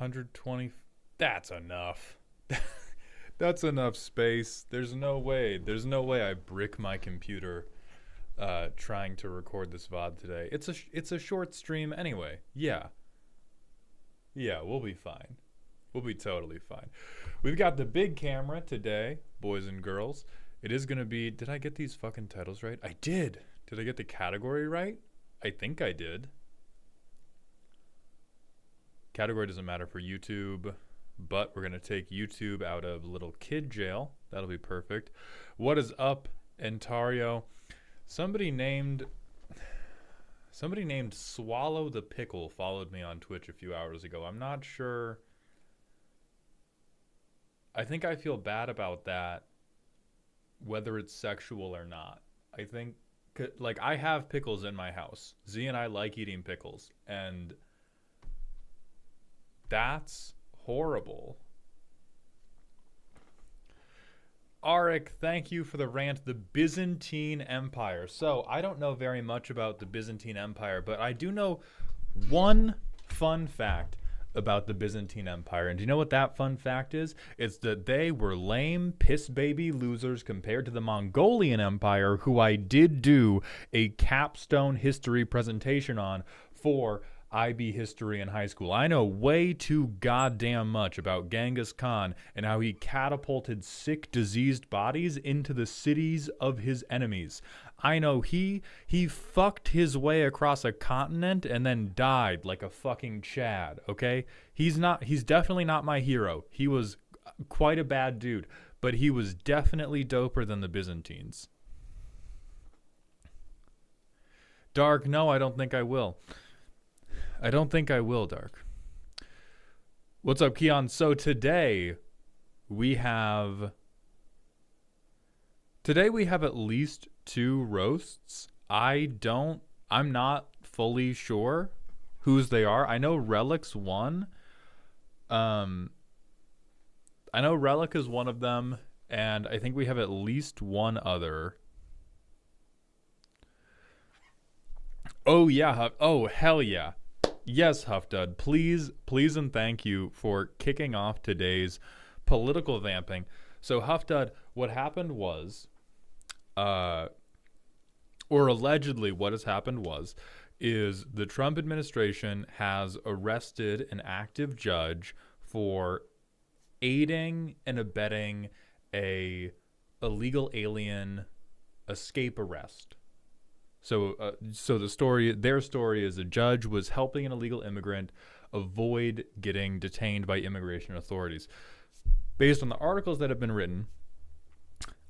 120. That's enough. That's enough space. There's no way. There's no way I brick my computer trying to record this VOD today. It's a short stream anyway. Yeah. Yeah, we'll be fine. We'll be totally fine. We've got the big camera today, boys and girls. It is going to be... Did I get these fucking titles right? I did. Did I get the category right? I think I did. Category doesn't matter for YouTube, but we're going to take YouTube out of little kid jail. That'll be perfect. What is up, Entario? Somebody named Swallow the Pickle followed me on Twitch a few hours ago. I'm not sure. I think I feel bad about that, whether it's sexual or not. I think, like, I have pickles in my house. Z and I like eating pickles, and that's horrible. Arik, thank you for the rant. The Byzantine Empire. So, I don't know very much about the Byzantine Empire, but I do know one fun fact about the Byzantine Empire. And do you know what that fun fact is? It's that they were lame, piss baby losers compared to the Mongolian Empire, who I did do a capstone history presentation on for IB history in high school. I know way too goddamn much about Genghis Khan and how he catapulted sick, diseased bodies into the cities of his enemies. I know he fucked his way across a continent and then died like a fucking Chad, okay? He's definitely not my hero. He was quite a bad dude, but he was definitely doper than the Byzantines. Dark, no, I don't think I will. I don't think I will, Dark. What's up, Keon? So today we have at least 2 roasts. I'm not fully sure whose they are. I know Relic's one. I know Relic is one of them, and I think we have at least one other. Oh yeah, oh hell yeah. Yes, Huffdud, please and thank you for kicking off today's political vamping. So, Huffdud, what happened was, or allegedly what has happened is the Trump administration has arrested an active judge for aiding and abetting a illegal alien escape arrest. So their story is a judge was helping an illegal immigrant avoid getting detained by immigration authorities. Based on the articles that have been written,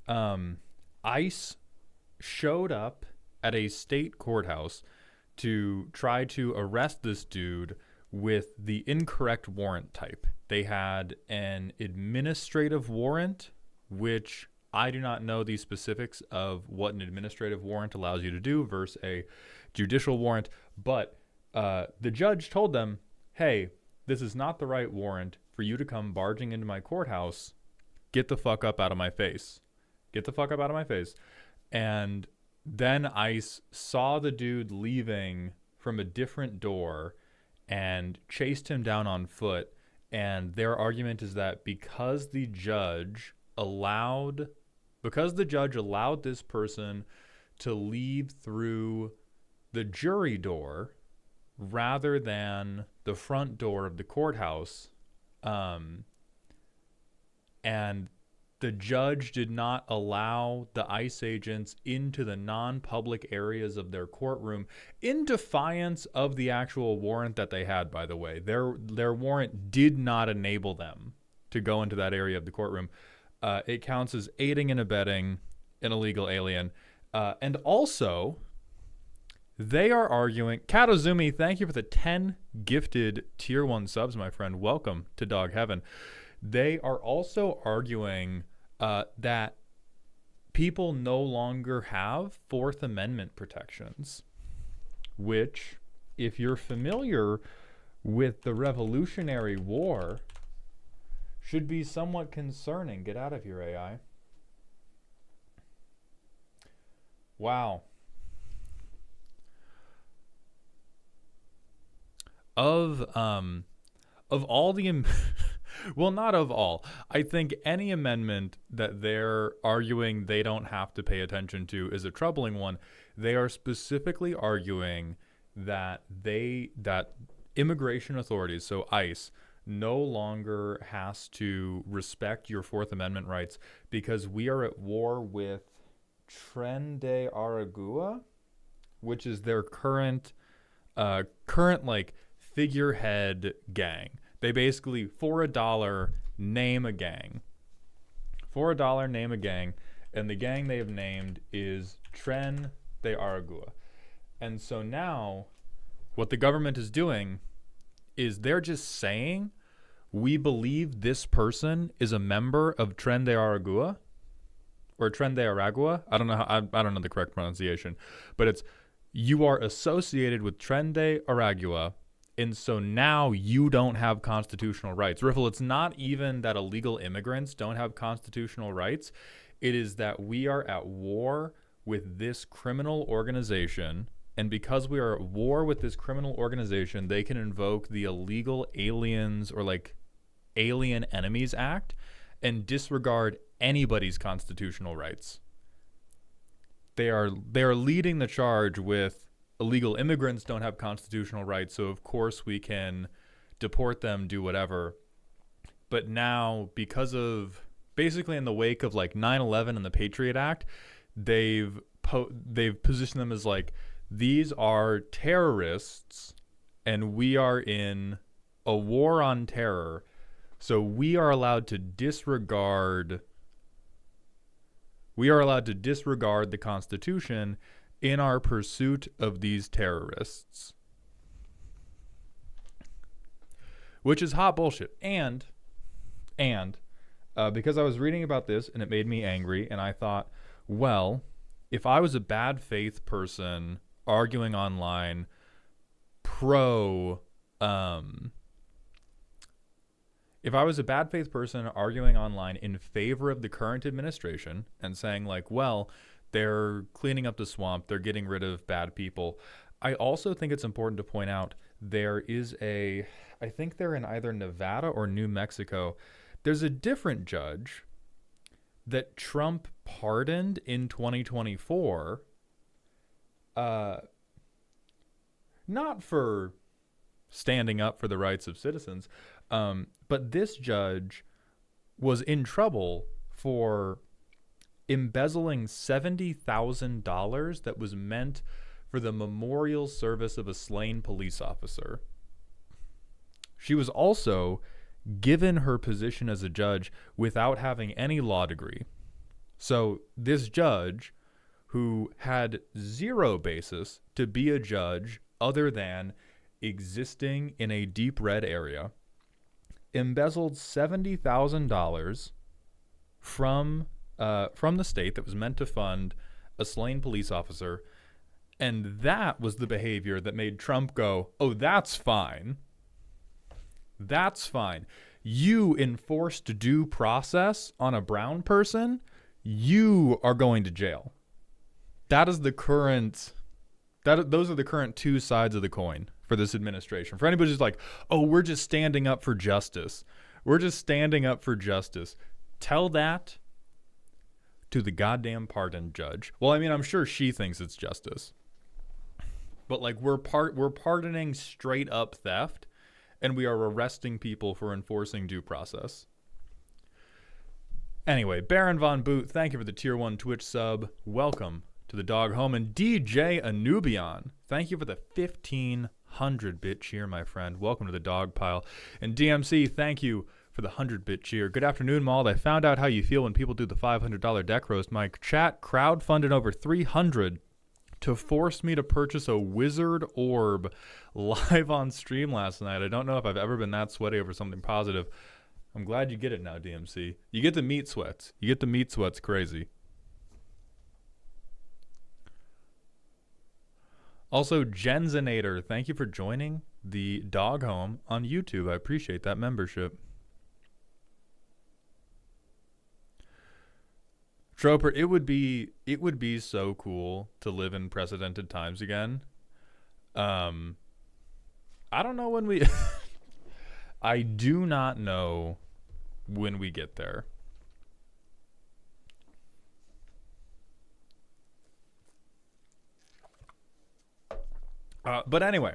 ICE showed up at a state courthouse to try to arrest this dude with the incorrect warrant type. They had an administrative warrant, which I do not know the specifics of what an administrative warrant allows you to do versus a judicial warrant, but the judge told them, hey, this is not the right warrant for you to come barging into my courthouse. Get the fuck up out of my face. Get the fuck up out of my face. And then ICE saw the dude leaving from a different door and chased him down on foot. And their argument is that because the judge allowed this person to leave through the jury door rather than the front door of the courthouse, and the judge did not allow the ICE agents into the non-public areas of their courtroom in defiance of the actual warrant that they had, by the way. Their warrant did not enable them to go into that area of the courtroom. It counts as aiding and abetting an illegal alien. And also, they are arguing... Katozumi, thank you for the 10 gifted Tier 1 subs, my friend. Welcome to Dog Heaven. They are also arguing that people no longer have Fourth Amendment protections, which, if you're familiar with the Revolutionary War, should be somewhat concerning. Get out of here, AI. Wow. Of of all the well, not of all. I think any amendment that they're arguing they don't have to pay attention to is a troubling one. They are specifically arguing that that immigration authorities, so ICE, no longer has to respect your Fourth Amendment rights because we are at war with Tren de Aragua, which is their current like figurehead gang. They basically, for $1, name a gang. For $1, name a gang, and the gang they have named is Tren de Aragua. And so now, what the government is doing is they're just saying, we believe this person is a member of Tren de Aragua, or Tren de Aragua. I don't know I don't know the correct pronunciation, but it's, you are associated with Tren de Aragua. And so now you don't have constitutional rights. Riffle, it's not even that illegal immigrants don't have constitutional rights. It is that we are at war with this criminal organization. And because we are at war with this criminal organization, they can invoke the Illegal Aliens or like Alien Enemies Act and disregard anybody's constitutional rights. They are leading the charge with illegal immigrants don't have constitutional rights, so of course we can deport them, do whatever. But now, because of basically in the wake of like 9/11 and the Patriot Act, they've positioned them as like, these are terrorists and we are in a war on terror, so we are allowed to disregard the Constitution in our pursuit of these terrorists. Which is hot bullshit. And because I was reading about this and it made me angry, and I thought, well, if I was a bad faith person arguing online if I was a bad faith person arguing online in favor of the current administration and saying like, well, they're cleaning up the swamp, they're getting rid of bad people, I also think it's important to point out there is I think they're in either Nevada or New Mexico, there's a different judge that Trump pardoned in 2024, not for standing up for the rights of citizens, but this judge was in trouble for embezzling $70,000 that was meant for the memorial service of a slain police officer. She was also given her position as a judge without having any law degree. So this judge, who had zero basis to be a judge other than existing in a deep red area, embezzled $70,000 from the state that was meant to fund a slain police officer. And that was the behavior that made Trump go, oh, that's fine. That's fine. You enforced due process on a brown person, you are going to jail. Those are the current two sides of the coin for this administration. For anybody who's like, oh, we're just standing up for justice. We're just standing up for justice. Tell that to the goddamn pardon judge. Well, I mean, I'm sure she thinks it's justice. But like we're pardoning straight up theft, and we are arresting people for enforcing due process. Anyway, Baron Von Boot, thank you for the tier 1 Twitch sub. Welcome to the dog home. And DJ Anubion, thank you for the 1,500-bit cheer, my friend. Welcome to the dog pile. And DMC, thank you for the 100-bit cheer. Good afternoon, Mauled. I found out how you feel when people do the $500 deck roast. My chat crowdfunded over $300 to force me to purchase a wizard orb live on stream last night. I don't know if I've ever been that sweaty over something positive. I'm glad you get it now, DMC. You get the meat sweats. You get the meat sweats crazy. Also, Jenzinator, thank you for joining the dog home on YouTube. I appreciate that membership. Troper, it would be so cool to live in precedented times again. I don't know when we I do not know when we get there. But anyway,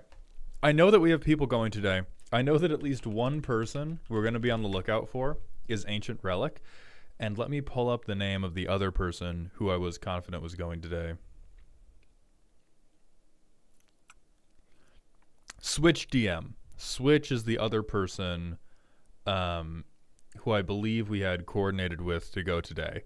I know that we have people going today. I know that at least one person we're going to be on the lookout for is Ancient Relic. And let me pull up the name of the other person who I was confident was going today. Switch DM. Switch is the other person who I believe we had coordinated with to go today.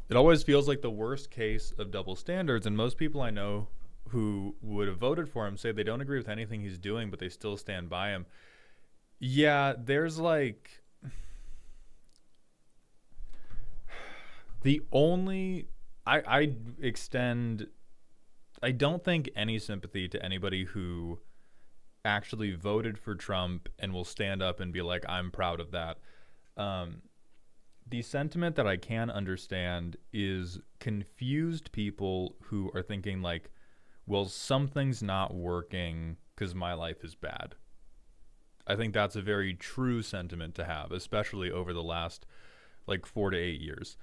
It always feels like the worst case of double standards, and most people I know who would have voted for him say they don't agree with anything he's doing, but they still stand by him. Yeah, there's like... The only... I extend... I don't think any sympathy to anybody who actually voted for Trump and will stand up and be like, I'm proud of that. The sentiment that I can understand is confused people who are thinking like, well, something's not working because my life is bad. I think that's a very true sentiment to have, especially over the last like 4 to 8 years.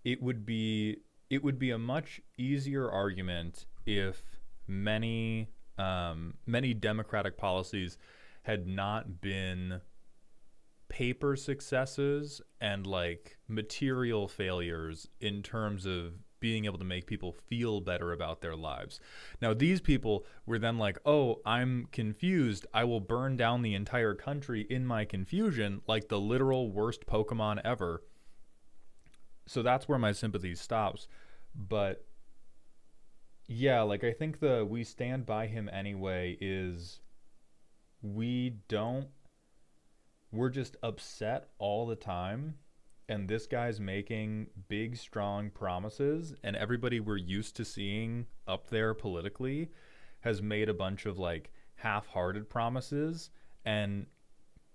It would be a much easier argument if many Democratic policies had not been paper successes and like material failures in terms of being able to make people feel better about their lives. Now, these people were then like, oh, I'm confused. I will burn down the entire country in my confusion, like the literal worst Pokemon ever. So that's where my sympathy stops. But yeah, like I think the we stand by him anyway is we're just upset all the time, and this guy's making big, strong promises, and everybody we're used to seeing up there politically has made a bunch of like half-hearted promises, and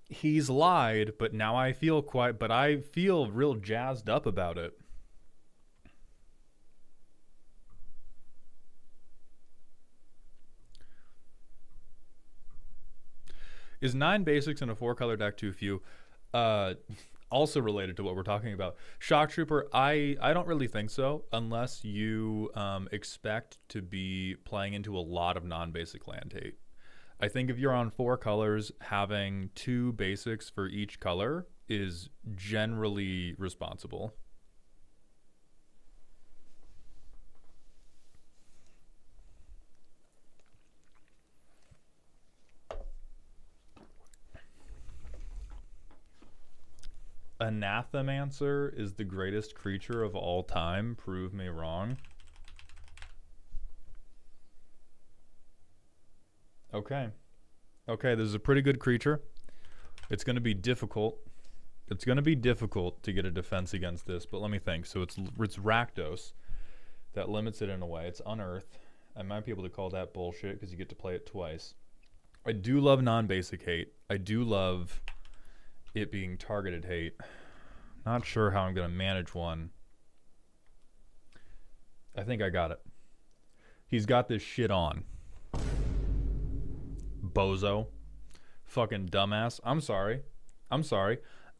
he's lied, but now I feel real jazzed up about it. Is 9 basics in a 4-color deck too few? Also related to what we're talking about. Shock Trooper, I don't really think so, unless you expect to be playing into a lot of non-basic land hate. I think if you're on 4 colors, having 2 basics for each color is generally responsible. Anathemancer is the greatest creature of all time. Prove me wrong. Okay. Okay, this is a pretty good creature. It's going to be difficult. It's going to be difficult to get a defense against this, but let me think. So it's Rakdos. That limits it in a way. It's Unearth. I might be able to call that bullshit because you get to play it twice. I do love non-basic hate. I do love it being targeted hate. Not sure how I'm going to manage one. I think I got it. He's got this shit on. Bozo. Fucking dumbass. I'm sorry.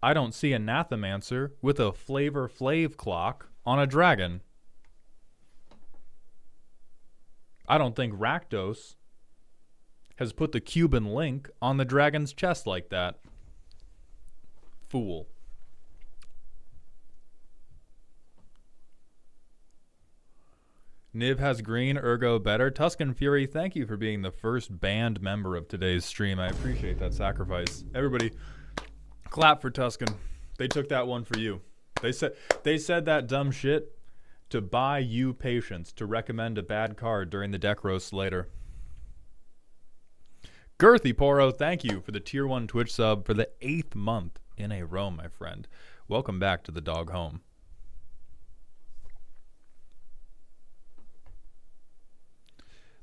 I don't see a Anathemancer with a Flavor Flav clock on a dragon. I don't think Rakdos has put the Cuban link on the dragon's chest like that. Fool. Nib has green, ergo better. Tuscan Fury, thank you for being the first banned member of today's stream. I appreciate that sacrifice. Everybody, clap for Tuscan. They took that one for you. They said that dumb shit to buy you patience, to recommend a bad card during the deck roast later. Girthy Poro, thank you for the tier 1 Twitch sub for the 8th month in a row, my friend. Welcome back to the dog home.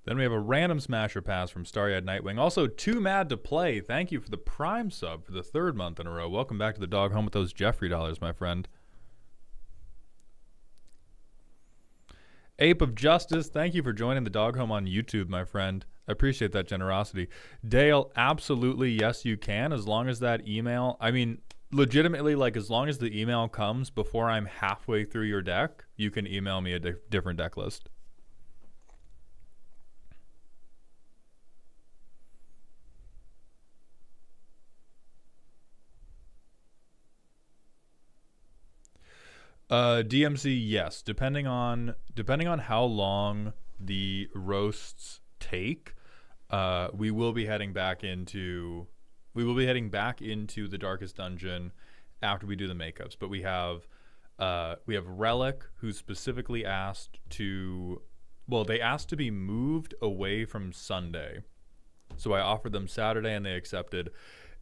Then we have a random smasher pass from Starry-Eyed Nightwing. Also, Too Mad to Play. Thank you for the Prime sub for the 3rd month in a row. Welcome back to the dog home with those Jeffrey dollars, my friend. Ape of Justice, thank you for joining the dog home on YouTube, my friend. I appreciate that generosity. Dale, absolutely, yes, you can, as long as that email, I mean, legitimately, like, as long as the email comes before I'm halfway through your deck, you can email me a different deck list. DMC, yes. Depending on how long the roasts take, we will be heading back into the Darkest Dungeon after we do the makeups. But we have Relic, who specifically asked to, well, they asked to be moved away from Sunday, so I offered them Saturday and they accepted.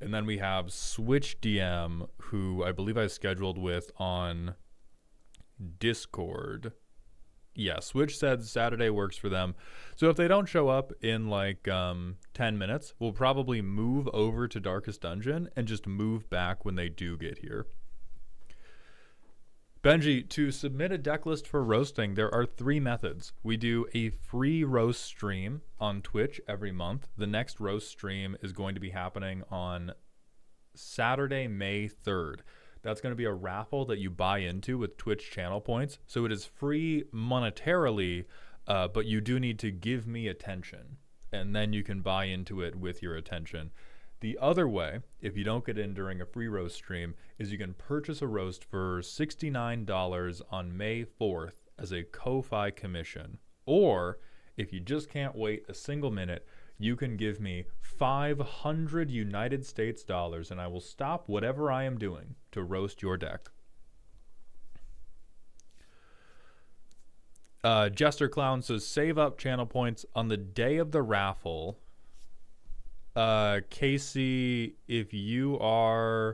And then we have Switch DM, who I believe I scheduled with on Discord. Yeah, Switch said Saturday works for them. So if they don't show up in like 10 minutes, we'll probably move over to Darkest Dungeon and just move back when they do get here. Benji, to submit a deck list for roasting, there are 3 methods. We do a free roast stream on Twitch every month. The next roast stream is going to be happening on Saturday, May 3rd. That's going to be a raffle that you buy into with Twitch channel points. So it is free monetarily, but you do need to give me attention. And then you can buy into it with your attention. The other way, if you don't get in during a free roast stream, is you can purchase a roast for $69 on May 4th as a Ko-Fi commission. Or, if you just can't wait a single minute, you can give me 500 United States dollars and I will stop whatever I am doing to roast your deck. Jester Clown says, save up channel points on the day of the raffle. Casey, if I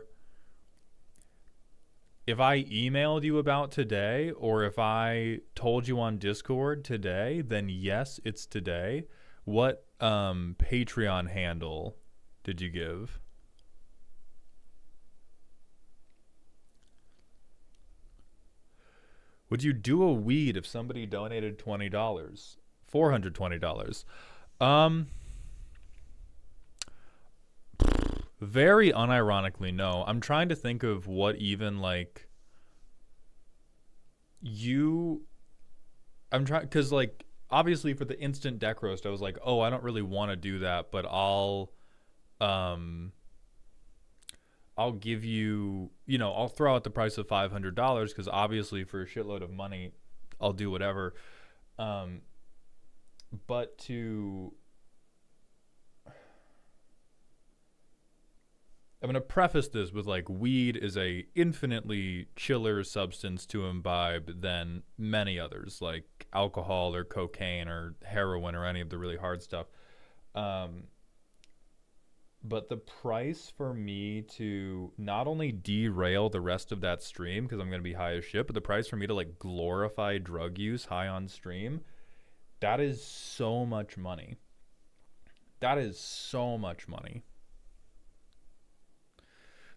emailed you about today, or if I told you on Discord today, then yes, it's today. What Patreon handle did you give? Would you do a weed if somebody donated $20? $420. Very unironically, no. I'm trying to think of what even like I'm trying, because like obviously for the instant deck roast I was like, oh, I don't really want to do that, but I'll give you, I'll throw out the price of $500 because obviously for a shitload of money I'll do whatever. But I'm going to preface this with like, weed is a infinitely chiller substance to imbibe than many others, like alcohol or cocaine or heroin or any of the really hard stuff. But the price for me to not only derail the rest of that stream, because I'm going to be high as shit, but the price for me to like glorify drug use high on stream, that is so much money. That is so much money.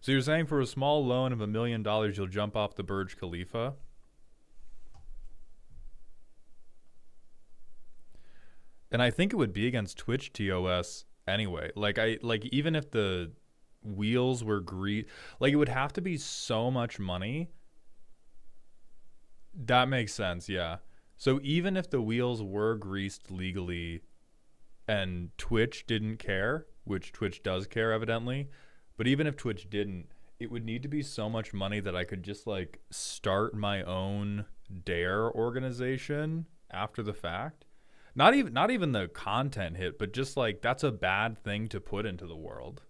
So you're saying for a small loan of $1 million, you'll jump off the Burj Khalifa? And I think it would be against Twitch TOS anyway. Like even if the wheels were like it would have to be so much money. That makes sense, yeah. So even if the wheels were greased legally and Twitch didn't care, which Twitch does care evidently, but even if Twitch didn't, it would need to be so much money that I could just like start my own DARE organization after the fact. Not even the content hit, but just like that's a bad thing to put into the world.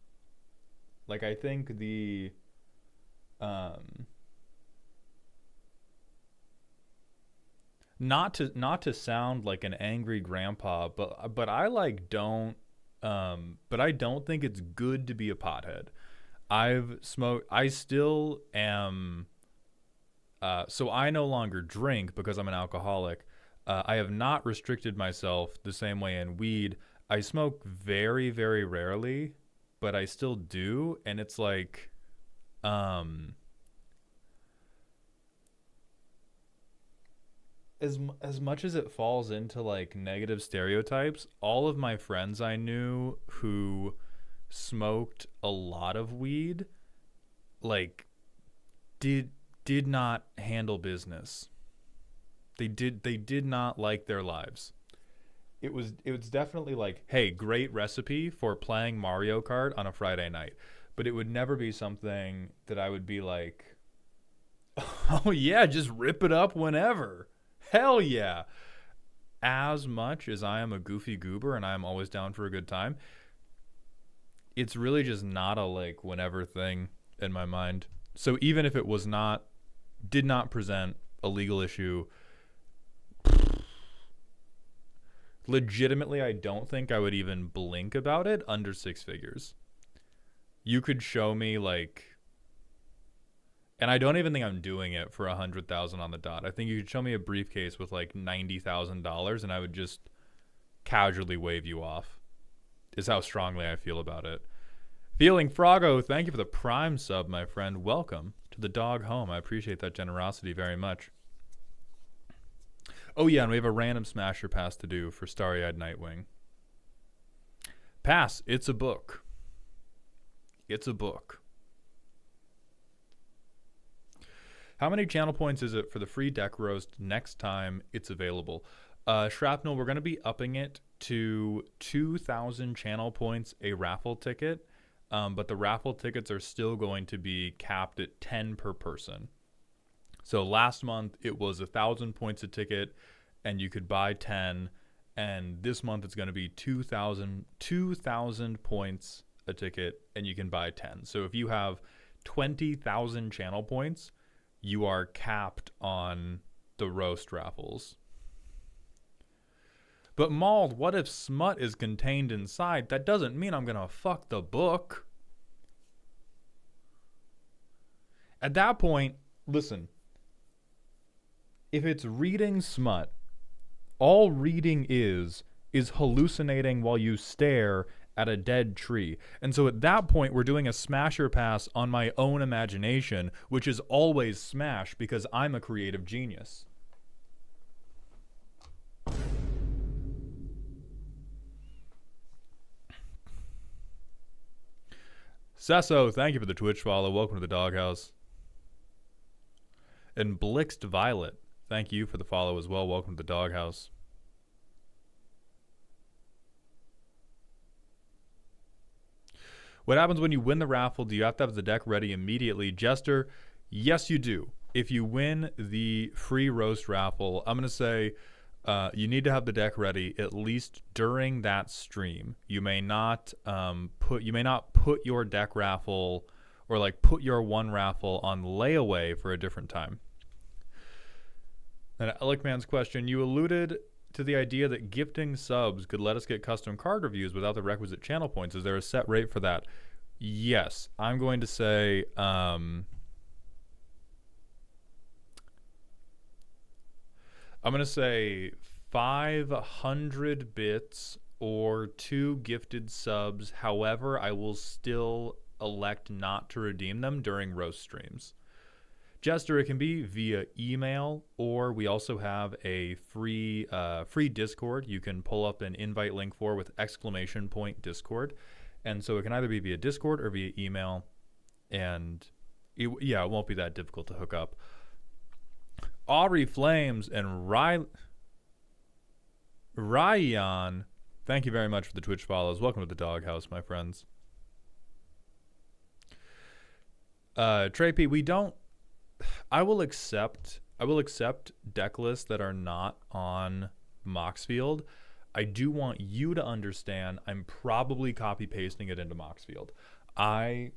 Like I think the not to sound like an angry grandpa, but I like don't but I don't think it's good to be a pothead. I've smoked. I still am. So I no longer drink because I'm an alcoholic. I have not restricted myself the same way in weed. I smoke very, very rarely, but I still do. And it's like, as much as it falls into like negative stereotypes, all of my friends I knew who smoked a lot of weed, like, did not handle business. They did not like their lives. It was definitely like, hey, great recipe for playing Mario Kart on a Friday night, but it would never be something that I would be like, oh yeah, just rip it up whenever. Hell yeah. As much as I am a goofy goober and I'm always down for a good time, it's really just not a like whenever thing in my mind. So even if it did not present a legal issue, legitimately, I don't think I would even blink about it under six figures. You could show me like, and I don't even think I'm doing it for 100,000 on the dot. I think you could show me a briefcase with like $90,000 and I would just casually wave you off. Is how strongly I feel about it. Feeling Froggo, thank you for the Prime sub, my friend. Welcome to the dog home. I appreciate that generosity very much. Oh yeah, and we have a random smasher pass to do for Starry-Eyed Nightwing. Pass, it's a book. It's a book. How many channel points is it for the free deck roast next time it's available? Shrapnel, we're going to be upping it to 2,000 channel points a raffle ticket, but the raffle tickets are still going to be capped at 10 per person. So last month it was 1,000 points a ticket and you could buy 10, and this month it's going to be 2,000 points a ticket and you can buy 10. So if you have 20,000 channel points, you are capped on the roast raffles. But Mauled, what if smut is contained inside? That doesn't mean I'm gonna fuck the book. At that point, listen, if it's reading smut, all reading is hallucinating while you stare at a dead tree. And so at that point, we're doing a smasher pass on my own imagination, which is always smash because I'm a creative genius. Sesso, thank you for the Twitch follow. Welcome to the doghouse. And Blixt Violet, thank you for the follow as well. Welcome to the doghouse. What happens when you win the raffle? Do you have to have the deck ready immediately? Jester, yes you do. If you win the free roast raffle, I'm going to say you need to have the deck ready at least during that stream. You may not put your deck raffle or like put your one raffle on layaway for a different time. And Elikman's question, you alluded to the idea that gifting subs could let us get custom card reviews without the requisite channel points. Is there a set rate for that? Yes. I'm going to say I'm going to say 500 bits or 2 gifted subs. However, I will still elect not to redeem them during roast streams. Jester, it can be via email, or we also have a free Discord you can pull up an invite link for with !Discord. And so it can either be via Discord or via email. And it won't be that difficult to hook up. Aubrey Flames and Ryan, thank you very much for the Twitch follows. Welcome to the doghouse, my friends. Trey P, I will accept deck lists that are not on Moxfield. I do want you to understand I'm probably copy pasting it into Moxfield. I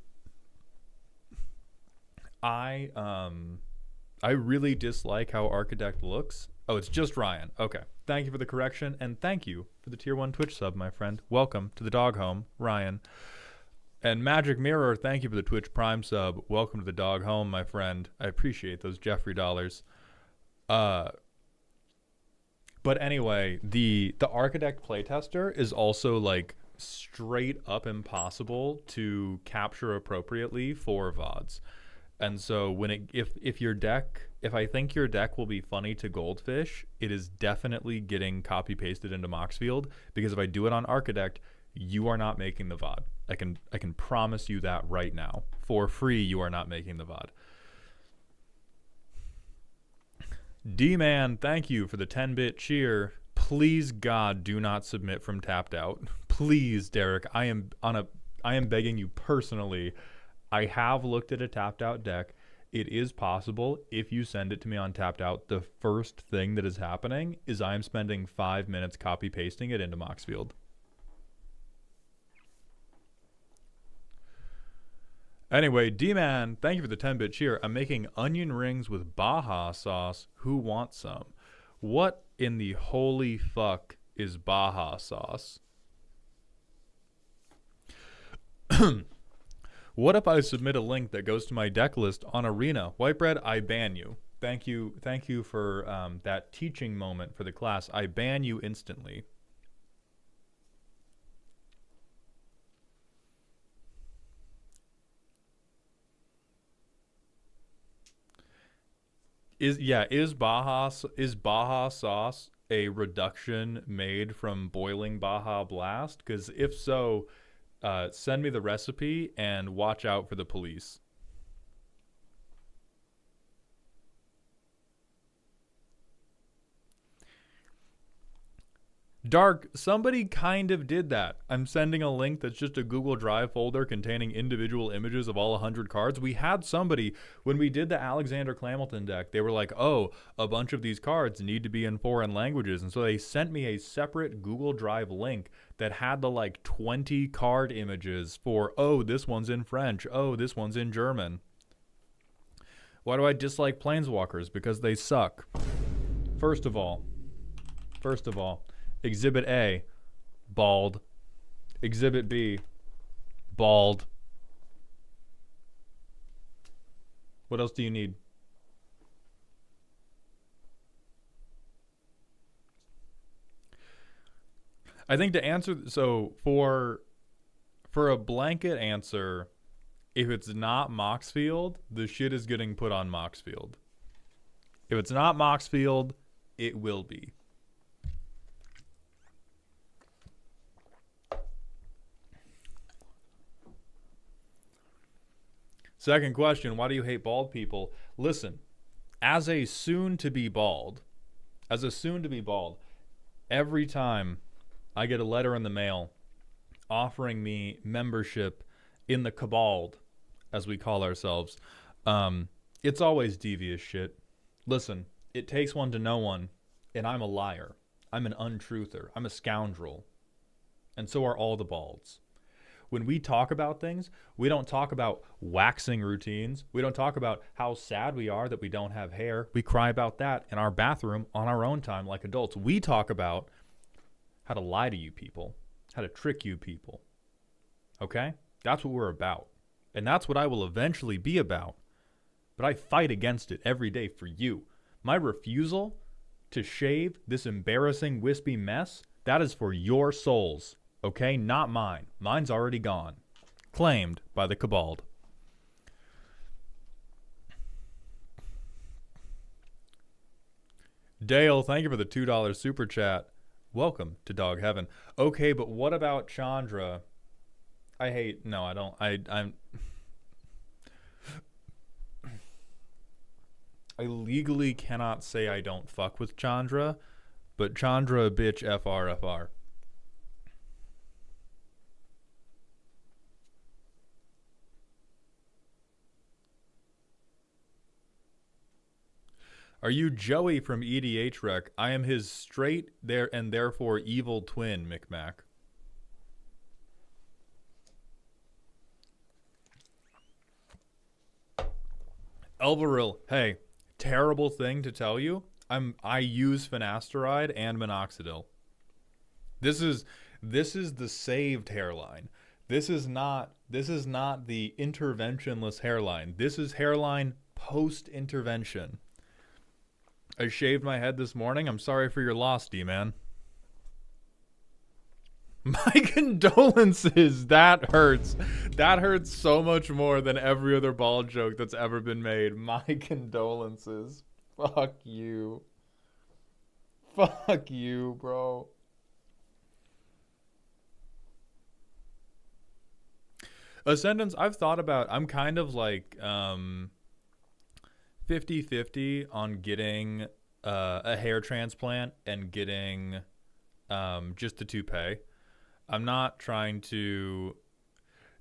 really dislike how Architect looks. Oh, it's just Ryan. Okay. Thank you for the correction, and thank you for the tier 1 Twitch sub, my friend. Welcome to the dog home, Ryan. And Magic Mirror, thank you for the Twitch Prime sub. Welcome to the dog home, my friend. I appreciate those Jeffrey dollars. But anyway, the Architect playtester is also like straight up impossible to capture appropriately for VODs. And so when if I think your deck will be funny to Goldfish, it is definitely getting copy pasted into Moxfield, because if I do it on Architect, you are not making the VOD. I can promise you that right now. For free, you are not making the VOD. D-Man, thank you for the 10-bit cheer. Please, God, do not submit from Tapped Out. Please, Derek, I am begging you personally. I have looked at a Tapped Out deck. It is possible, if you send it to me on Tapped Out, the first thing that is happening is I am spending 5 minutes copy pasting it into Moxfield. Anyway, D-Man, thank you for the 10-bit cheer. I'm making onion rings with Baja sauce. Who wants some? What in the holy fuck is Baja sauce? What if I submit a link that goes to my deck list on Arena? Whitebread, I ban you. Thank you for that teaching moment for the class. I ban you instantly. Is Baja sauce a reduction made from boiling Baja Blast? Because if so, send me the recipe and watch out for the police. Dark, somebody kind of did that. I'm sending a link that's just a Google Drive folder containing individual images of all 100 cards. We had somebody, when we did the Alexander Clamilton deck, they were like, oh, a bunch of these cards need to be in foreign languages. And so they sent me a separate Google Drive link that had the like 20 card images for, oh, this one's in French. Oh, this one's in German. Why do I dislike Planeswalkers? Because they suck. First of all, Exhibit A, bald. Exhibit B, bald. What else do you need? I think to answer, so for a blanket answer, if it's not Moxfield, the shit is getting put on Moxfield. If it's not Moxfield, it will be. Second question, why do you hate bald people? Listen, as a soon-to-be bald, every time I get a letter in the mail offering me membership in the cabal, as we call ourselves, it's always devious shit. Listen, it takes one to know one, and I'm a liar. I'm an untruther. I'm a scoundrel. And so are all the balds. When we talk about things, we don't talk about waxing routines. We don't talk about how sad we are that we don't have hair. We cry about that in our bathroom on our own time like adults. We talk about how to lie to you people, how to trick you people. Okay? That's what we're about. And that's what I will eventually be about. But I fight against it every day for you. My refusal to shave this embarrassing wispy mess, that is for your souls. Okay, not mine. Mine's already gone. Claimed by the cabal. Dale, thank you for the $2 super chat. Welcome to Dog Heaven. Okay, but what about Chandra? I legally cannot say I don't fuck with Chandra, but Chandra, bitch, FR. Are you Joey from EDH Rec? I am his straight there and therefore evil twin, Micmac. Elveril, hey, terrible thing to tell you. I use finasteride and minoxidil. This is the saved hairline. This is not the interventionless hairline. This is hairline post-intervention. I shaved my head this morning. I'm sorry for your loss, D-Man. My condolences. That hurts. That hurts so much more than every other bald joke that's ever been made. My condolences. Fuck you. Fuck you, bro. Ascendance, I've thought about. I'm kind of like 50-50 on getting a hair transplant and getting just the toupee. I'm not trying to.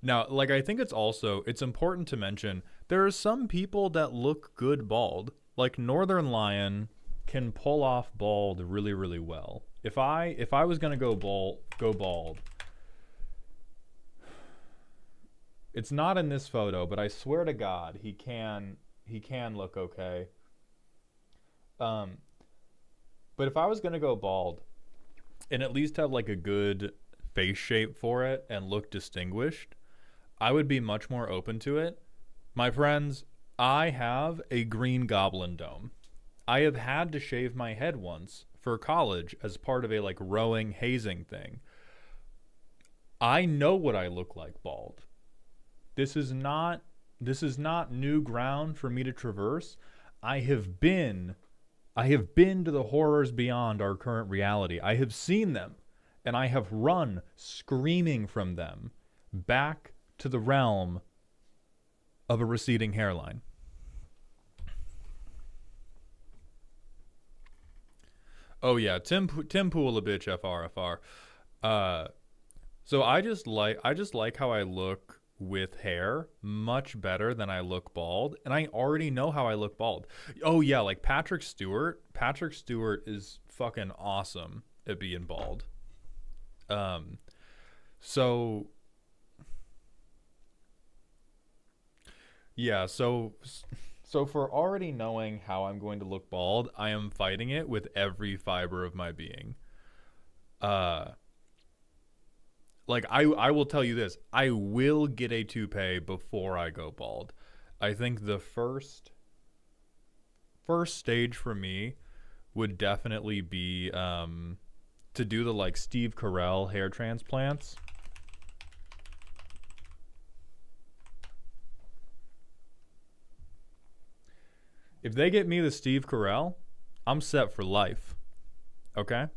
Now, like, I think it's important to mention there are some people that look good bald. Like Northern Lion can pull off bald really, really well. If I was gonna go bald. It's not in this photo, but I swear to God, he can look okay. Um, but if I was gonna go bald and at least have like a good face shape for it and look distinguished, I would be much more open to it. My friends, I have a green goblin dome. I have had to shave my head once for college as part of a like rowing hazing thing. I know what I look like bald. This is not new ground for me to traverse. I have been I have been to the horrors beyond our current reality. I have seen them, and I have run screaming from them back to the realm of a receding hairline. Oh yeah, Tim Pool a bitch FR. So I just like how I look with hair much better than I look bald, and I already know how I look bald. Oh yeah, like Patrick Stewart. Patrick Stewart is fucking awesome at being bald. Um, so yeah, so for already knowing how I'm going to look bald, I am fighting it with every fiber of my being. Uh, like I will tell you this, I will get a toupee before I go bald. I think the first stage for me would definitely be to do the like Steve Carell hair transplants. If they get me the Steve Carell, I'm set for life. Okay?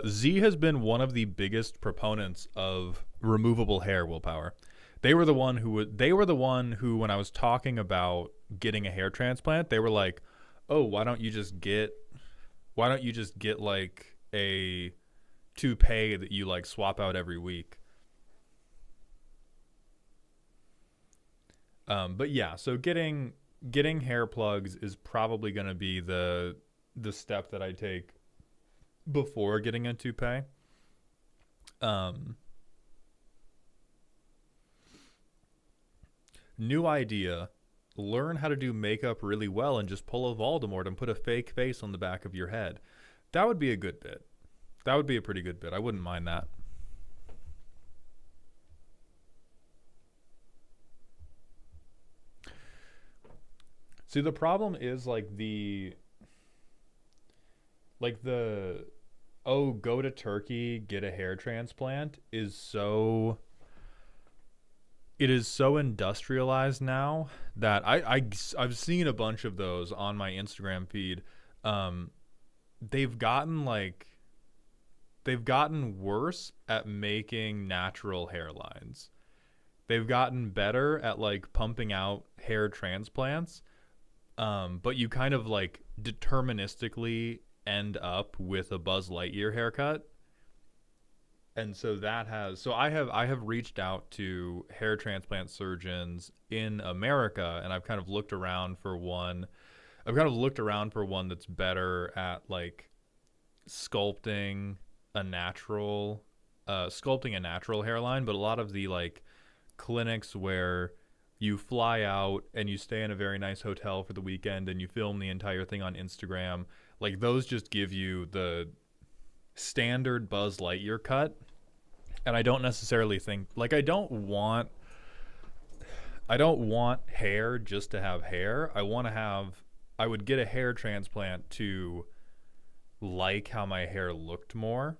Z has been one of the biggest proponents of removable hair willpower. They were the one who when I was talking about getting a hair transplant, they were like, "Oh, why don't you just get like a toupee that you like swap out every week?" But yeah, so getting hair plugs is probably going to be the step that I take before getting a toupee. Um, New idea. Learn how to do makeup really well and just pull a Voldemort and put a fake face on the back of your head. That would be a good bit. That would be a pretty good bit. I wouldn't mind that. See, the problem is like the oh, go to Turkey, get a hair transplant is so it is so industrialized now that I've seen a bunch of those on my Instagram feed. Um, they've gotten like they've gotten worse at making natural hairlines. They've gotten better at like pumping out hair transplants, but you kind of like deterministically end up with a Buzz Lightyear haircut. And so I have reached out to hair transplant surgeons in America, and I've kind of looked around for one. I've kind of looked around for one that's better at like sculpting sculpting a natural hairline. But a lot of the like clinics where you fly out and you stay in a very nice hotel for the weekend and you film the entire thing on Instagram, like those just give you the standard Buzz Lightyear cut. And I don't necessarily think like I don't want hair just to have hair. I would get a hair transplant to like how my hair looked more.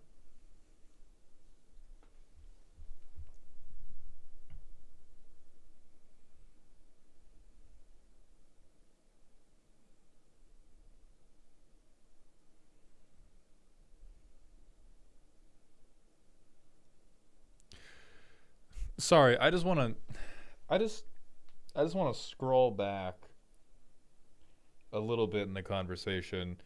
Sorry, I just I just want to scroll back a little bit in the conversation.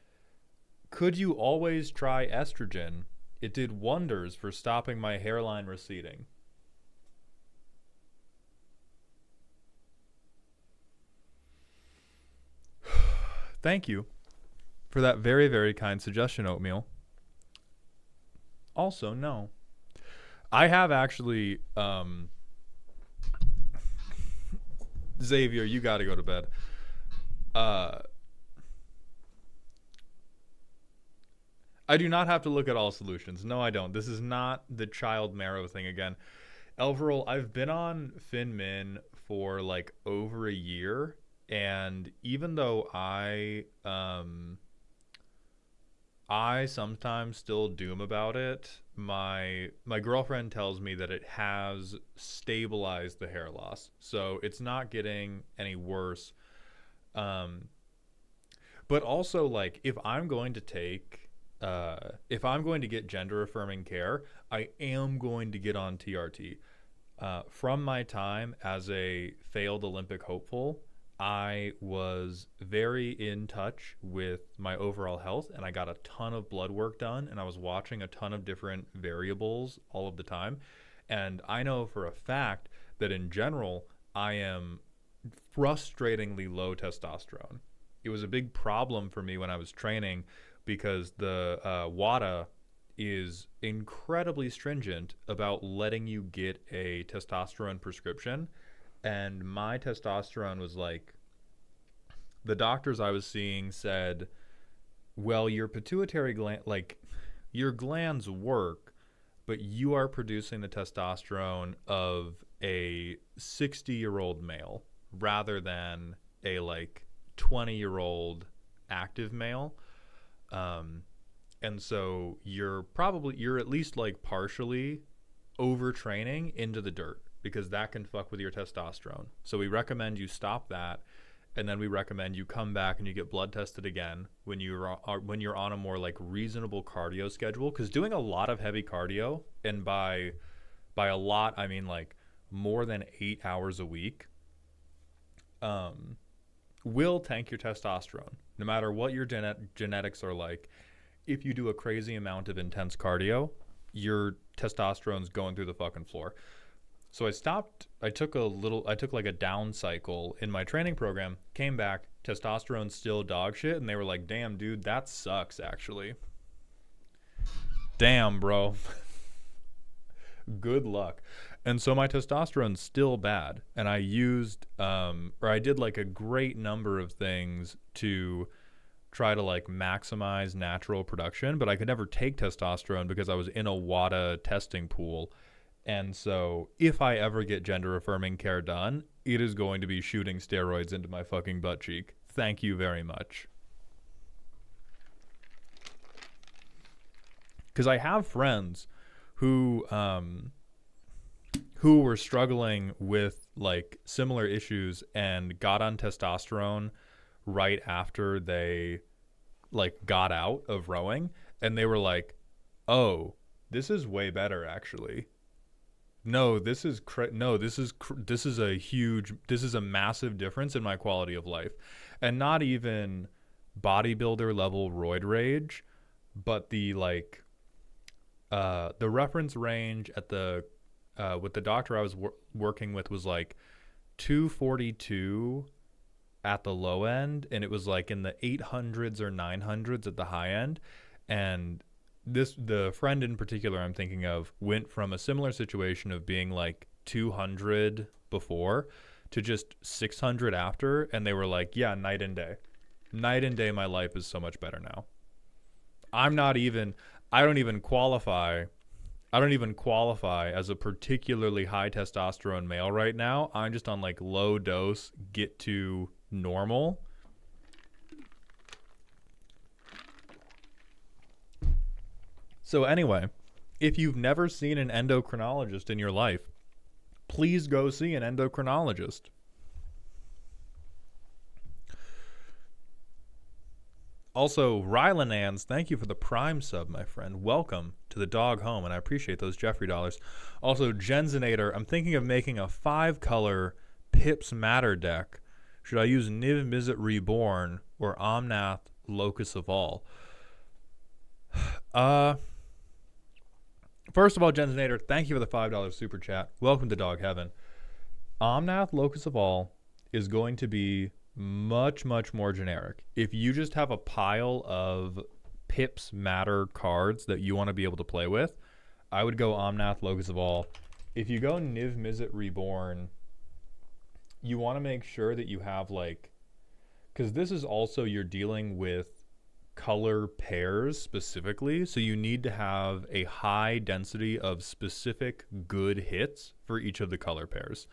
Could you always try estrogen? It did wonders for stopping my hairline receding. Thank you for that very, very kind suggestion, Oatmeal. Also, no. I have actually, Xavier, you got to go to bed. Uh, I do not have to look at all solutions. No, I don't. This is not the child marrow thing again. Elveril, I've been on FinMin for like over a year, and even though I sometimes still doom about it, my girlfriend tells me that it has stabilized the hair loss. So it's not getting any worse. Um but also, like, if I'm going to get gender affirming care, I am going to get on TRT. From my time as a failed Olympic hopeful, I was very in touch with my overall health, and I got a ton of blood work done, and I was watching a ton of different variables all of the time. And I know for a fact that in general, I am frustratingly low testosterone. It was a big problem for me when I was training because the WADA is incredibly stringent about letting you get a testosterone prescription. And my testosterone was like, the doctors I was seeing said, well, your pituitary gland, like, your glands work, but you are producing the testosterone of a 60-year-old male rather than a like 20-year-old active male. And so you're at least like partially overtraining into the dirt, because that can fuck with your testosterone. So we recommend you stop that, and then we recommend you come back and you get blood tested again when you're on a more like reasonable cardio schedule, because doing a lot of heavy cardio, and by a lot I mean like more than 8 hours a week, will tank your testosterone no matter what your genetics are like. If you do a crazy amount of intense cardio, your testosterone's going through the fucking floor. So I stopped. I took like a down cycle in my training program, came back, testosterone still dog shit, and they were like, damn, dude, that sucks, actually. Damn, bro. Good luck. And so my testosterone's still bad. And I did like a great number of things to try to like maximize natural production, but I could never take testosterone because I was in a WADA testing pool. And so if I ever get gender affirming care done, it is going to be shooting steroids into my fucking butt cheek. Thank you very much. Because I have friends who were struggling with like similar issues and got on testosterone right after they like got out of rowing, and they were like, oh, this is way better actually. No, this is a massive difference in my quality of life. And not even bodybuilder level roid rage, but the like the reference range at the with the doctor I was working with was like 242 at the low end, and it was like in the 800s or 900s at the high end. And the friend in particular I'm thinking of went from a similar situation of being like 200 before to just 600 after, and they were like, yeah, night and day. My life is so much better now. I don't even qualify as a particularly high testosterone male right now. I'm just on like low dose, get to normal. So anyway, if you've never seen an endocrinologist in your life, please go see an endocrinologist. Also, Rylanans, thank you for the Prime sub, my friend. Welcome to the dog home, and I appreciate those Jeffrey dollars. Also, Jenzinator, I'm thinking of making a 5-color Pips Matter deck. Should I use Niv Mizzet Reborn or Omnath Locus of All? First of all, Jenzinator, thank you for the $5 super chat. Welcome to Dog Heaven. Omnath Locus of All is going to be much, much more generic. If you just have a pile of Pips Matter cards that you want to be able to play with, I would go Omnath Locus of All. If you go Niv Mizzet Reborn, you want to make sure that you have like, because this is also, you're dealing with color pairs specifically, so you need to have a high density of specific good hits for each of the color pairs.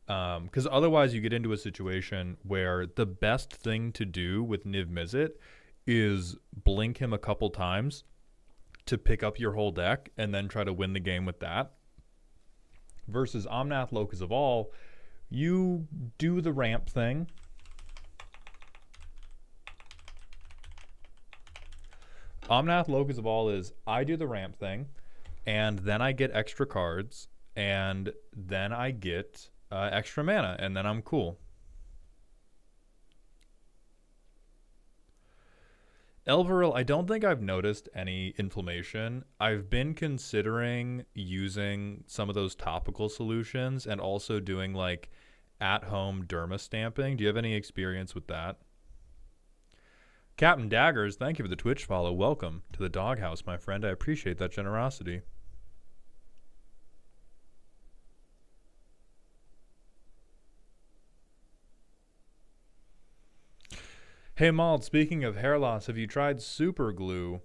Because otherwise you get into a situation where the best thing to do with Niv Mizzet is blink him a couple times to pick up your whole deck and then try to win the game with that. Versus Omnath Locus of All, you do the ramp thing. Omnath Locus of All is, I do the ramp thing, and then I get extra cards, and then I get extra mana, and then I'm cool. Elveril, I don't think I've noticed any inflammation. I've been considering using some of those topical solutions and also doing like at-home derma stamping. Do you have any experience with that? Captain Daggers, thank you for the Twitch follow. Welcome to the doghouse, my friend. I appreciate that generosity. Hey Mald, speaking of hair loss, have you tried super glue?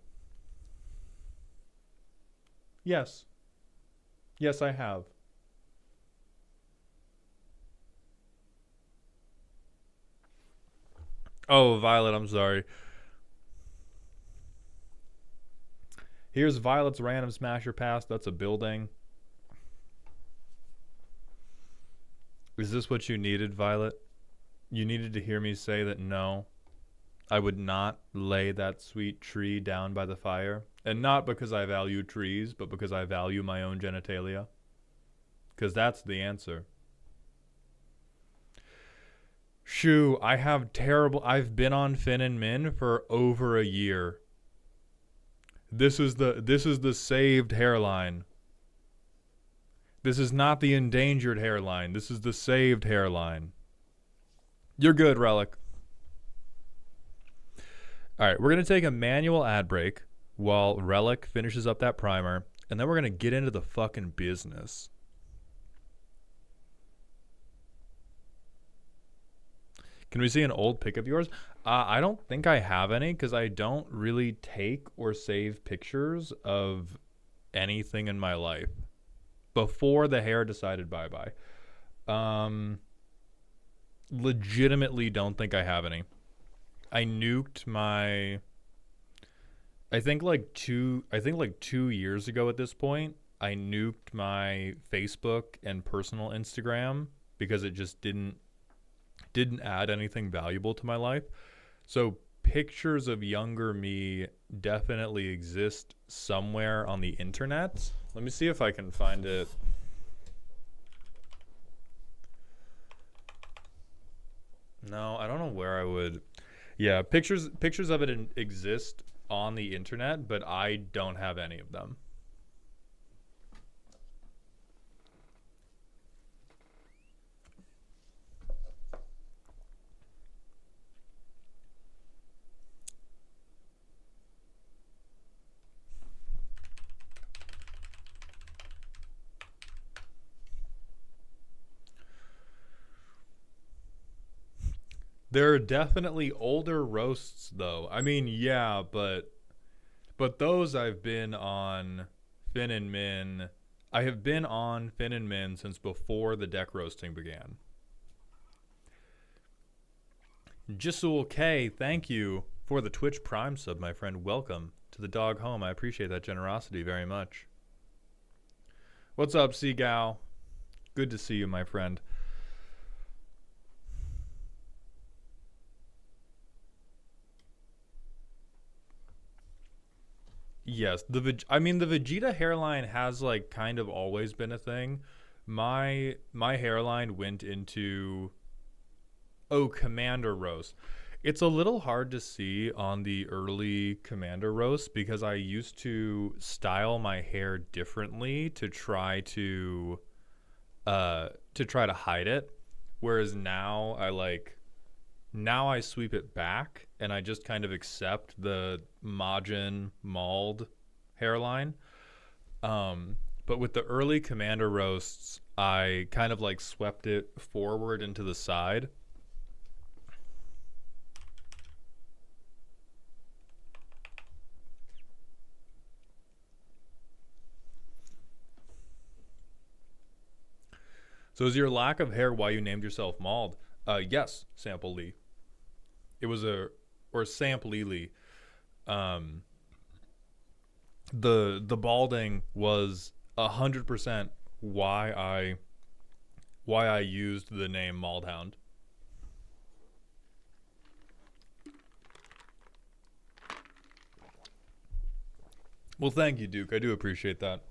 Yes. Yes, I have. Oh, Violet, I'm sorry. Here's Violet's random smasher pass. That's a building. Is this what you needed, Violet? You needed to hear me say that no, I would not lay that sweet tree down by the fire. And not because I value trees, but because I value my own genitalia. Because that's the answer. Shoo, I've been on Fin and Min for over a year. This is the saved hairline. This is not the endangered hairline. This is the saved hairline. You're good, Relic. All right, we're going to take a manual ad break while Relic finishes up that primer, and then we're going to get into the fucking business. Can we see an old pic of yours? I don't think I have any because I don't really take or save pictures of anything in my life before the hair decided bye-bye. Legitimately don't think I have any. I nuked my, I think like 2 years ago at this point, I nuked my Facebook and personal Instagram because it just didn't add anything valuable to my life. So pictures of younger me definitely exist somewhere on the internet. Let me see if I can find it. No, I don't know where I would. Yeah, pictures of it exist on the internet, but I don't have any of them. There are definitely older roasts, though. I mean, yeah, but those I've been on Fin and Min. I have been on Fin and Min since before the deck roasting began. Jisul K, thank you for the Twitch Prime sub, my friend. Welcome to the dog home. I appreciate that generosity very much. What's up, Seagal? Good to see you, my friend. Yes, I mean the Vegeta hairline has like kind of always been a thing. My hairline went into Commander roast. It's a little hard to see on the early Commander roast because I used to style my hair differently to try to hide it, whereas now I sweep it back and I just kind of accept the Majin mauled hairline. But with the early Commander roasts, I kind of like swept it forward into the side. So is your lack of hair why you named yourself Mauled? Yes, Sample Lee. It was Samp Lee. The balding was 100% why I used the name Maldhound. Well, thank you, Duke. I do appreciate that.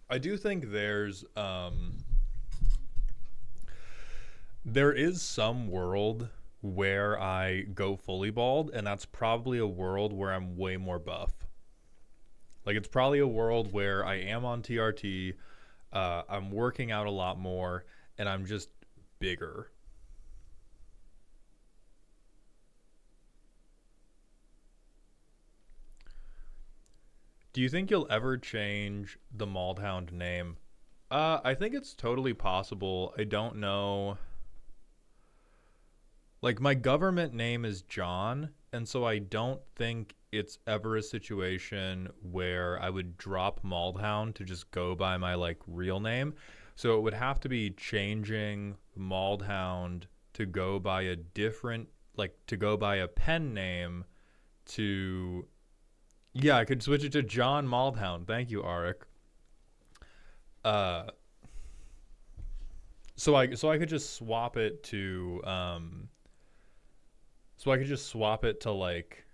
I do think there is some world where I go fully bald, and that's probably a world where I'm way more buff. Like, it's probably a world where I am on TRT, I'm working out a lot more, and I'm just bigger. Do you think you'll ever change the Maldhound name? I think it's totally possible. I don't know. Like, my government name is John, and so I don't think it's ever a situation where I would drop Maldhound to just go by my, like, real name. So it would have to be changing Maldhound to go by a different, like, to go by a pen name to... Yeah, I could switch it to John Maldhound. Thank you, Arik. So I could just swap it to like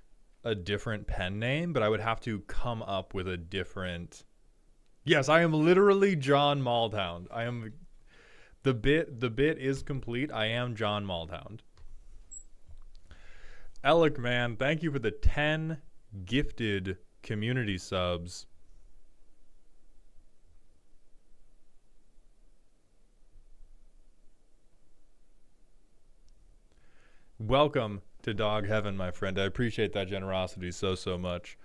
a different pen name, but I would have to come up with a different. Yes, I am literally John Maldhound. I am the bit is complete. I am John Maldhound. Alec, man, thank you for the 10 gifted community subs. Welcome to Dog Heaven, my friend. I appreciate that generosity so much.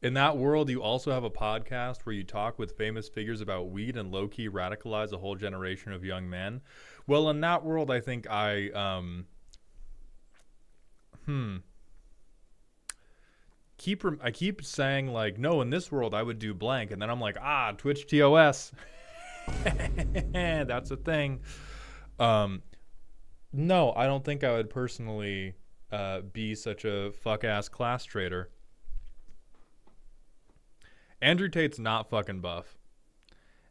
In that world, you also have a podcast where you talk with famous figures about weed and low-key radicalize a whole generation of young men. Well, in that world, I think I keep saying, like, no, in this world I would do blank, and then I'm like, Twitch TOS. That's a thing. No, I don't think I would personally be such a fuck-ass class traitor. Andrew Tate's not fucking buff.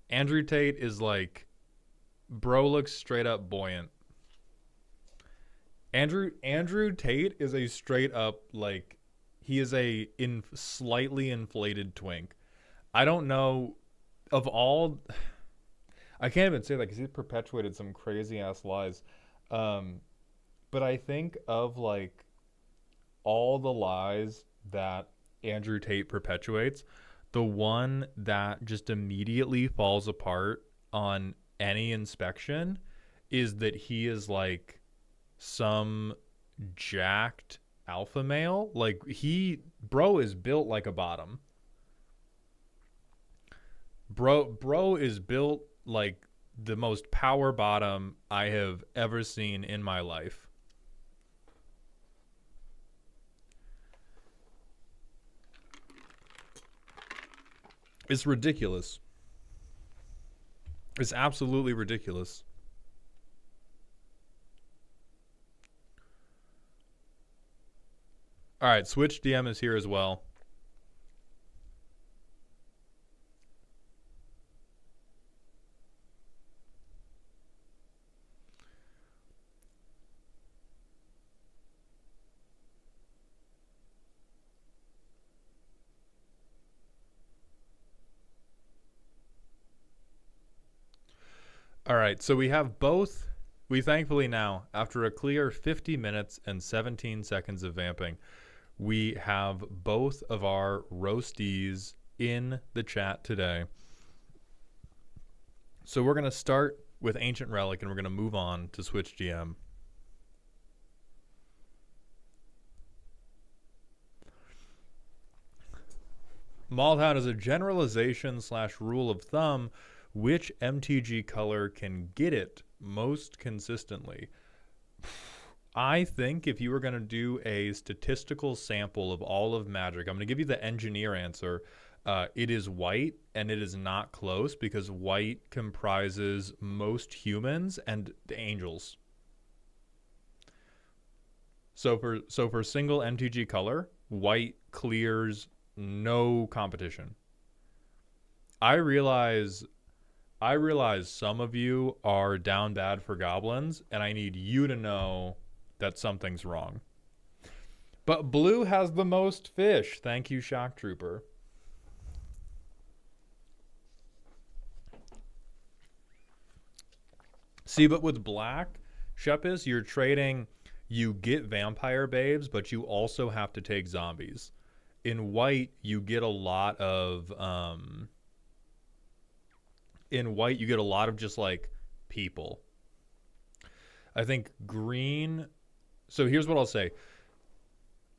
Andrew Tate is like, bro looks straight up buoyant. Andrew Tate is a straight up, like, he is a slightly inflated twink. I don't know of all. I can't even say that because he's perpetuated some crazy ass lies. But I think of, like, all the lies that Andrew Tate perpetuates, the one that just immediately falls apart on any inspection is that he is like some jacked alpha male. Like, bro is built like a bottom. Bro is built like the most power bottom I have ever seen in my life. It's ridiculous. It's absolutely ridiculous. All right, Switch DM is here as well. All right, so we have both. We thankfully now, after a clear 50 minutes and 17 seconds of vamping, we have both of our roasties in the chat today. So we're going to start with Ancient Relic and we're going to move on to Switch GM. Maldhound is a generalization / rule of thumb. Which MTG color can get it most consistently? I think if you were going to do a statistical sample of all of Magic, I'm going to give you the engineer answer. It is white, and it is not close because white comprises most humans and angels. So for single MTG color, white clears no competition. I realize some of you are down bad for goblins, and I need you to know that something's wrong. But blue has the most fish. Thank you, Shock Trooper. See, but with black, Shepis, you're trading, you get vampire babes, but you also have to take zombies. In white, you get a lot of just like people. I think green. So here's what I'll say.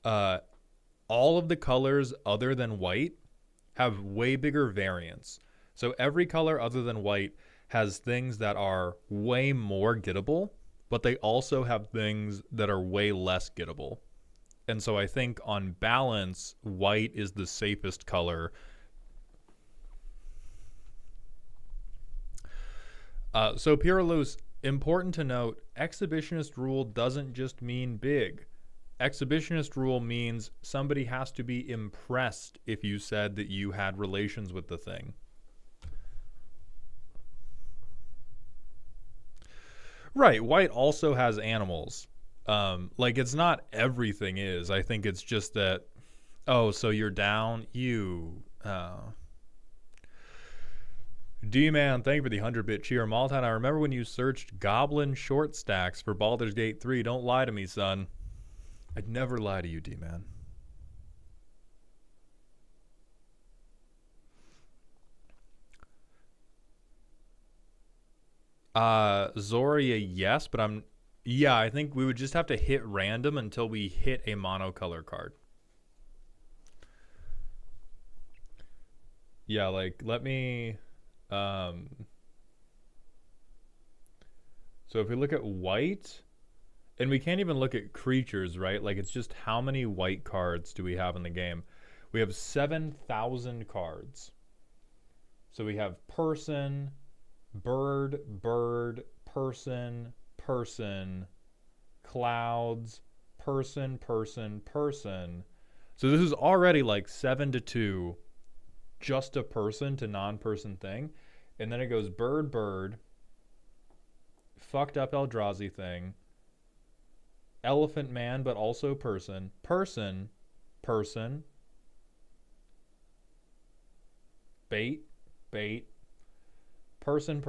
All of the colors other than white have way bigger variance. So every color other than white has things that are way more gettable, but they also have things that are way less gettable. And so I think on balance, white is the safest color. So Pyrolos, important to note, exhibitionist rule doesn't just mean big. Exhibitionist rule means somebody has to be impressed if you said that you had relations with the thing. Right, white also has animals. Like, it's not everything is. I think it's just that, oh, so you're down? D-Man, thank you for the 100-bit cheer. Malton, I remember when you searched Goblin short stacks for Baldur's Gate 3. Don't lie to me, son. I'd never lie to you, D-Man. Zoria, yes, but I think we would just have to hit random until we hit a monocolor card. Yeah, like, let me... So if we look at white, and we can't even look at creatures, right? Like, it's just how many white cards do we have in the game? We have 7,000 cards. So we have person, bird, person, clouds, person. So this is already like 7-2, just a person to non-person thing. And then it goes bird, fucked up Eldrazi thing, elephant man, but also person, bait, person,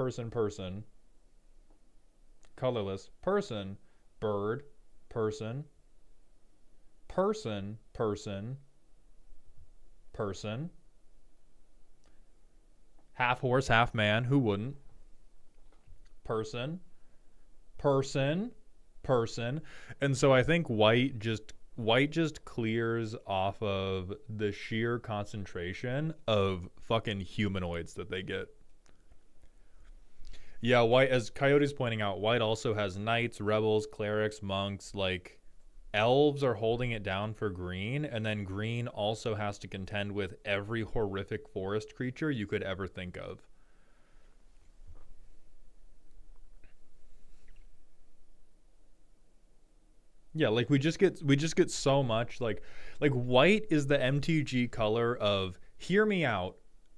colorless, person, bird, person, half horse, half man, who wouldn't? Person. And so I think white just clears off of the sheer concentration of fucking humanoids that they get. Yeah, white, as Coyote's pointing out, white also has knights, rebels, clerics, monks. Like, elves are holding it down for green, and then green also has to contend with every horrific forest creature you could ever think of. Yeah, like we just get so much like white is the MTG color of hear me out,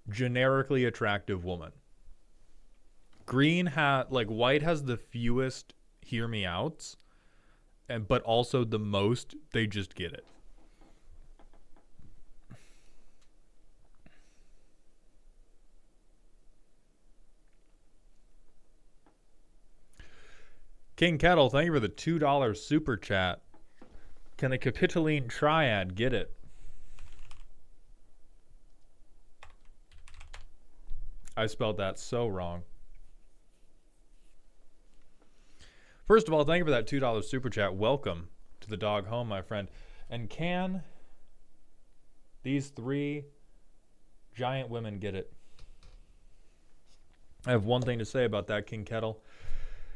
generically attractive woman. Green hat like white has the fewest hear me outs, and but also the most they just get it. King Kettle, thank you for the $2 super chat. Can the Capitoline Triad get it? I spelled that so wrong. First of all, thank you for that $2 super chat. Welcome to the dog home, my friend. And can these three giant women get it? I have one thing to say about that, King Kettle,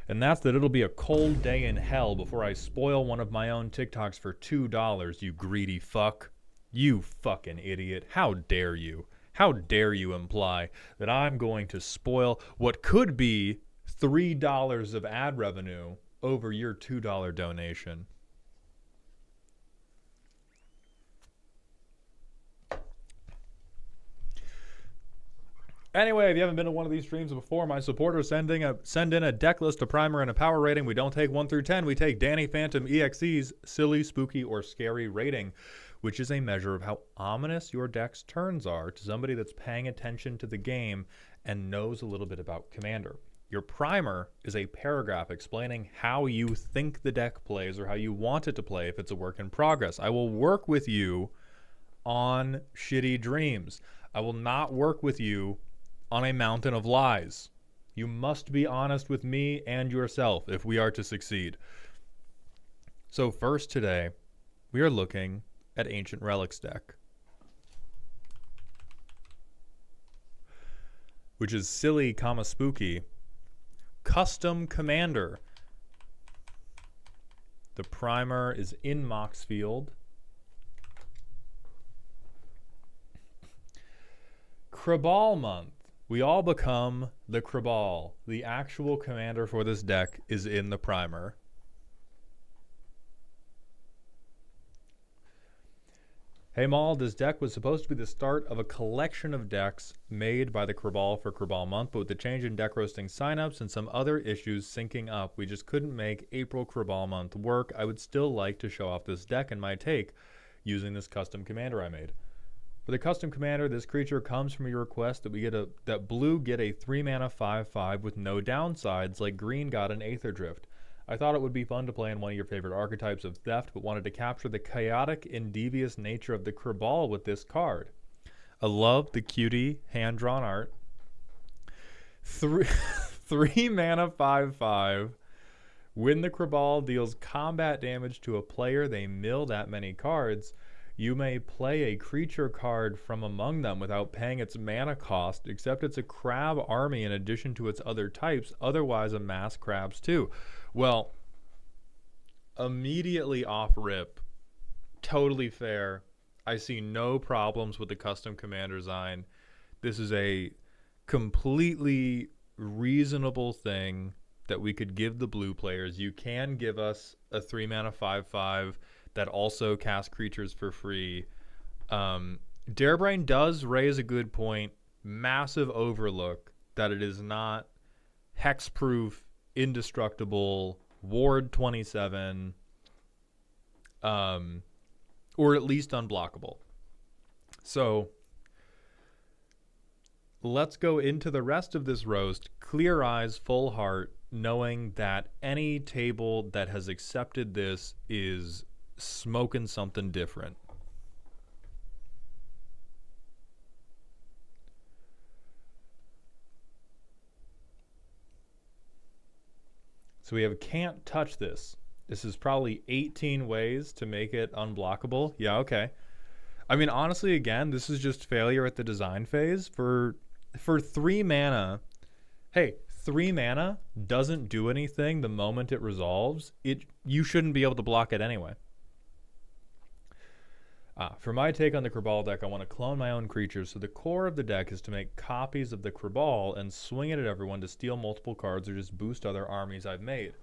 and that's that it'll be a cold day in hell before I spoil one of my own TikToks for $2, you greedy fuck. You fucking idiot. How dare you? How dare you imply that I'm going to spoil what could be $3 of ad revenue over your $2 donation? Anyway, if you haven't been to one of these streams before, my supporters send in a deck list, a primer, and a power rating. We don't take 1 through 10. We take Danny Phantom EXE's silly, spooky, or scary rating, which is a measure of how ominous your deck's turns are to somebody that's paying attention to the game and knows a little bit about Commander. Your primer is a paragraph explaining how you think the deck plays or how you want it to play if it's a work in progress. I will work with you on shitty dreams. I will not work with you on a mountain of lies. You must be honest with me and yourself if we are to succeed. So first today, we are looking at Ancient Relics deck, which is silly, comma spooky, custom Commander. The primer is in Moxfield. Krabal month. We all become the Krabal. The actual commander for this deck is in the primer. Hey Maul, this deck was supposed to be the start of a collection of decks made by the Krabal for Krabal month, but with the change in deck roasting signups and some other issues syncing up, we just couldn't make April Krabal month work. I would still like to show off this deck and my take using this custom commander I made. For the custom commander, this creature comes from your request that blue get a 3-mana 5/5 with no downsides like green got an Aether Drift. I thought it would be fun to play in one of your favorite archetypes of theft, but wanted to capture the chaotic and devious nature of the Krabal with this card. I love the cutie hand-drawn art. 3 mana 5/5. When the Krabal deals combat damage to a player, they mill that many cards. You may play a creature card from among them without paying its mana cost, except it's a crab army in addition to its other types, otherwise amass crabs too. Well, immediately off rip, totally fair. I see no problems with the custom commander design. This is a completely reasonable thing that we could give the blue players. You can give us a 3-mana 5/5 that also cast creatures for free. Darebrain does raise a good point. Massive overlook that it is not hexproof, indestructible, ward 27, or at least unblockable. So let's go into the rest of this roast. Clear eyes, full heart, knowing that any table that has accepted this is smoking something different. So we have can't touch this. This is probably 18 ways to make it unblockable. Yeah, okay. I mean, honestly, again, this is just failure at the design phase. For 3 mana, hey, 3 mana doesn't do anything the moment it resolves. You shouldn't be able to block it anyway. For my take on the Krabal deck, I want to clone my own creatures, so the core of the deck is to make copies of the Krabal and swing it at everyone to steal multiple cards or just boost other armies I've made.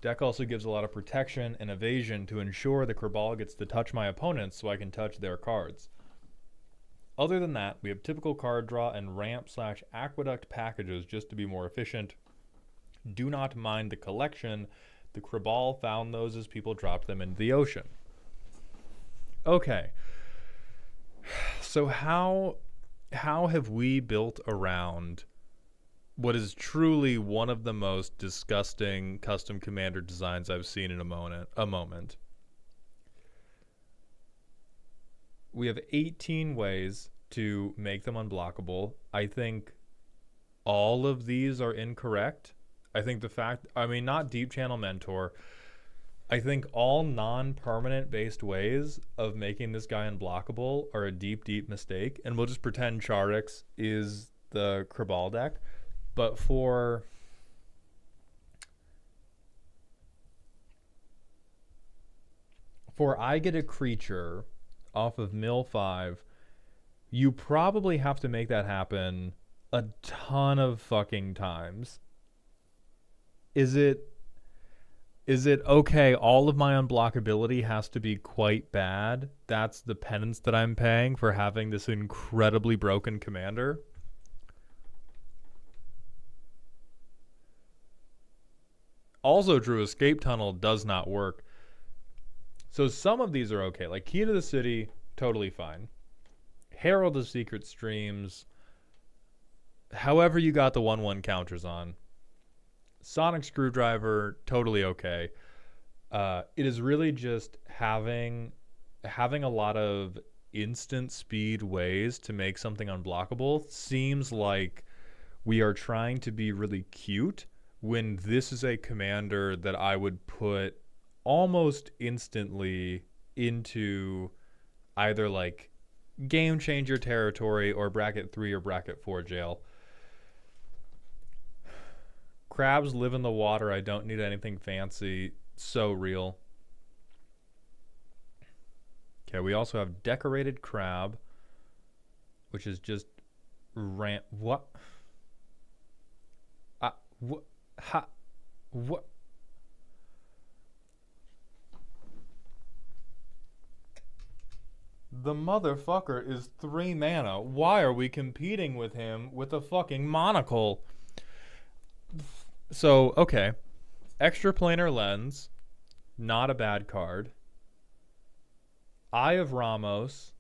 Deck also gives a lot of protection and evasion to ensure the Krabal gets to touch my opponents so I can touch their cards. Other than that, we have typical card draw and ramp/aqueduct packages just to be more efficient. Do not mind the collection. The Krabal found those as people dropped them into the ocean. Okay. So how have we built around what is truly one of the most disgusting custom commander designs I've seen in a moment? We have 18 ways to make them unblockable. I think all of these are incorrect. I think not Deep Channel Mentor. I think all non-permanent based ways of making this guy unblockable are a deep, deep mistake. And we'll just pretend Charix is the Krabal deck. But for I get a creature off of mill 5, you probably have to make that happen a ton of fucking times. Is it okay, all of my unblockability has to be quite bad? That's the penance that I'm paying for having this incredibly broken commander? Also true, Escape Tunnel does not work. So some of these are okay. Like Key to the City, totally fine. Herald of Secret Streams, however you got the 1/1 counters on. Sonic Screwdriver, totally okay. It is really just having a lot of instant speed ways to make something unblockable seems like we are trying to be really cute when this is a commander that I would put almost instantly into either like game changer territory or bracket 3 or bracket 4 jail. Crabs live in the water. I don't need anything fancy. So real. Okay, we also have Decorated Crab, which is just what? What? Ha? What? The motherfucker is 3 mana. Why are we competing with him with a fucking monocle? So, okay. Extraplanar Lens, not a bad card. Eye of Ramos,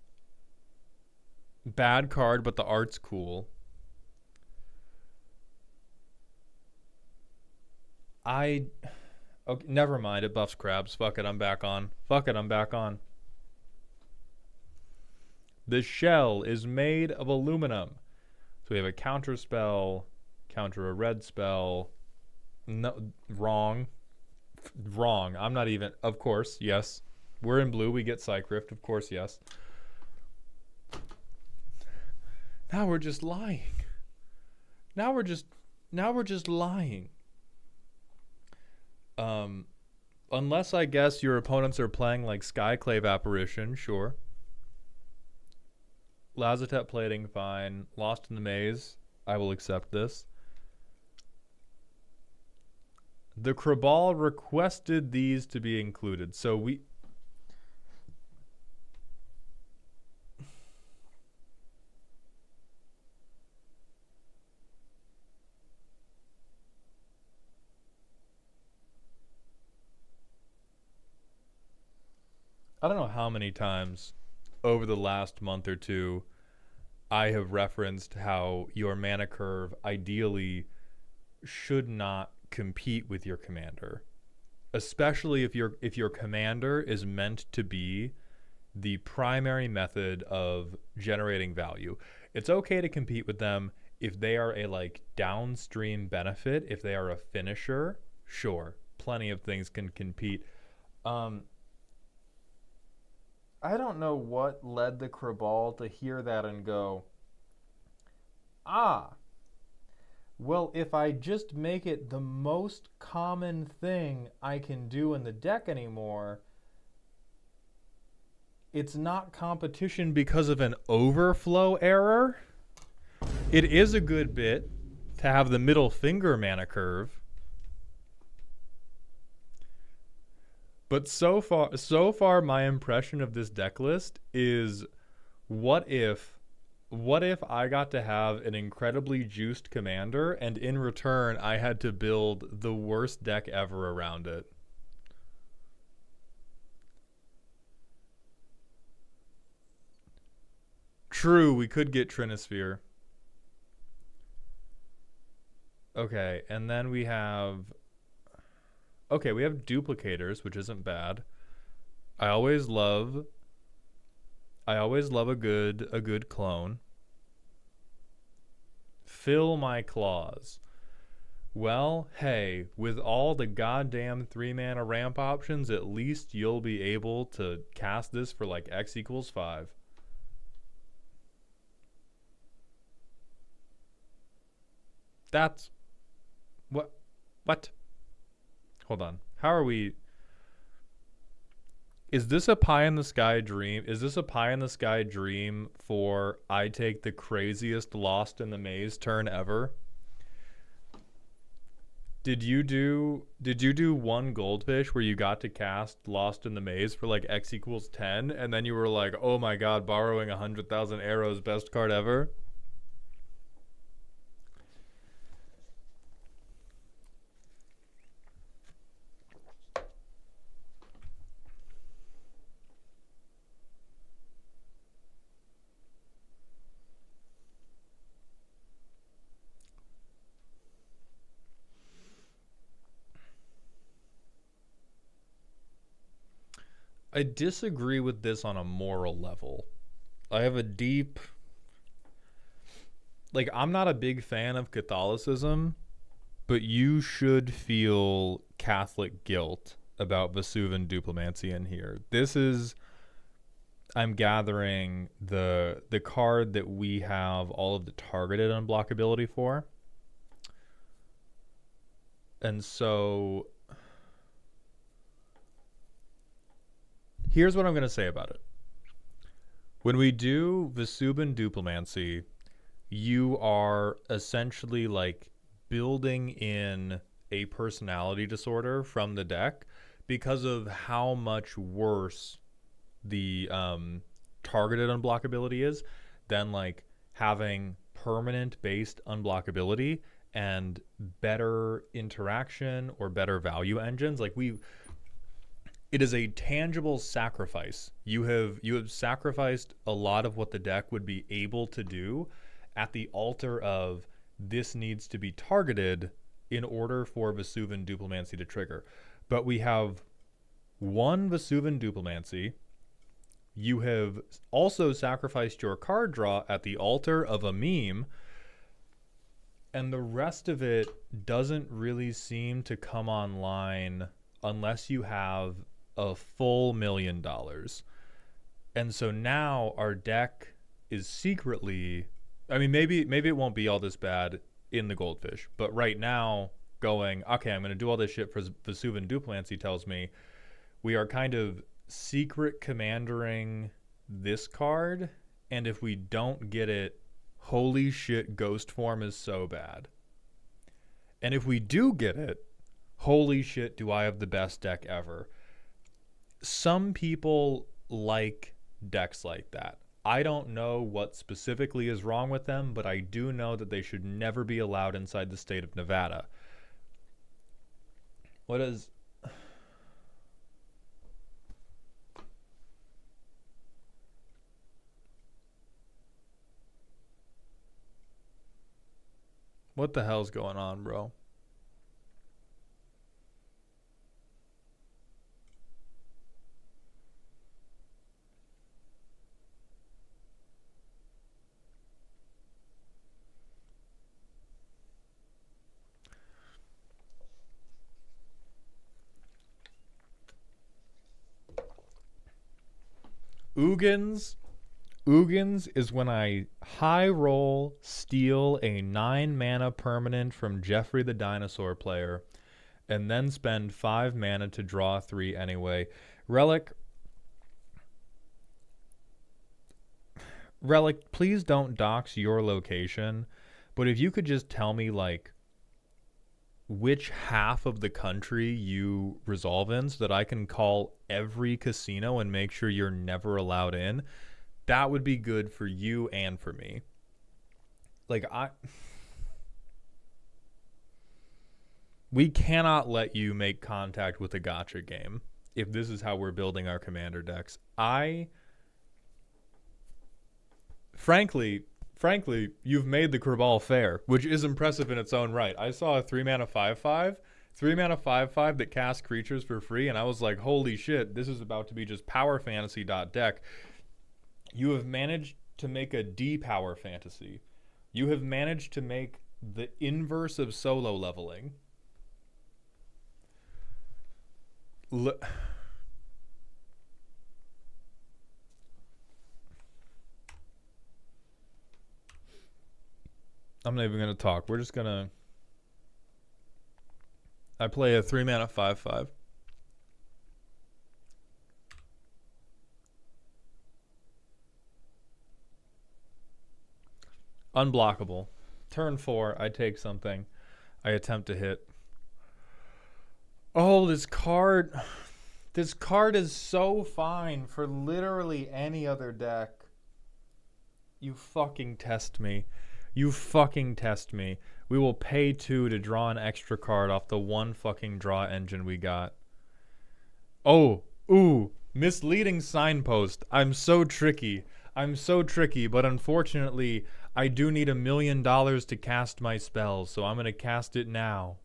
bad card, but the art's cool. Okay, never mind. It buffs crabs. Fuck it, I'm back on. The shell is made of aluminum. So we have a counter spell, counter a red spell. No, wrong. I'm not even. Of course, yes. We're in blue. We get Psych Rift. Of course, yes. Now we're just lying. Now we're just lying. Unless I guess your opponents are playing like Skyclave Apparition, sure. Lazotep Plating, fine. Lost in the Maze, I will accept this. The Krabal requested these to be included, so we... I don't know how many times over the last month or two I have referenced how your mana curve ideally should not compete with your commander, especially if your commander is meant to be the primary method of generating value. It's okay to compete with them if they are a like downstream benefit. If they are a finisher, sure, plenty of things can compete. I don't know what led the Krabal to hear that and go, well, if I just make it the most common thing I can do in the deck anymore, it's not competition because of an overflow error. It is a good bit to have the middle finger mana curve. But so far, my impression of this deck list is what if what if I got to have an incredibly juiced commander and in return I had to build the worst deck ever around it? True, we could get Trinisphere. Okay, and then we have duplicators, which isn't bad. I always love I always love a good clone. Fill my claws. Well, hey, with all the goddamn 3 mana ramp options, at least you'll be able to cast this for like X equals 5. That's what what? Hold on. How are we Is this a pie in the sky dream? Is this a pie in the sky dream for I take the craziest Lost in the Maze turn ever? Did you do one goldfish where you got to cast Lost in the Maze for like X equals 10 and then you were like, "Oh my god, borrowing 100,000 arrows, best card ever?" I disagree with this on a moral level. I have a deep like I'm not a big fan of Catholicism, but you should feel Catholic guilt about Vesuvan Duplimancy in here. This is I'm gathering the card that we have all of the targeted unblockability for. And so here's what I'm going to say about it. When we do Vesuvan Duplimancy, you are essentially like building in a personality disorder from the deck because of how much worse the targeted unblockability is than like having permanent based unblockability and better interaction or better value engines. Like it is a tangible sacrifice. You have sacrificed a lot of what the deck would be able to do at the altar of this needs to be targeted in order for Vesuvan Duplimancy to trigger. But we have one Vesuvan Duplimancy. You have also sacrificed your card draw at the altar of a meme, and the rest of it doesn't really seem to come online unless you have a full $1,000,000. And so now our deck is secretly, I mean, maybe it won't be all this bad in the goldfish, but right now going, okay, I'm going to do all this shit for Vesuvan Duplimancy tells me we are kind of secret commandering this card, and if we don't get it, holy shit, ghost form is so bad. And if we do get it, holy shit, do I have the best deck ever. Some people like decks like that. I don't know what specifically is wrong with them, but I do know that they should never be allowed inside the state of Nevada. What is... What the hell's going on, bro? Ugins Ugins is when I high roll, steal a 9 mana permanent from Jeffrey the Dinosaur player, and then spend 5 mana to draw 3 anyway. Relic, please don't dox your location, but if you could just tell me, like, which half of the country you resolve in so that I can call every casino and make sure you're never allowed in, that would be good for you and for me. Like, we cannot let you make contact with a gacha game if this is how we're building our commander decks. Frankly, you've made the Cabal fair, which is impressive in its own right. I saw a 3-mana 5/5, 3-mana 5/5 that casts creatures for free, and I was like, holy shit, this is about to be just power fantasy deck. You have managed to make a D-power fantasy. You have managed to make the inverse of solo leveling. I'm not even going to talk. We're just going to... I play a 3-mana 5/5. Unblockable. Turn 4, I take something. I attempt to hit. Oh, this card is so fine for literally any other deck. You fucking test me. You fucking test me. We will pay 2 to draw an extra card off the one fucking draw engine we got. Oh, ooh, misleading signpost. I'm so tricky, but unfortunately, I do need $1 million to cast my spells, so I'm going to cast it now.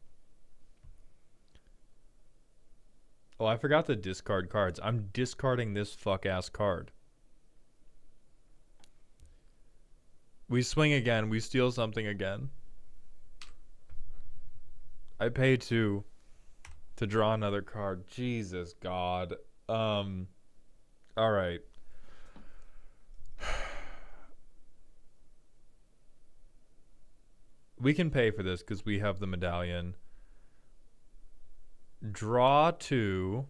Oh, I forgot to discard cards. I'm discarding this fuck-ass card. We swing again. We steal something again. I pay 2 to draw another card. Jesus God. Alright. We can pay for this because we have the medallion. Draw 2.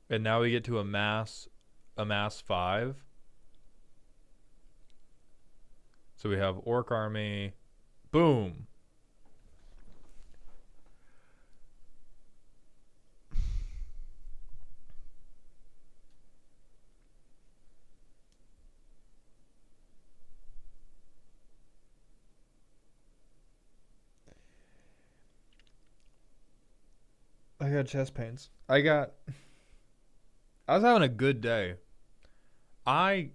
And now we get to amass 5. So we have Orc Army. Boom. I got chest pains. I was having a good day. I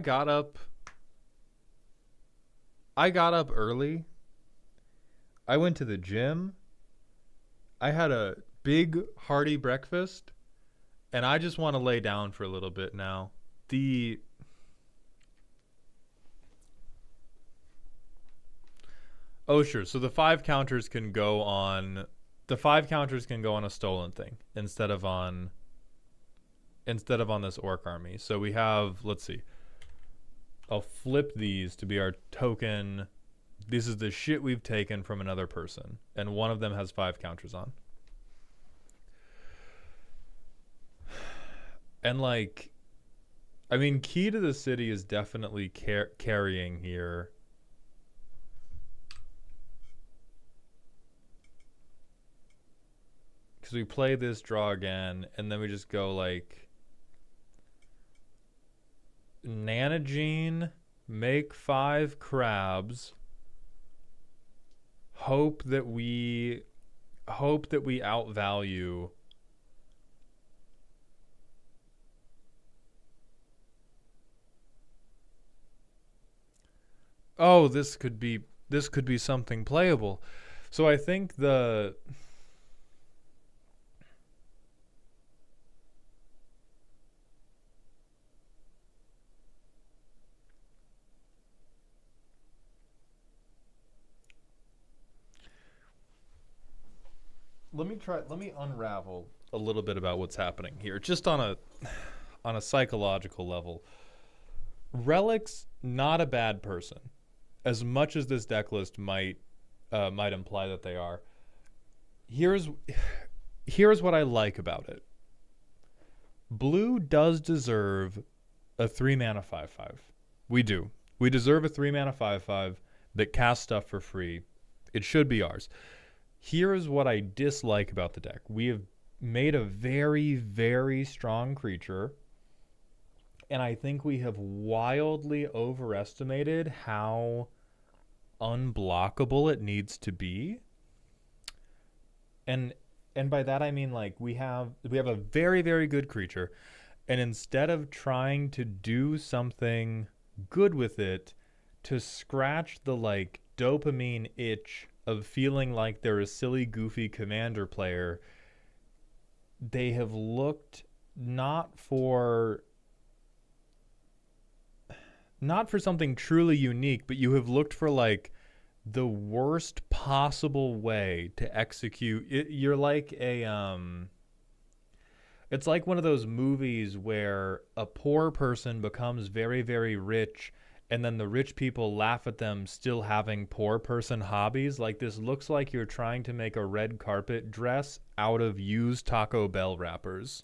got up early. I went to the gym. I had a big hearty breakfast, and I just want to lay down for a little bit now. Oh sure, so the 5 counters can go on a stolen thing instead of on this Orc Army. So we have, let's see. I'll flip these to be our token. This is the shit we've taken from another person, and one of them has 5 counters on. And like, I mean, Key to the City is definitely carrying here. Because we play this, draw again, and then we just go like Nanogene, make 5 crabs, hope that we outvalue. Oh, this could be something playable. So I think the let me unravel a little bit about what's happening here, just on a psychological level. Relic's not a bad person, as much as this deck list might imply that they are. Here's what I like about it. Blue does deserve a 3-mana 5/5. We do. We deserve a 3 mana 5/5 that casts stuff for free. It should be ours. Here's what I dislike about the deck. We have made a very, very strong creature, and I think we have wildly overestimated how unblockable it needs to be. And by that I mean, like, we have a very, very good creature, and instead of trying to do something good with it to scratch the like dopamine itch of feeling like they're a silly, goofy commander player, they have looked not for something truly unique, but you have looked for like the worst possible way to execute it. You're like it's like one of those movies where a poor person becomes very, very rich, and then the rich people laugh at them still having poor person hobbies. Like, this looks like you're trying to make a red carpet dress out of used Taco Bell wrappers.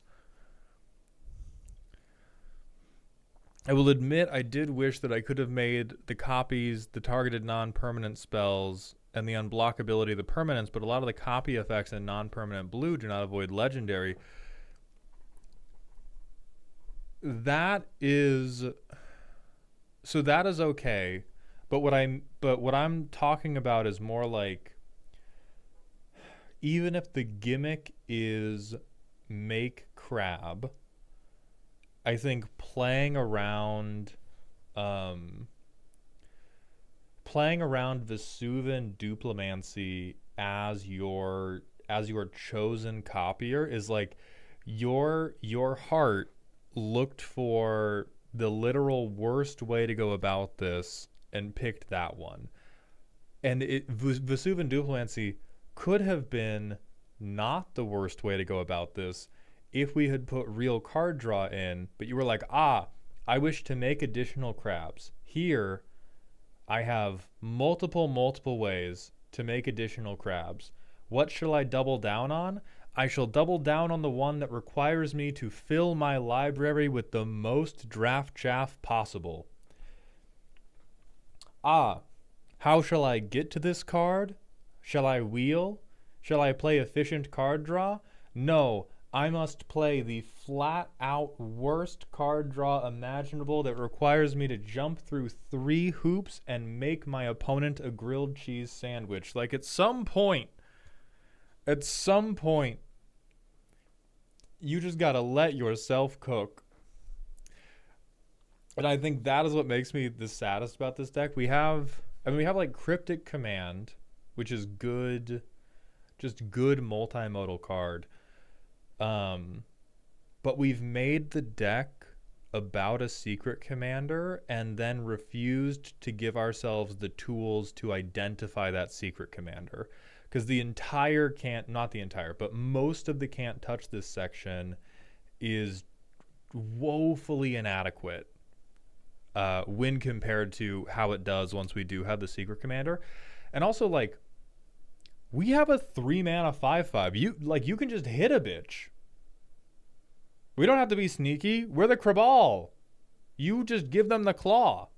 I will admit I did wish that I could have made the copies, the targeted non-permanent spells, and the unblockability of the permanents, but a lot of the copy effects in non-permanent blue do not avoid legendary. That is okay, but what I'm talking about is more like, even if the gimmick is make crab, I think playing around Vesuvan Duplimancy as your chosen copier is like, your heart looked for the literal worst way to go about this and picked that one. And Vesuvan Duplimancy could have been not the worst way to go about this if we had put real card draw in, but you were like, I wish to make additional crabs. Here, I have multiple ways to make additional crabs. What shall I double down on? I shall double down on the one that requires me to fill my library with the most draft chaff possible. How shall I get to this card? Shall I wheel? Shall I play efficient card draw? No, I must play the flat-out worst card draw imaginable that requires me to jump through 3 hoops and make my opponent a grilled cheese sandwich. Like, at some point, you just gotta let yourself cook. And I think that is what makes me the saddest about this deck. We have like Cryptic Command, which is good, just good multimodal card. But we've made the deck about a secret commander and then refused to give ourselves the tools to identify that secret commander. Because most of the can't touch this section is woefully inadequate when compared to how it does once we do have the secret commander. And also, like, we have a 3 mana 5/5. You can just hit a bitch. We don't have to be sneaky. We're the Krabal. You just give them the claw.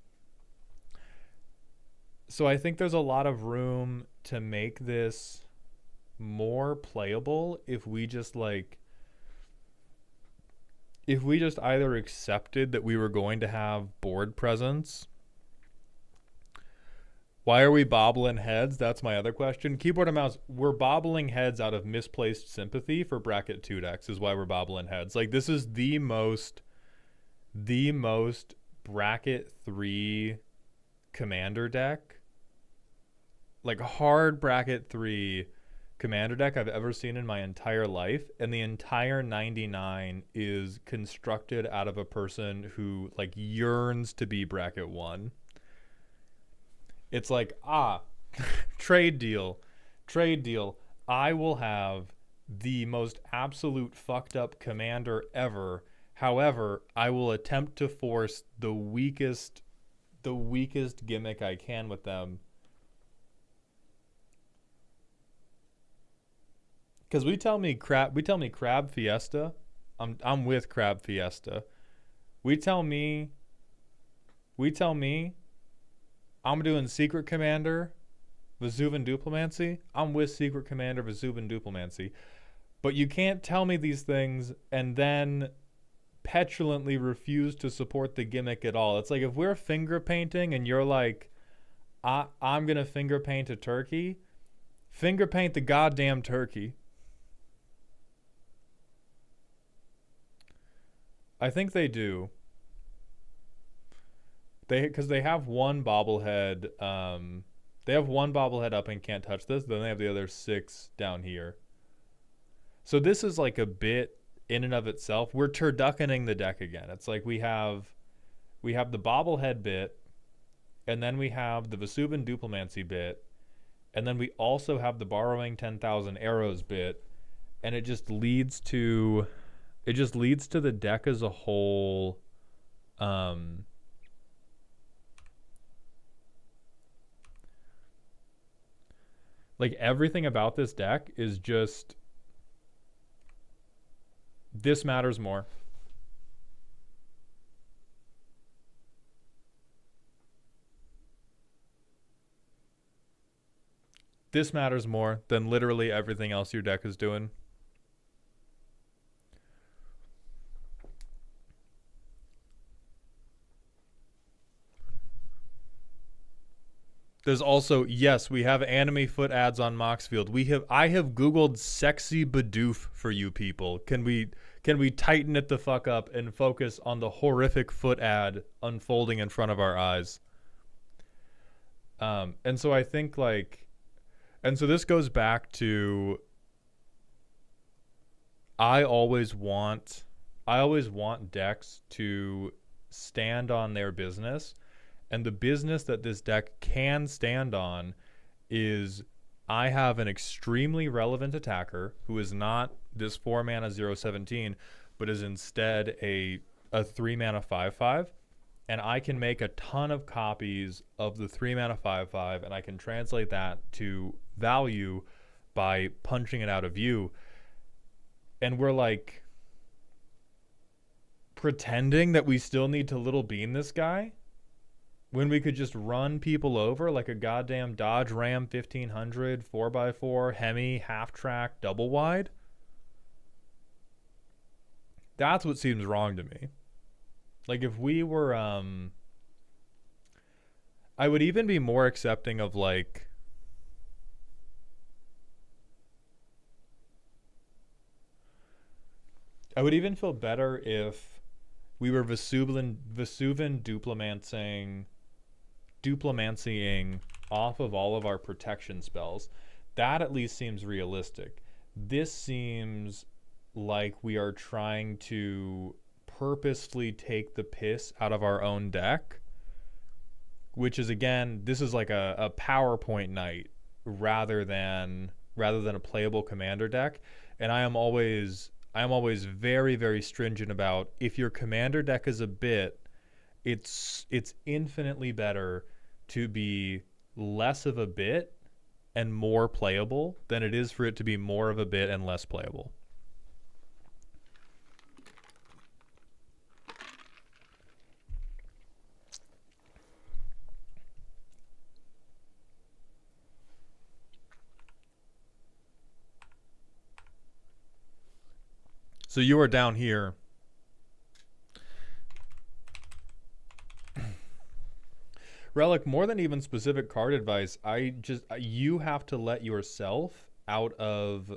So I think there's a lot of room to make this more playable if we just either accepted that we were going to have board presence. Why are we bobbling heads? That's my other question. Keyboard and mouse, we're bobbling heads out of misplaced sympathy for bracket 2 decks is why we're bobbling heads. Like, this is the most bracket 3 commander deck, like hard bracket 3 commander deck I've ever seen in my entire life. And the entire 99 is constructed out of a person who like yearns to be bracket 1. It's like, trade deal. I will have the most absolute fucked up commander ever. However, I will attempt to force the weakest gimmick I can with them. Because we tell me Crab Fiesta, I'm with Crab Fiesta. We tell me I'm doing Secret Commander, Vesuvan Duplimancy. I'm with Secret Commander, Vesuvan Duplimancy. But you can't tell me these things and then petulantly refuse to support the gimmick at all. It's like if we're finger painting and you're like, I'm going to finger paint a turkey, finger paint the goddamn turkey. I think they do. Because they have one bobblehead. They have one bobblehead up and can't touch this. Then they have the other 6 down here. So this is like a bit in and of itself. We're turduckening the deck again. It's like we have the bobblehead bit, and then we have the Vesuvan Duplimancy bit, and then we also have the borrowing 10,000 arrows bit, and it just leads to the deck as a whole. Like everything about this deck is just, this matters more. This matters more than literally everything else your deck is doing. There's also, yes, we have anime foot ads on Moxfield. I have Googled sexy Bidoof for you people. Can we tighten it the fuck up and focus on the horrific foot ad unfolding in front of our eyes? And so I think and so this goes back to, I always want decks to stand on their business. And the business that this deck can stand on is, I have an extremely relevant attacker who is not this 4-mana 0/17, but is instead a 3-mana 5/5. And I can make a ton of copies of the 3-mana 5/5, and I can translate that to value by punching it out of view. And we're like pretending that we still need to little bean this guy, when we could just run people over like a goddamn Dodge Ram 1500, 4x4, Hemi, half-track, double wide. That's what seems wrong to me. Like if we were, I would even be more accepting of like, I would even feel better if we were Vesuvan Duplimancying off of all of our protection spells. That at least seems realistic. This seems like we are trying to purposefully take the piss out of our own deck, which is, again, this is like a PowerPoint night rather than a playable commander deck. And I am always very, very stringent about, if your commander deck is a bit, it's infinitely better to be less of a bit and more playable than it is for it to be more of a bit and less playable. So you are down here. Relic, more than even specific card advice, you have to let yourself out of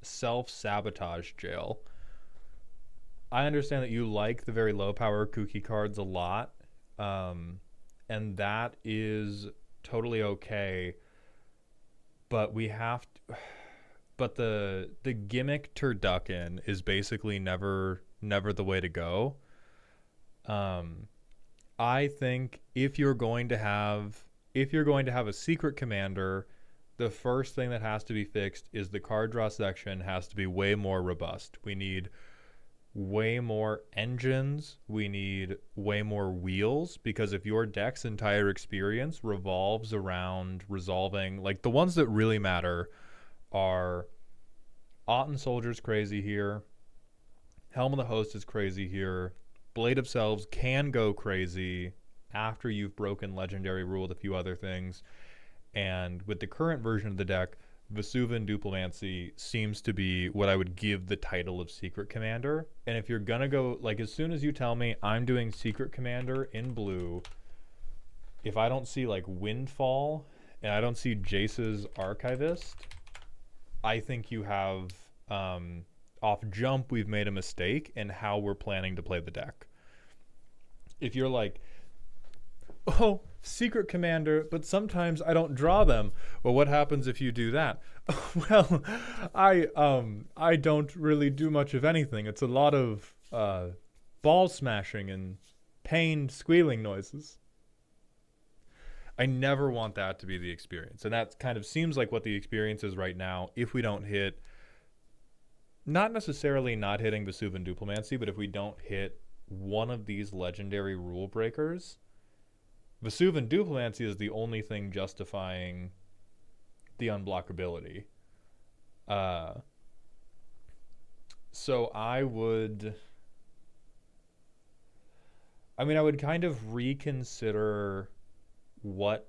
self-sabotage jail. I understand that you like the very low power kooky cards a lot, and that is totally okay. But we have to, but the gimmick turducken is basically never the way to go. I think if you're going to have a secret commander, the first thing that has to be fixed is the card draw section has to be way more robust. We need way more engines. We need way more wheels, because if your deck's entire experience revolves around resolving, like, the ones that really matter are Autumn Soldier's crazy here, Helm of the Host is crazy here, Blade of Selves can go crazy, after you've broken legendary, ruled a few other things. And with the current version of the deck, Vesuvan Duplimancy seems to be what I would give the title of Secret Commander. And if you're going to go, like, as soon as you tell me I'm doing Secret Commander in blue, if I don't see, like, Windfall and I don't see Jace's Archivist, I think you have, off jump, we've made a mistake in how we're planning to play the deck. If you're like, oh, Secret Commander, but sometimes I don't draw them. Well, what happens if you do that? Well, I don't really do much of anything. It's a lot of ball smashing and pained squealing noises. I never want that to be the experience. And that kind of seems like what the experience is right now if we don't hit, not necessarily not hitting Vesuvan Duplimancy, but if we don't hit one of these legendary rule breakers, Vesuvan Duplimancy is the only thing justifying the unblockability. So I would kind of reconsider what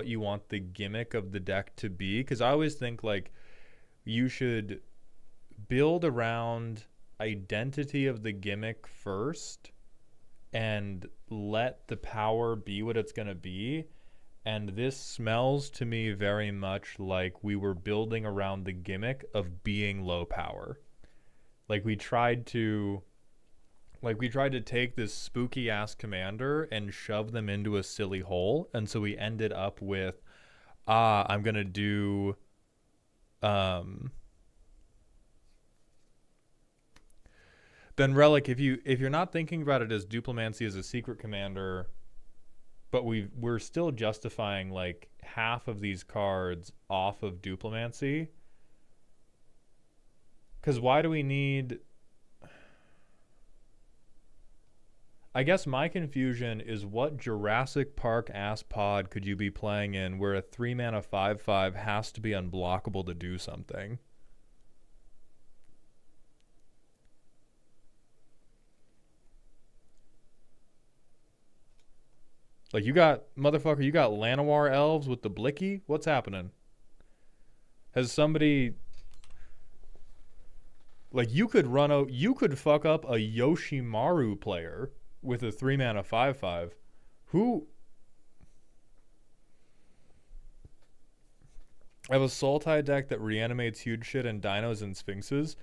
you want the gimmick of the deck to be, because I always think like you should build around identity of the gimmick first and let the power be what it's going to be. And this smells to me very much like we were building around the gimmick of being low power. Like we tried to take this spooky ass commander and shove them into a silly hole, and so we ended up with I'm going to do then Relic, if you're not thinking about it as Duplimancy as a secret commander, but we're still justifying like half of these cards off of Duplimancy. Because why do we need... I guess my confusion is what Jurassic Park ass pod could you be playing in where a 3-mana 5/5 has to be unblockable to do something? Like you got Llanowar elves with the Blicky? What's happening? Has somebody... Like you could fuck up a Yoshimaru player with a 3-mana 5/5. Who... I have a Sultai deck that reanimates huge shit and dinos and sphinxes.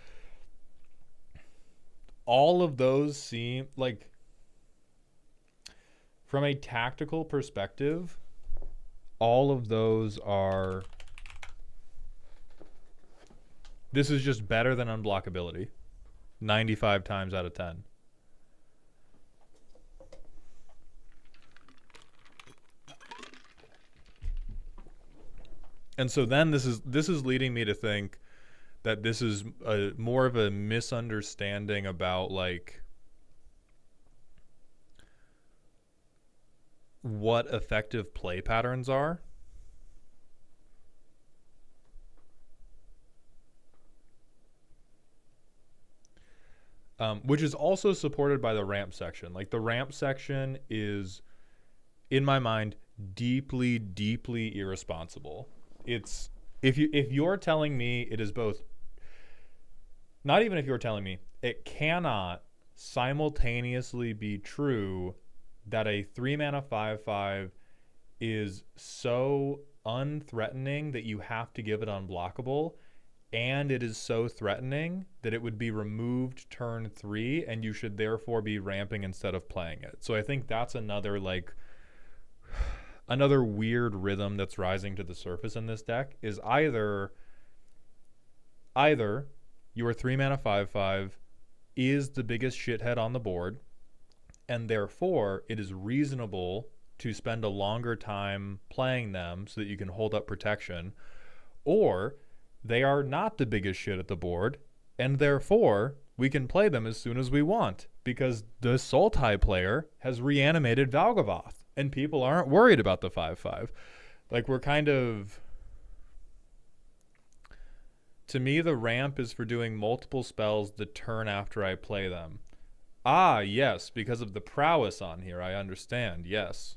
All of those seem like... From a tactical perspective, all of those are... This is just better than unblockability. 95 times out of 10. And so then this is leading me to think that this is more of a misunderstanding about like what effective play patterns are. Which is also supported by the ramp section. Like the ramp section is, in my mind, deeply, deeply irresponsible. It's if you're telling me it is both, not even if you're telling me, it cannot simultaneously be true that a 3-mana 5/5 is so unthreatening that you have to give it unblockable, and it is so threatening that it would be removed turn 3 and you should therefore be ramping instead of playing it. So I think that's another weird rhythm that's rising to the surface in this deck is either your 3-mana 5/5 is the biggest shithead on the board, and therefore it is reasonable to spend a longer time playing them so that you can hold up protection, or they are not the biggest shit at the board, and therefore we can play them as soon as we want because the Sultai player has reanimated Valgavoth and people aren't worried about the 5/5. Like we're kind of... To me, the ramp is for doing multiple spells the turn after I play them. Ah, yes, because of the prowess on here. I understand. Yes.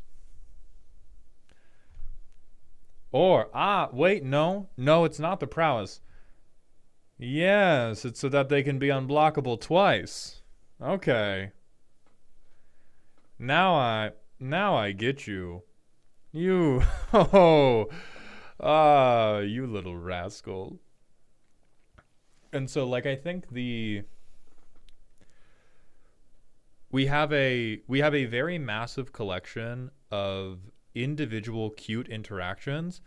Or wait, no, no, it's not the prowess. Yes, it's so that they can be unblockable twice. Okay. Now I now I get you. You oh you little rascal. And so like I think the we have a very massive collection of individual cute interactions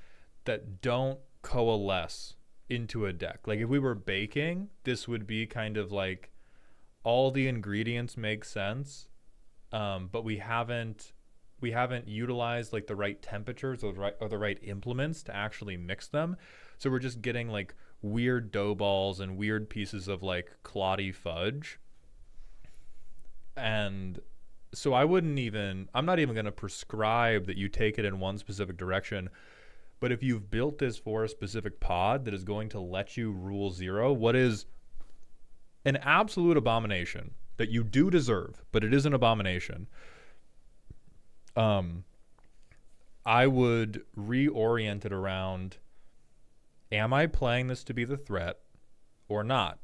that don't coalesce into a deck. Like if we were baking, this would be kind of like all the ingredients make sense, but we haven't utilized like the right temperatures or the right implements to actually mix them. So we're just getting like weird dough balls and weird pieces of like cloddy fudge. And so I'm not even going to prescribe that you take it in one specific direction. But if you've built this for a specific pod that is going to let you rule zero, what is an absolute abomination that you do deserve, but it is an abomination. Um, I would reorient it around, am I playing this to be the threat or not?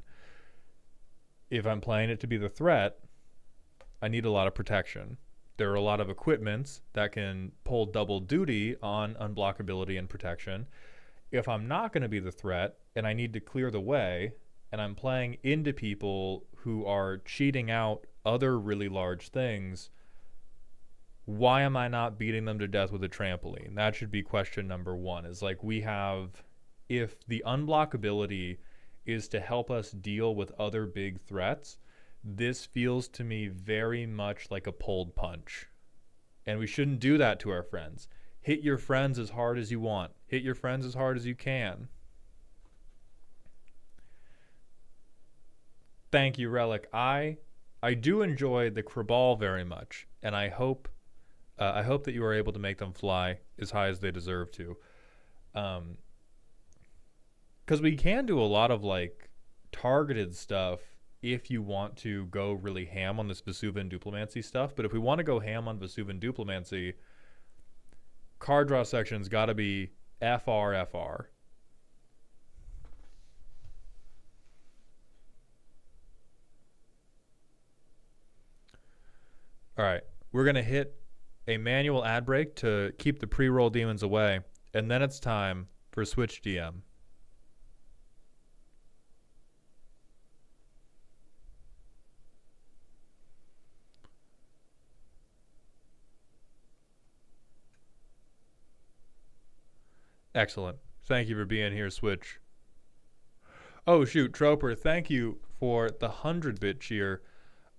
If I'm playing it to be the threat, I need a lot of protection. There are a lot of equipments that can pull double duty on unblockability and protection. If I'm not going to be the threat and I need to clear the way and I'm playing into people who are cheating out other really large things, why am I not beating them to death with a trampoline? That should be question number one. Is like if the unblockability is to help us deal with other big threats, this feels to me very much like a pulled punch. And we shouldn't do that to our friends. Hit your friends as hard as you want. Hit your friends as hard as you can. Thank you, Relic. I do enjoy the Krabal very much, and I hope that you are able to make them fly as high as they deserve to. Because we can do a lot of like targeted stuff if you want to go really ham on this Vesuvan Duplimancy stuff. But if we want to go ham on Vesuvan Duplimancy, card draw section's got to be FR. All right, we're going to hit a manual ad break to keep the pre-roll demons away, and then it's time for Switch DM. Excellent. Thank you for being here, Switch. Oh, shoot, Troper, thank you for the 100-bit cheer.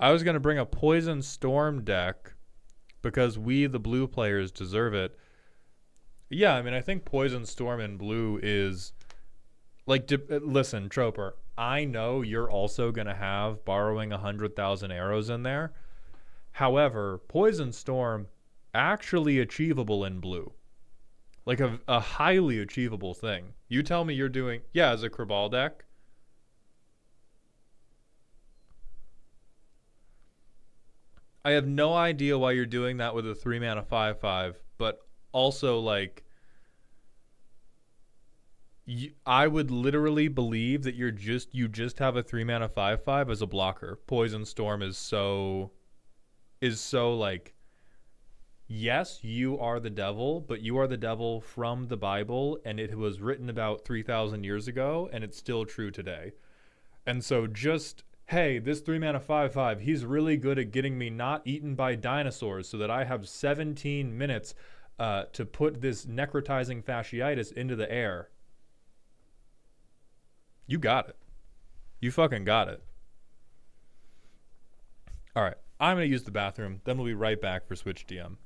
I was going to bring a Poison Storm deck because we, the blue players, deserve it. Yeah, I mean, I think Poison Storm in blue is like, listen, Troper, I know you're also going to have borrowing 100,000 arrows in there. However, Poison Storm actually achievable in blue. Like a highly achievable thing. You tell me you're doing, yeah, as a Krabal deck. I have no idea why you're doing that with a 3-mana 5/5, but also like I would literally believe that you just have a 3-mana 5/5 as a blocker. Poison Storm is so like, yes, you are the devil, but you are the devil from the Bible, and it was written about 3,000 years ago, and it's still true today. And so just, hey, this 3-mana 5/5, he's really good at getting me not eaten by dinosaurs so that I have 17 minutes to put this necrotizing fasciitis into the air. You got it. You fucking got it. All right, I'm going to use the bathroom, then we'll be right back for Switch DM.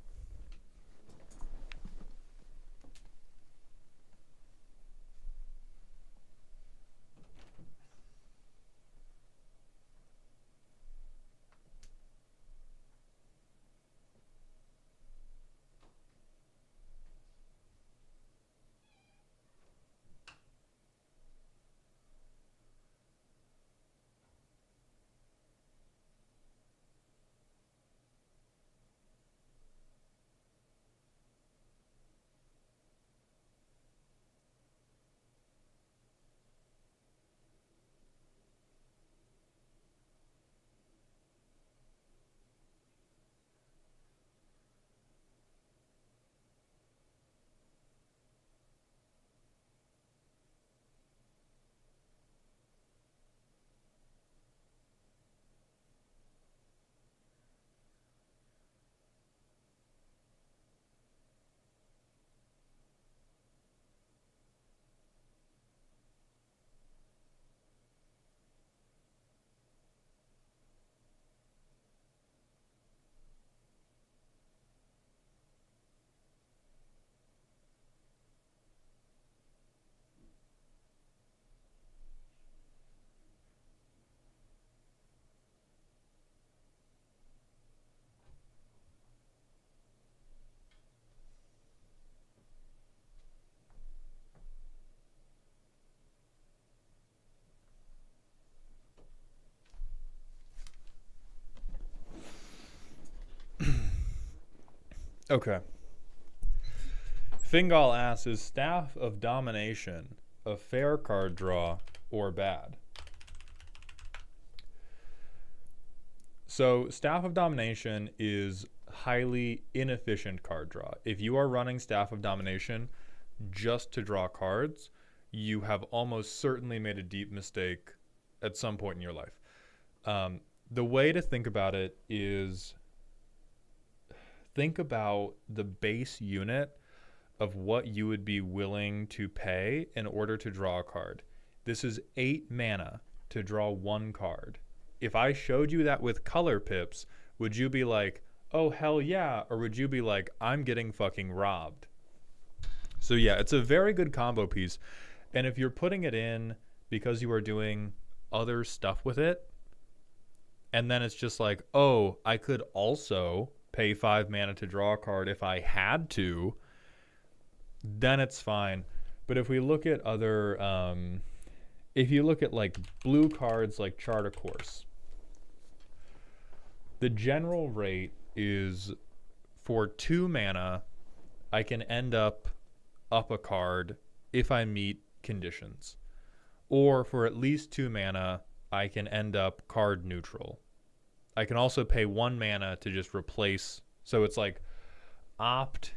Okay. Fingal asks, is Staff of Domination a fair card draw or bad? So Staff of Domination is highly inefficient card draw. If you are running Staff of Domination just to draw cards, you have almost certainly made a deep mistake at some point in your life. The way to think about it is think about the base unit of what you would be willing to pay in order to draw a card. This is 8 mana to draw 1 card. If I showed you that with color pips, would you be like, oh, hell yeah? Or would you be like, I'm getting fucking robbed? So yeah, it's a very good combo piece. And if you're putting it in because you are doing other stuff with it, and then it's just like, oh, I could also pay 5 mana to draw a card if I had to, then it's fine. But if we look at other, if you look at like blue cards like Chart a Course, the general rate is for 2 mana, I can end up a card if I meet conditions. Or for at least 2 mana, I can end up card neutral. I can also pay 1 mana to just replace. So it's like opt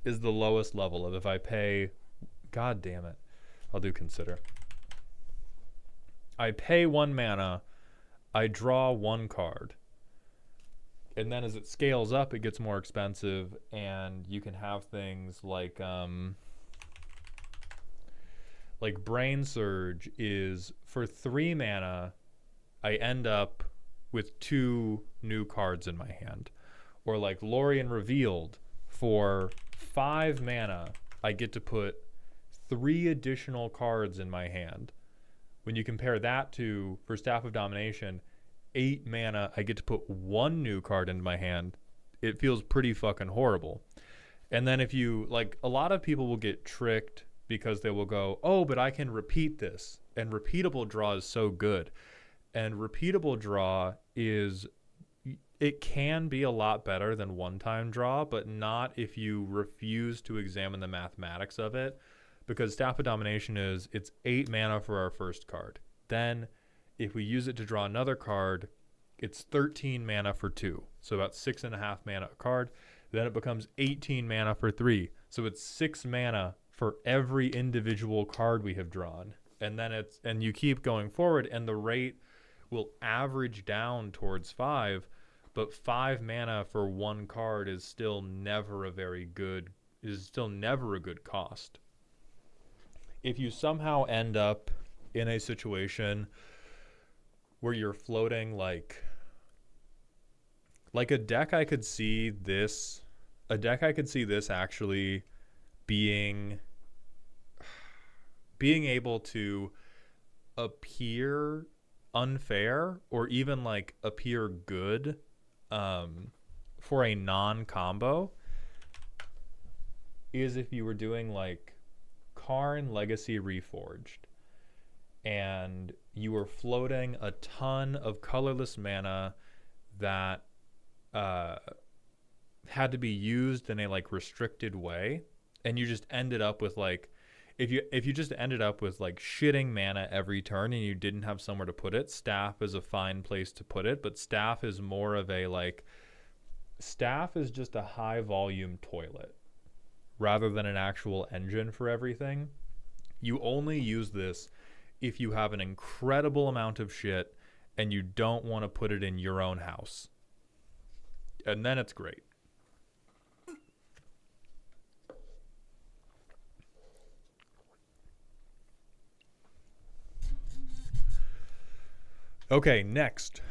is the lowest level of if I pay, god damn it, I'll do consider. I pay 1 mana, I draw 1 card. And then as it scales up, it gets more expensive, and you can have things like Brain Surge is for 3 mana, I end up with 2 new cards in my hand. Or like Lorien Revealed, for 5 mana, I get to put 3 additional cards in my hand. When you compare that to, for Staff of Domination, 8 mana, I get to put 1 new card into my hand. It feels pretty fucking horrible. And then if you, like, a lot of people will get tricked because they will go, oh, but I can repeat this. And repeatable draw is so good. And repeatable draw is, it can be a lot better than one-time draw, but not if you refuse to examine the mathematics of it. Because Staff of Domination is, it's 8 mana for our first card. Then, if we use it to draw another card, it's 13 mana for 2. So about 6.5 mana a card. Then it becomes 18 mana for 3. So it's 6 mana for every individual card we have drawn. And then it's, and you keep going forward, and the rate will average down towards 5, but 5 mana for 1 card is still never a good cost. If you somehow end up in a situation where you're floating like a deck, I could see this actually being able to appear unfair or even like appear good for a non-combo is if you were doing like Karn Legacy Reforged and you were floating a ton of colorless mana that had to be used in a like restricted way, and you just ended up with like, if you just ended up with like shitting mana every turn and you didn't have somewhere to put it, Staff is a fine place to put it, but Staff is more of a like, Staff is just a high volume toilet rather than an actual engine for everything. You only use this if you have an incredible amount of shit and you don't want to put it in your own house. And then it's great. Okay, next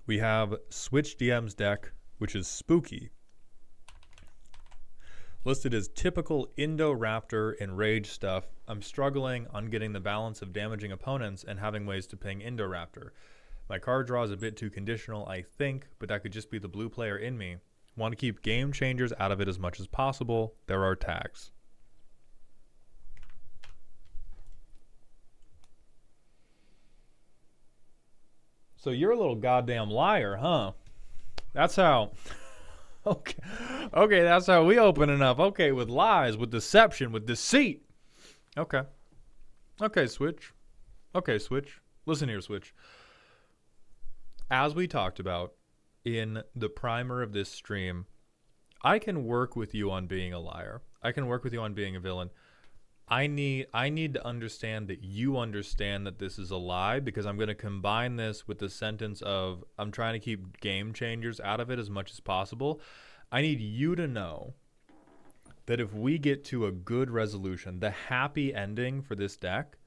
we have Switch DM's deck, which is Spooky. Listed as typical Indo-Raptor and Rage stuff. I'm struggling on getting the balance of damaging opponents and having ways to ping Indo-Raptor. My card draw is a bit too conditional, I think, but that could just be the blue player in me. Want to keep game changers out of it as much as possible. There are tags. So you're a little goddamn liar, huh? That's how Okay. Okay, that's how we opening up. Okay, with lies, with deception, with deceit. Okay. Okay, Switch. Okay, Switch. Listen here, Switch. As we talked about in the primer of this stream, I can work with you on being a liar. I can work with you on being a villain. I need to understand that you understand that this is a lie, because I'm going to combine this with the sentence of I'm trying to keep game changers out of it as much as possible. I need you to know that if we get to a good resolution, the happy ending for this deck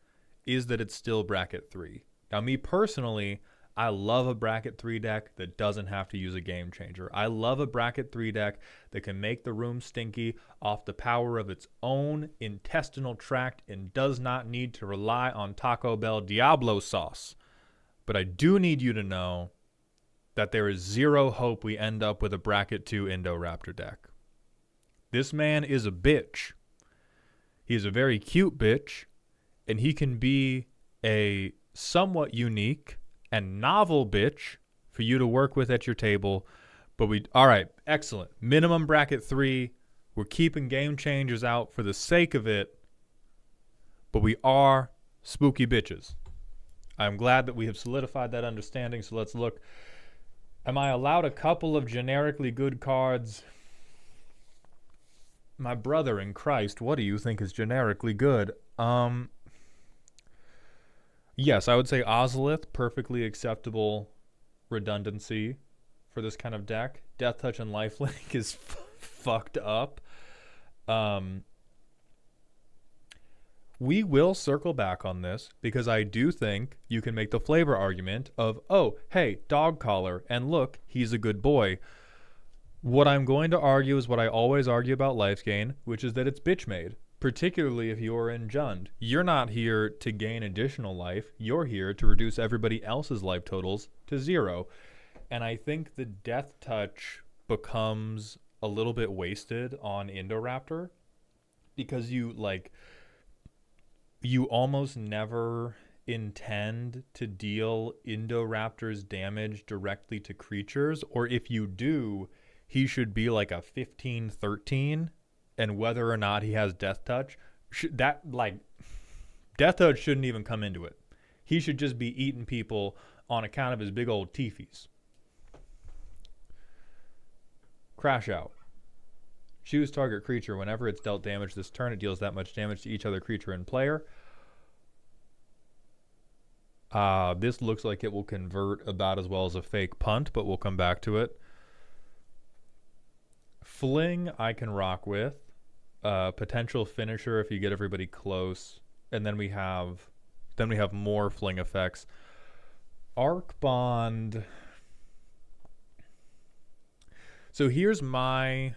is that it's still bracket 3. Now, me personally, I love a bracket 3 deck that doesn't have to use a game changer. I love a bracket 3 deck that can make the room stinky off the power of its own intestinal tract and does not need to rely on Taco Bell Diablo sauce. But I do need you to know that there is zero hope we end up with a bracket 2 Indoraptor deck. This man is a bitch. He is a very cute bitch, and he can be a somewhat unique and novel bitch for you to work with at your table. But all right, excellent. Minimum bracket 3. We're keeping game changers out for the sake of it, but we are spooky bitches. I'm glad that we have solidified that understanding, so let's look. Am I allowed a couple of generically good cards? My brother in Christ, what do you think is generically good? Yes, I would say Ozolith, perfectly acceptable redundancy for this kind of deck. Death Touch and Lifelink is fucked up. We will circle back on this because I do think you can make the flavor argument of, oh, hey, dog collar, and look, he's a good boy. What I'm going to argue is what I always argue about Life Gain, which is that it's bitch made. Particularly if you're in Jund. You're not here to gain additional life. You're here to reduce everybody else's life totals to 0. And I think the Death Touch becomes a little bit wasted on Indoraptor because you almost never intend to deal Indoraptor's damage directly to creatures, or if you do, he should be like a 15-13. And whether or not he has Death Touch, Death Touch shouldn't even come into it. He should just be eating people on account of his big old teefies. Crash Out. Choose target creature. Whenever it's dealt damage this turn, it deals that much damage to each other creature and player. This looks like it will convert about as well as a fake punt, but we'll come back to it. Fling, I can rock with. Potential finisher if you get everybody close, and then we have more fling effects. Arc Bond. So here's my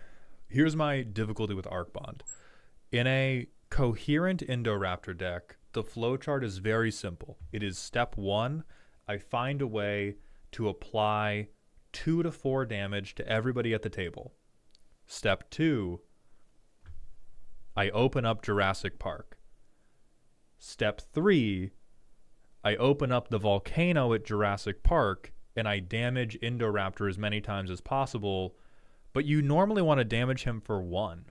difficulty with Arc Bond. In a coherent Indoraptor deck, the flowchart is very simple. It is step 1, I find a way to apply 2 to 4 damage to everybody at the table. Step 2, I open up Jurassic Park. Step 3, I open up the volcano at Jurassic Park and I damage Indoraptor as many times as possible, but you normally want to damage him for 1.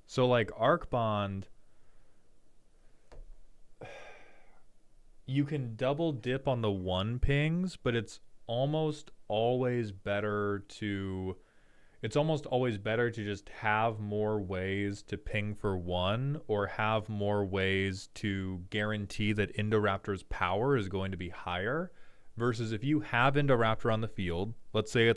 So like Arc Bond, you can double dip on the 1 pings, but it's almost always better to just have more ways to ping for 1, or have more ways to guarantee that Indoraptor's power is going to be higher, versus if you have Indoraptor on the field, let's say you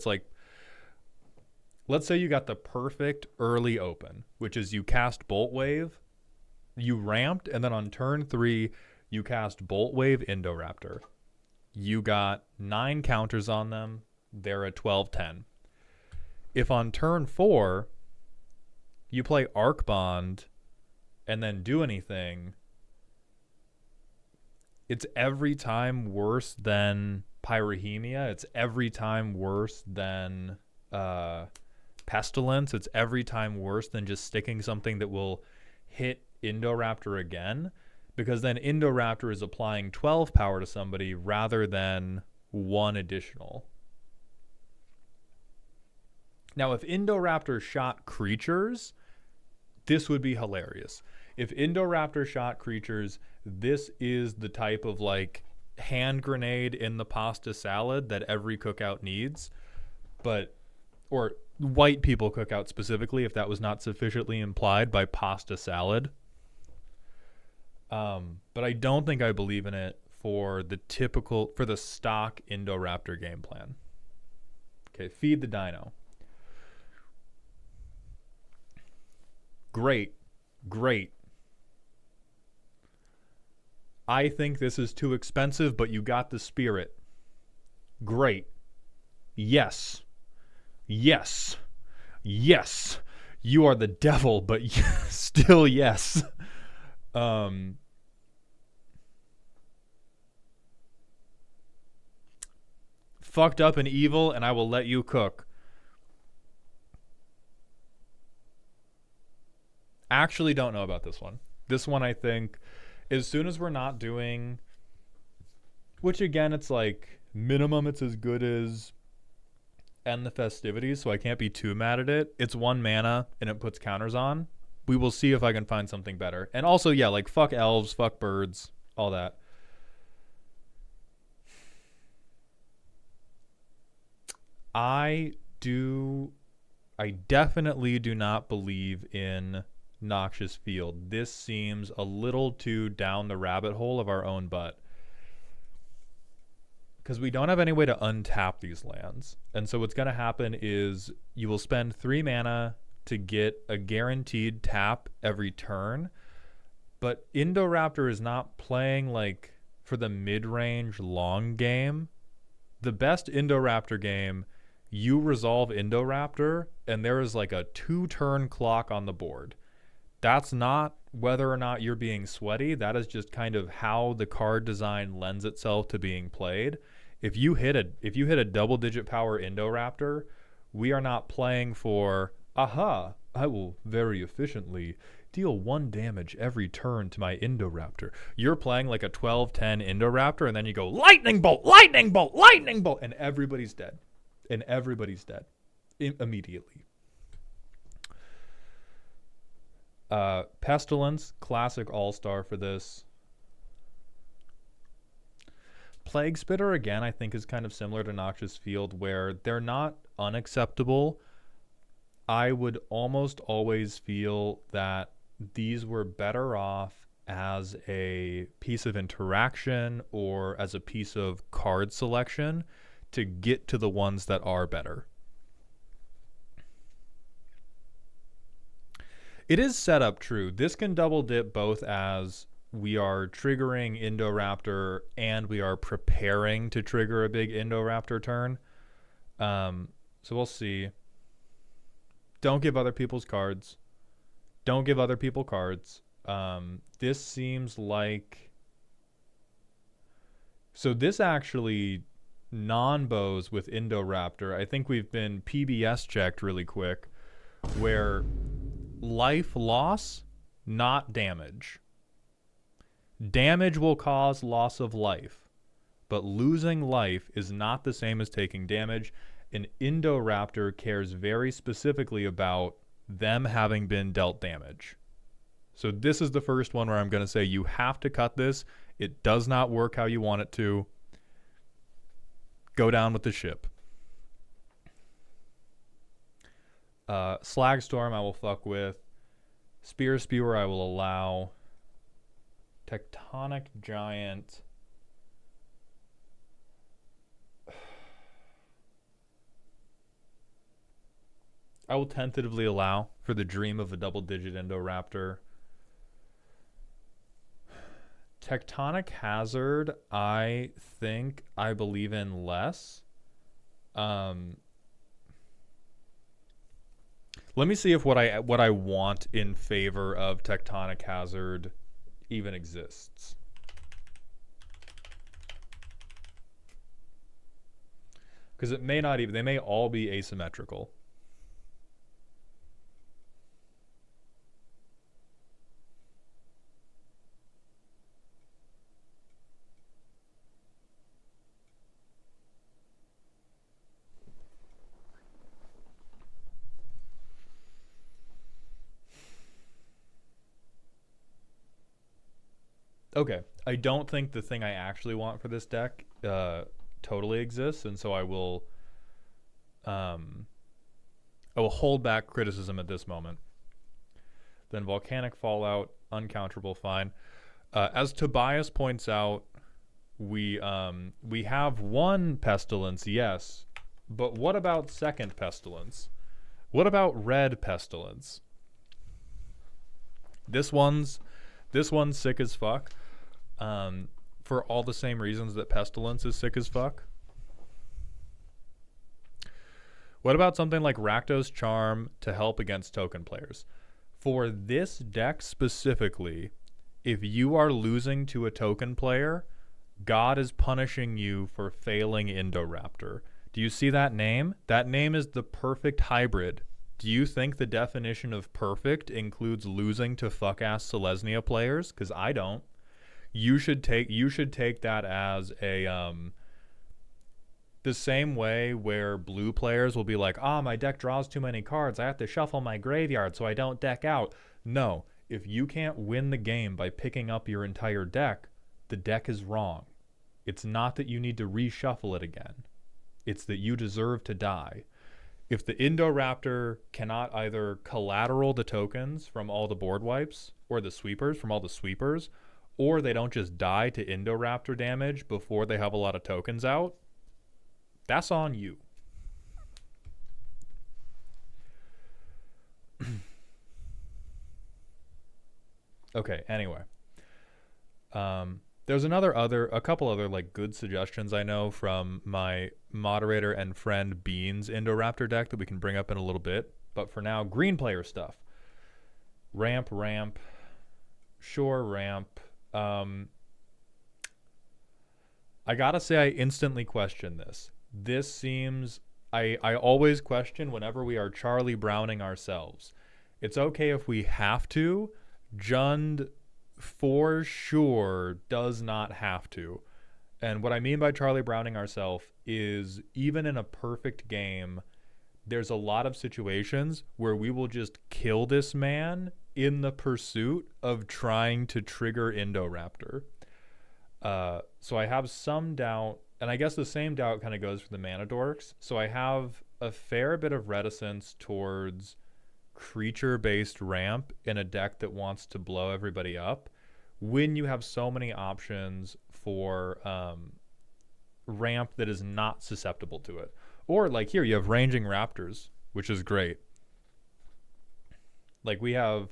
got the perfect early open, which is you cast Bolt Wave, you ramped, and then on turn 3, you cast Bolt Wave Indoraptor. You got 9 counters on them, they're at 12-10. If on turn 4, you play Arc Bond and then do anything, it's every time worse than Pyrrhemia. It's every time worse than Pestilence. It's every time worse than just sticking something that will hit Indoraptor again, because then Indoraptor is applying 12 power to somebody rather than 1 additional. Now, if Indoraptor shot creatures, this would be hilarious. If Indoraptor shot creatures, this is the type of like hand grenade in the pasta salad that every cookout needs. But, or white people cookout specifically, if that was not sufficiently implied by pasta salad. But I don't think I believe in it for the stock Indoraptor game plan. Okay, feed the dino. Great. I think this is too expensive, but you got the spirit. Great. Yes. You are the devil, but still yes. Fucked up and evil, and I will let you cook. Actually don't know about this one. This one, I think, as soon as we're not doing, which again, it's like minimum it's as good as End the Festivities, so I can't be too mad at it. It's 1 mana and it puts counters on. We will see if I can find something better. And also, yeah, like fuck elves, fuck birds, all that. I definitely do not believe in Noxious Field. This seems a little too down the rabbit hole of our own butt. Because we don't have any way to untap these lands. And so what's going to happen is you will spend 3 mana to get a guaranteed tap every turn. But Indoraptor is not playing like for the mid-range long game. The best Indoraptor game, you resolve Indoraptor and there is like a 2-turn clock on the board. That's not whether or not you're being sweaty. That is just kind of how the card design lends itself to being played. If you hit a double-digit power Indoraptor, we are not playing for, aha, I will very efficiently deal 1 damage every turn to my Indoraptor. You're playing like a 12-10 Indoraptor, and then you go, lightning bolt, lightning bolt, lightning bolt, and everybody's dead. Immediately. Pestilence, classic all-star for this. Plague Spitter, again, I think is kind of similar to Noxious Field, where they're not unacceptable. I would almost always feel that these were better off as a piece of interaction or as a piece of card selection to get to the ones that are better. It is set up true. This can double dip both as we are triggering Indoraptor and we are preparing to trigger a big Indoraptor turn. So we'll see. Don't give other people's cards. Don't give other people cards. This seems like... So this actually non-bows with Indoraptor. I think we've been PBS checked really quick, where life loss, not damage. Damage will cause loss of life, but losing life is not the same as taking damage. An Indoraptor cares very specifically about them having been dealt damage. So this is the first one where I'm going to say you have to cut this. It does not work how you want it to. Go down with the ship. Slagstorm I will fuck with. Spear Spewer I will allow. Tectonic Giant. I will tentatively allow for the dream of a double-digit Indoraptor. Tectonic Hazard, I think I believe in less. Let me see if what I want in favor of Tectonic Hazard even exists. Because it may not even, they may all be asymmetrical. Okay, I don't think the thing I actually want for this deck totally exists, and so um, I will hold back criticism at this moment. Then Volcanic Fallout, uncounterable, fine. As Tobias points out, we have one Pestilence, yes, but what about second Pestilence? What about Red Pestilence? This one's sick as fuck. For all the same reasons that Pestilence is sick as fuck. What about something like Rakdos Charm to help against token players? For this deck specifically, if you are losing to a token player, God is punishing you for failing Indoraptor. Do you see that name? That name is the perfect hybrid. Do you think the definition of perfect includes losing to fuck-ass Selesnya players? Because I don't. You should take that as a the same way where blue players will be like, my deck draws too many cards. I have to shuffle my graveyard so I don't deck out. No, if you can't win the game by picking up your entire deck, the deck is wrong. It's not that you need to reshuffle it again. It's that you deserve to die. If the Indoraptor cannot either collateral the tokens from all the board wipes or the sweepers from all the sweepers, or they don't just die to Indoraptor damage before they have a lot of tokens out, that's on you. Okay, anyway. There's a couple other like good suggestions I know from my moderator and friend Bean's Indoraptor deck that we can bring up in a little bit. But for now, green player stuff. Ramp. Sure, ramp. I gotta say I instantly question this. This seems... I always question whenever we are Charlie Browning ourselves. It's okay if we have to. Jund for sure does not have to. And what I mean by Charlie Browning ourselves is even in a perfect game, there's a lot of situations where we will just kill this man in the pursuit of trying to trigger Indoraptor. So I have some doubt, and I guess the same doubt kind of goes for the Mana Dorks. So I have a fair bit of reticence towards creature-based ramp in a deck that wants to blow everybody up when you have so many options for ramp that is not susceptible to it. Or like here, you have Ranging Raptors, which is great. Like we have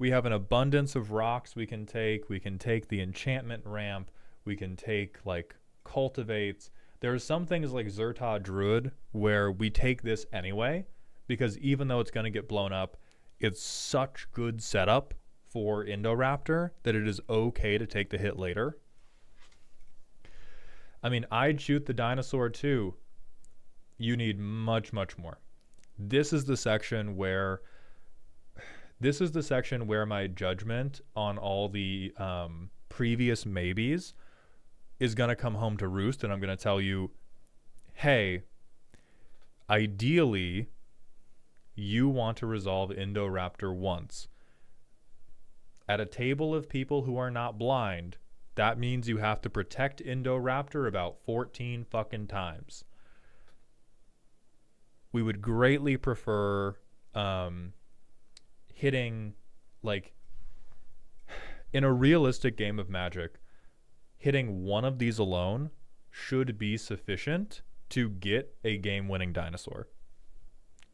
an abundance of rocks we can take. We can take the enchantment ramp. We can take like cultivates. There are some things like Zerta Druid where we take this anyway, because even though it's going to get blown up, it's such good setup for Indoraptor that it is okay to take the hit later. I mean, I'd shoot the dinosaur too. You need much, much more. This is the section where my judgment on all the previous maybes is going to come home to roost, and I'm going to tell you, hey, ideally, you want to resolve Indoraptor once. At a table of people who are not blind, that means you have to protect Indoraptor about 14 fucking times. We would greatly prefer hitting, like, in a realistic game of Magic, hitting one of these alone should be sufficient to get a game-winning dinosaur.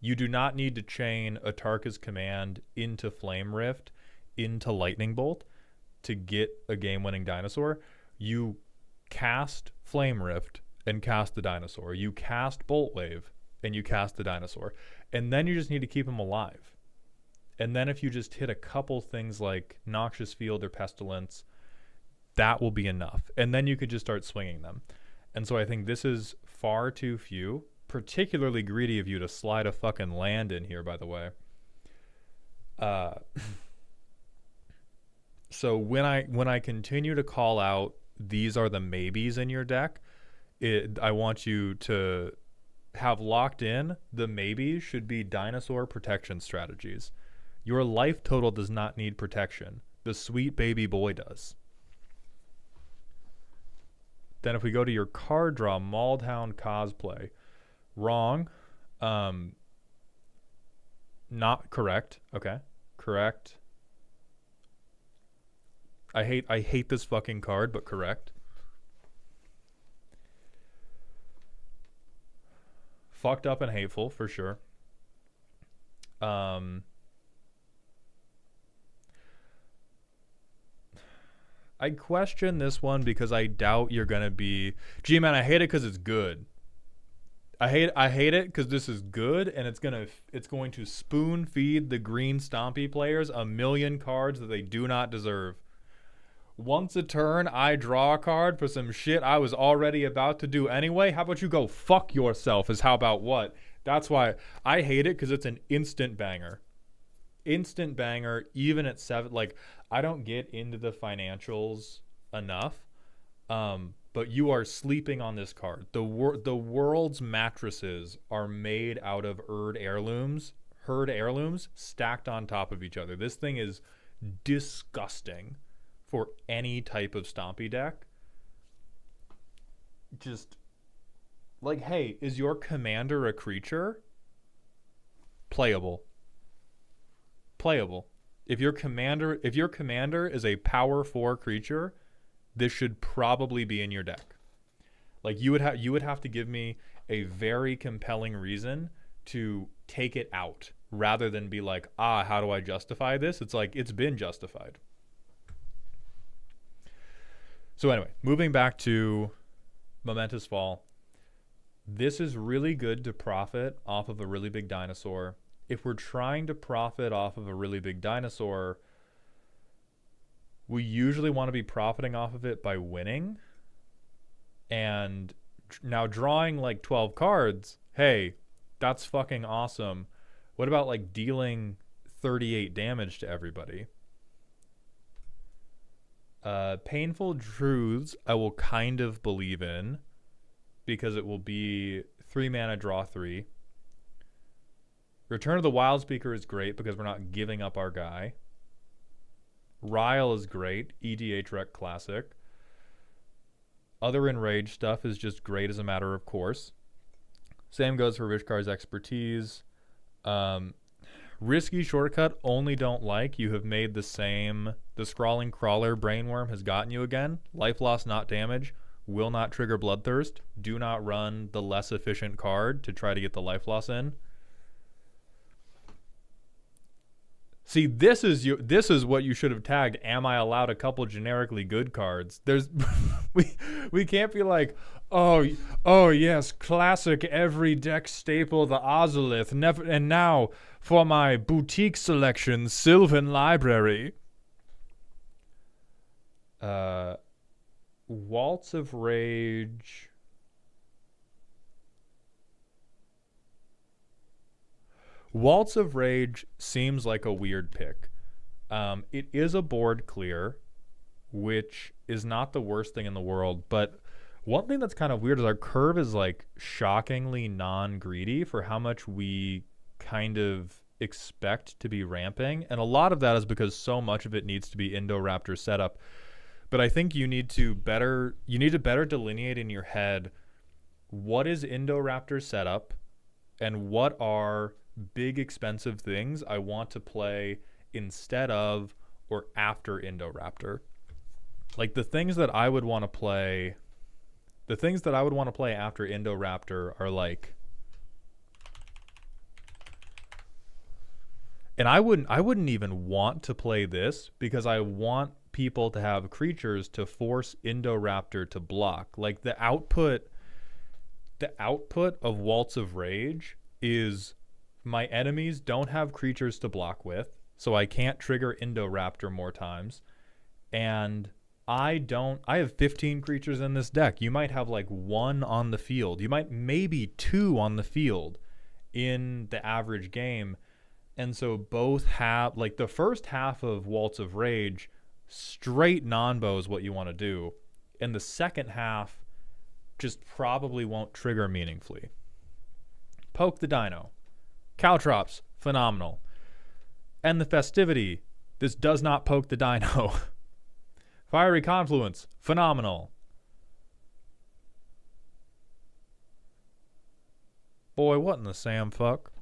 You do not need to chain Atarka's Command into Flame Rift, into Lightning Bolt to get a game-winning dinosaur. You cast Flame Rift and cast the dinosaur. You cast Bolt Wave and you cast the dinosaur. And then you just need to keep him alive. And then if you just hit a couple things like Noxious Field or Pestilence, that will be enough. And then you could just start swinging them. And so I think this is far too few. Particularly greedy of you to slide a fucking land in here, by the way. So when I continue to call out these are the maybes in your deck, I want you to have locked in the maybes should be dinosaur protection strategies. Your life total does not need protection. The sweet baby boy does. Then if we go to your card draw, Mauled Cosplay. Wrong. Not correct. Okay. Correct. I hate this fucking card, but correct. Fucked up and hateful for sure. I question this one because I doubt you're gonna be. G-Man, I hate it because it's good. I hate it because this is good, and it's going to spoon feed the green Stompy players a million cards that they do not deserve. Once a turn, I draw a card for some shit I was already about to do anyway. How about you go fuck yourself? Is how about what? That's why I hate it, because it's an instant banger. Instant banger, even at 7. Like, I don't get into the financials enough, but you are sleeping on this card. The world's mattresses are made out of herd heirlooms stacked on top of each other. This thing is disgusting for any type of Stompy deck. Just like, hey, is your commander a creature? Playable. If your commander is a power 4 creature, this should probably be in your deck. Like, you would have to give me a very compelling reason to take it out, rather than be like, how do I justify this? It's like, it's been justified. So anyway, moving back to Momentous Fall. This is really good to profit off of a really big dinosaur. If we're trying to profit off of a really big dinosaur, we usually want to be profiting off of it by winning. And now drawing like 12 cards, hey, that's fucking awesome. What about like dealing 38 damage to everybody? Painful Truths I will kind of believe in, because it will be 3 mana, draw 3. Return of the Wildspeaker is great because we're not giving up our guy. Ryle is great. EDH Rec Classic. Other Enraged stuff is just great as a matter of course. Same goes for Rishkar's Expertise. Risky Shortcut, only don't like. You have made the same. The Scrawling Crawler Brainworm has gotten you again. Life loss, not damage. Will not trigger Bloodthirst. Do not run the less efficient card to try to get the life loss in. See, this is what you should have tagged. Am I allowed a couple generically good cards? There's we can't be like, oh yes, classic every deck staple, the Ozolith. Never, and now for my boutique selection, Sylvan Library. Waltz of Rage. Waltz of Rage seems like a weird pick. It is a board clear, which is not the worst thing in the world, but one thing that's kind of weird is our curve is like shockingly non-greedy for how much we kind of expect to be ramping, and a lot of that is because so much of it needs to be Indoraptor setup. But I think you need to better delineate in your head what is Indoraptor setup and what are big expensive things I want to play instead of or after Indoraptor. Like the things that I would want to play after Indoraptor are like, and I wouldn't even want to play this because I want people to have creatures to force Indoraptor to block. Like the output of Waltz of Rage is my enemies don't have creatures to block with, so I can't trigger Indoraptor more times. And I have 15 creatures in this deck. You might have like 1 on the field. You might maybe 2 on the field in the average game. And so both have, like the first half of Waltz of Rage, straight non-bow is what you want to do. And the second half just probably won't trigger meaningfully. Poke the Dino. Caltrops, phenomenal. End the Festivity. This does not poke the Dino. Fiery Confluence, phenomenal. Boy, what in the Sam fuck?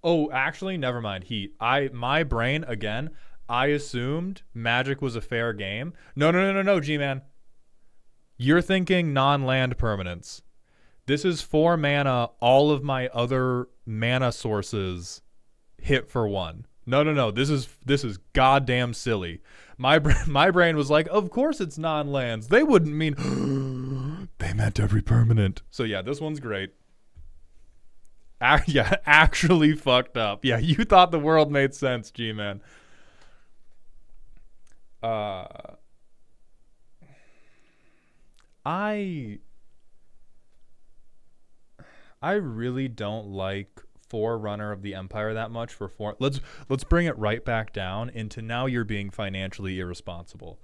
Oh, actually, never mind. Heat. My brain again. I assumed Magic was a fair game. No, G-Man. You're thinking non-land permanents. This is 4 mana. All of my other mana sources hit for 1. No. This is goddamn silly. My brain was like, of course it's non-lands. They wouldn't mean. They meant every permanent. So yeah, this one's great. Yeah, actually fucked up. Yeah, you thought the world made sense, G-Man. I really don't like Forerunner of the Empire that much for four. Let's bring it right back down into now you're being financially irresponsible.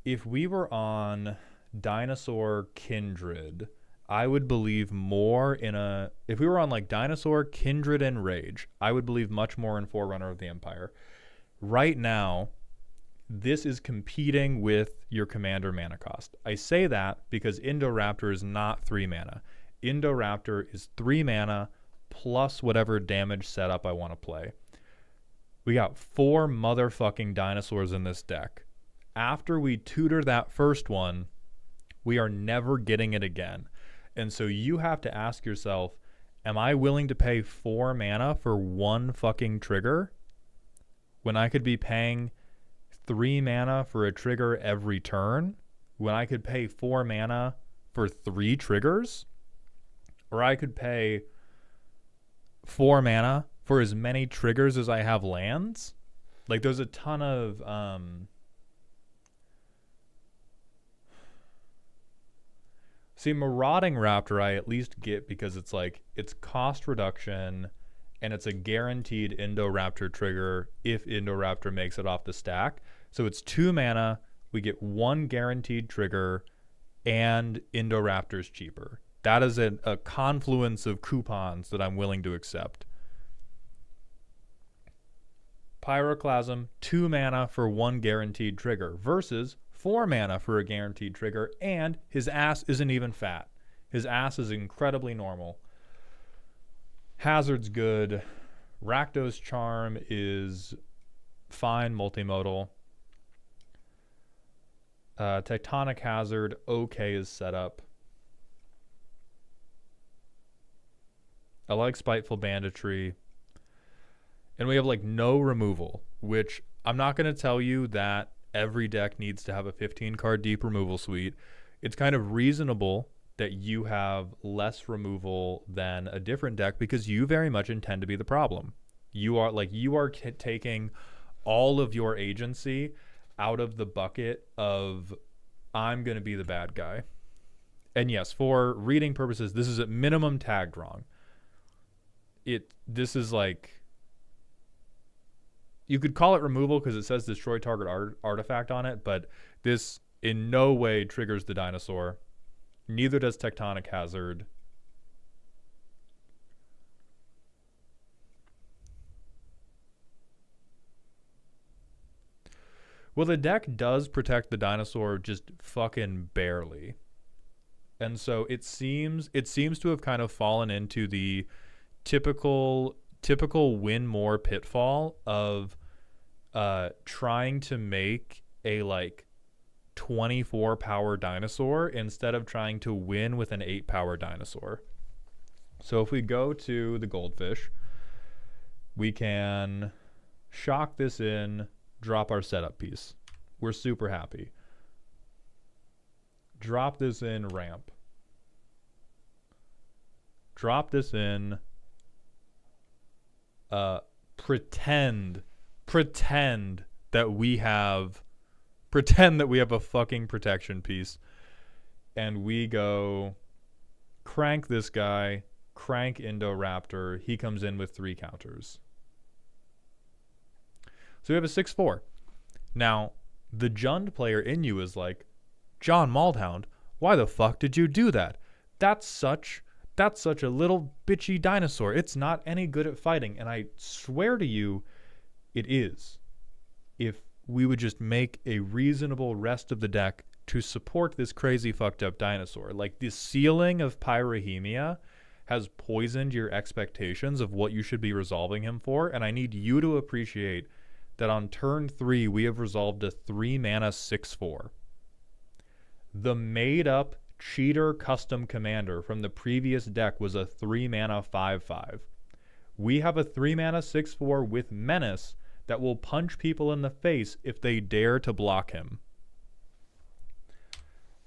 If we were on Dinosaur Kindred, I would believe more in a. If we were on like Dinosaur Kindred and Rage, I would believe much more in Forerunner of the Empire. Right now, this is competing with your commander mana cost. I say that because Indoraptor is not 3 mana. Indoraptor is 3 mana plus whatever damage setup I want to play. We got 4 motherfucking dinosaurs in this deck. After we tutor that first one, we are never getting it again. And so you have to ask yourself, am I willing to pay 4 mana for 1 fucking trigger when I could be paying 3 mana for a trigger every turn? When I could pay 4 mana for 3 triggers? Or I could pay 4 mana for as many triggers as I have lands? Like, there's a ton of See, Marauding Raptor I at least get because it's like it's cost reduction and it's a guaranteed Indoraptor trigger if Indoraptor makes it off the stack. So it's 2 mana, we get 1 guaranteed trigger, and Indoraptor's cheaper. That is a confluence of coupons that I'm willing to accept. Pyroclasm, 2 mana for 1 guaranteed trigger versus 4 mana for a guaranteed trigger, and his ass isn't even fat. His ass is incredibly normal. Hazard's good. Rakdos Charm is fine multimodal. Tectonic Hazard, okay is set up. I like Spiteful Banditry. And we have like no removal, which I'm not going to tell you that every deck needs to have a 15 card deep removal suite. It's kind of reasonable that you have less removal than a different deck because you very much intend to be the problem. You are taking all of your agency out of the bucket of I'm going to be the bad guy. And yes, for reading purposes, this is at minimum tagged wrong. This is like, you could call it removal because it says destroy target artifact on it, but this in no way triggers the dinosaur. Neither does Tectonic Hazard. Well, the deck does protect the dinosaur just fucking barely. And so it seems to have kind of fallen into the typical win more pitfall of trying to make a like 24 power dinosaur instead of trying to win with an 8 power dinosaur. So if we go to the goldfish, we can shock this in, drop our setup piece. We're super happy. Drop this in ramp. Drop this in pretend that we have a fucking protection piece, and we go crank this guy, crank Indoraptor. He comes in with 3 counters. So we have a 6/4. Now, the Jund player in you is like, John Maldhound, why the fuck did you do that? That's such a little bitchy dinosaur. It's not any good at fighting. And I swear to you, it is. If we would just make a reasonable rest of the deck to support this crazy fucked up dinosaur. Like, the ceiling of Pyrrhemia has poisoned your expectations of what you should be resolving him for, and I need you to appreciate that on turn 3 we have resolved a 3 mana 6/4. The made up cheater custom commander from the previous deck was a 3 mana 5/5. We have a 3 mana 6/4 with menace that will punch people in the face if they dare to block him.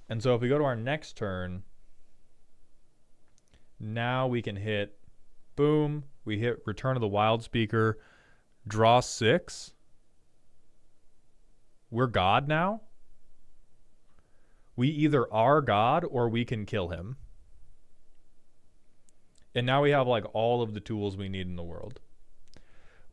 And so if we go to our next turn, now we can hit, boom, we hit Return of the Wild Speaker, draw 6. We're God now. We either are God or we can kill him. And now we have like all of the tools we need in the world.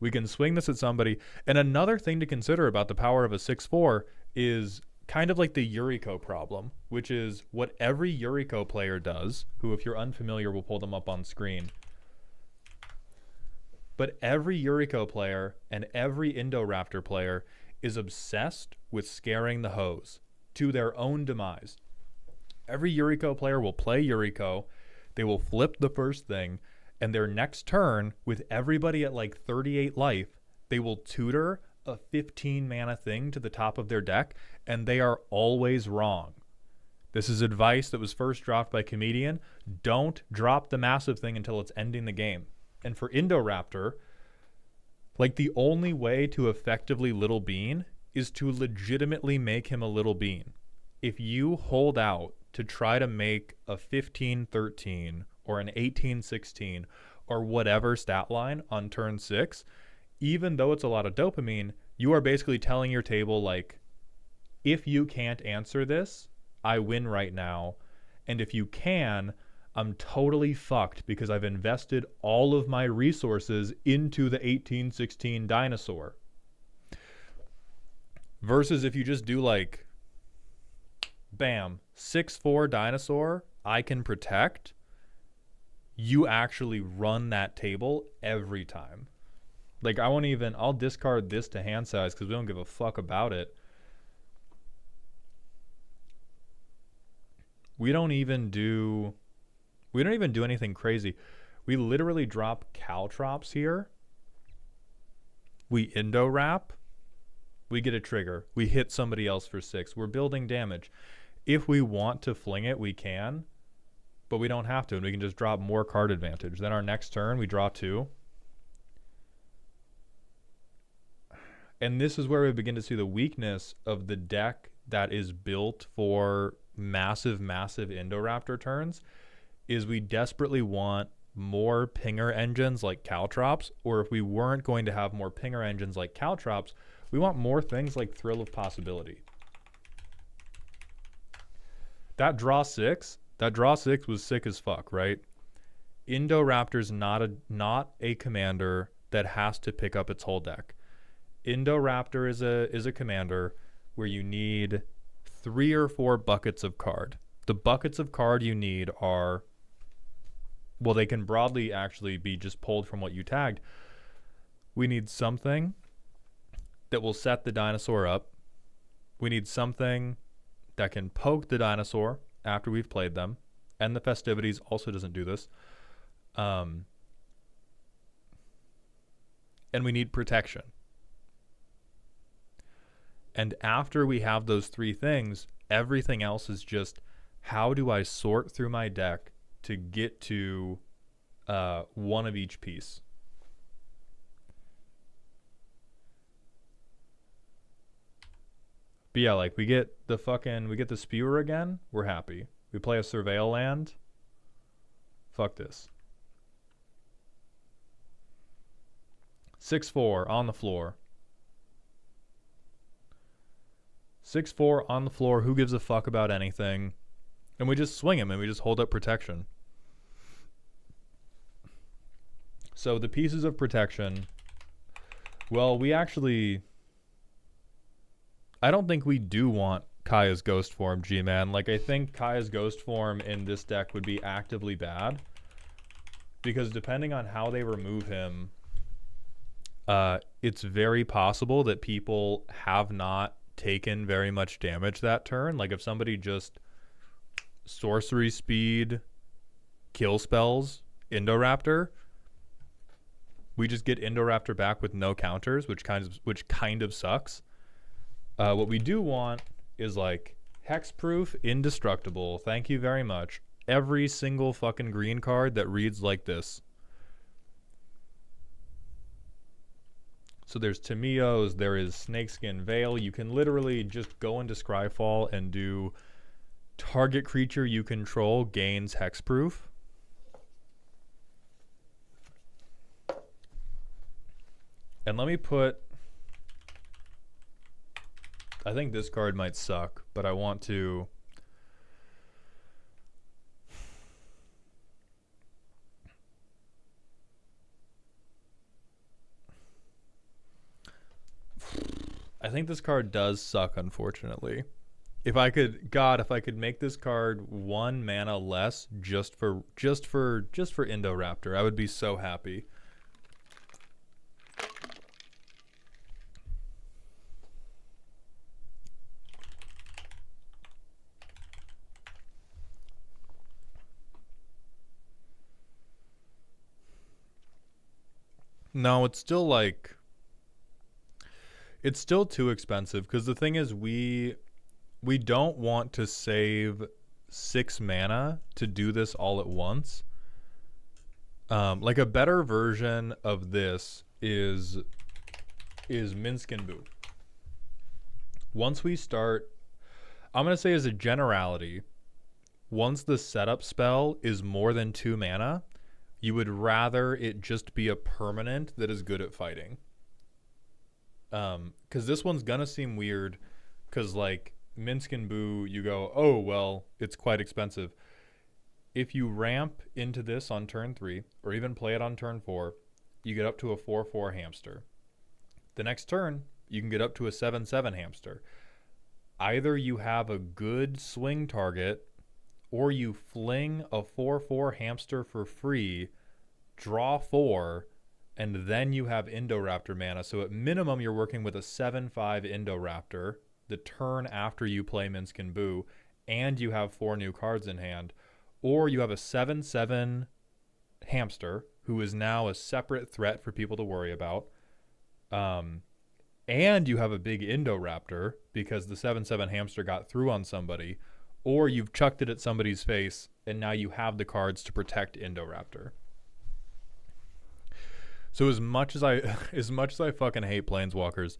We can swing this at somebody. And another thing to consider about the power of a 6/4 is kind of like the Yuriko problem, which is what every Yuriko player does, who, if you're unfamiliar, we'll pull them up on screen. But every Yuriko player and every Indoraptor player is obsessed with scaring the hoes to their own demise. Every Yuriko player will play Yuriko, they will flip the first thing, and their next turn, with everybody at like 38 life, they will tutor a 15 mana thing to the top of their deck, and they are always wrong. This is advice that was first dropped by Comedian. Don't drop the massive thing until it's ending the game. And for Indoraptor, like, the only way to effectively Little Bean is to legitimately make him a Little Bean. If you hold out to try to make a 15-13 or an 18-16 or whatever stat line on turn 6, even though it's a lot of dopamine, you are basically telling your table, like, if you can't answer this, I win right now. And if you can, I'm totally fucked because I've invested all of my resources into the 18-16 dinosaur. Versus if you just do like, bam, 6/4 dinosaur, I can protect, you actually run that table every time. Like, I'll discard this to hand size because we don't give a fuck about it. We don't even do anything crazy. We literally drop Caltrops here. We Indorap. We get a trigger. We hit somebody else for 6. We're building damage. If we want to fling it, we can, but we don't have to, and we can just drop more card advantage. Then our next turn, we draw 2. And this is where we begin to see the weakness of the deck that is built for massive Indoraptor turns, is we desperately want more pinger engines like Caltrops, or if we weren't going to have more pinger engines like Caltrops, we want more things like Thrill of Possibility. That draw 6 was sick as fuck, right? Indoraptor's not a commander that has to pick up its whole deck. Indoraptor is a commander where you need 3 or 4 buckets of card. The buckets of card you need are, well, they can broadly actually be just pulled from what you tagged. We need something that will set the dinosaur up. We need something that can poke the dinosaur after we've played them. And the Festivities also doesn't do this. And we need protection. And after we have those 3 things, everything else is just, how do I sort through my deck to get to one of each piece? But yeah, like, we get the Spewer again, we're happy. We play a Surveil land. Fuck this. 6/4 on the floor. 6/4 on the floor. Who gives a fuck about anything? And we just swing him and we just hold up protection. So the pieces of protection, well, I don't think we do want Kaya's Ghost Form, G-Man. Like, I think Kaya's Ghost Form in this deck would be actively bad. Because depending on how they remove him, it's very possible that people have not taken very much damage that turn. Like if somebody just sorcery speed kill spells Indoraptor, we just get Indoraptor back with no counters, which kind of sucks. What we do want is like hexproof, indestructible. Thank you very much. Every single fucking green card that reads like this. So there's Tamiyo's, there is Snakeskin Veil. You can literally just go into Scryfall and do target creature you control gains hexproof. And let me put, I think this card might suck, but I want to, I think this card does suck, unfortunately. If I could, God, if I could make this card 1 mana less just for Indoraptor, I would be so happy. No, it's still like, it's still too expensive because the thing is we don't want to save 6 mana to do this all at once. Like a better version of this is Minskin Boo. Once we start, I'm going to say as a generality, once the setup spell is more than 2 mana, you would rather it just be a permanent that is good at fighting. Because this one's going to seem weird because like Minskin Boo, you go, oh, well, it's quite expensive. If you ramp into this on turn 3 or even play it on turn 4, you get up to a 4/4 hamster. The next turn, you can get up to a 7/7 hamster. Either you have a good swing target or you fling a 4/4 hamster for free, draw 4, and then you have Indoraptor mana. So at minimum, you're working with a 7/5 Indoraptor the turn after you play Minskin Boo, and you have 4 new cards in hand. Or you have a 7/7 hamster, who is now a separate threat for people to worry about. And you have a big Indoraptor because the 7/7 hamster got through on somebody. Or you've chucked it at somebody's face, and now you have the cards to protect Indoraptor. So as much as I fucking hate Planeswalkers,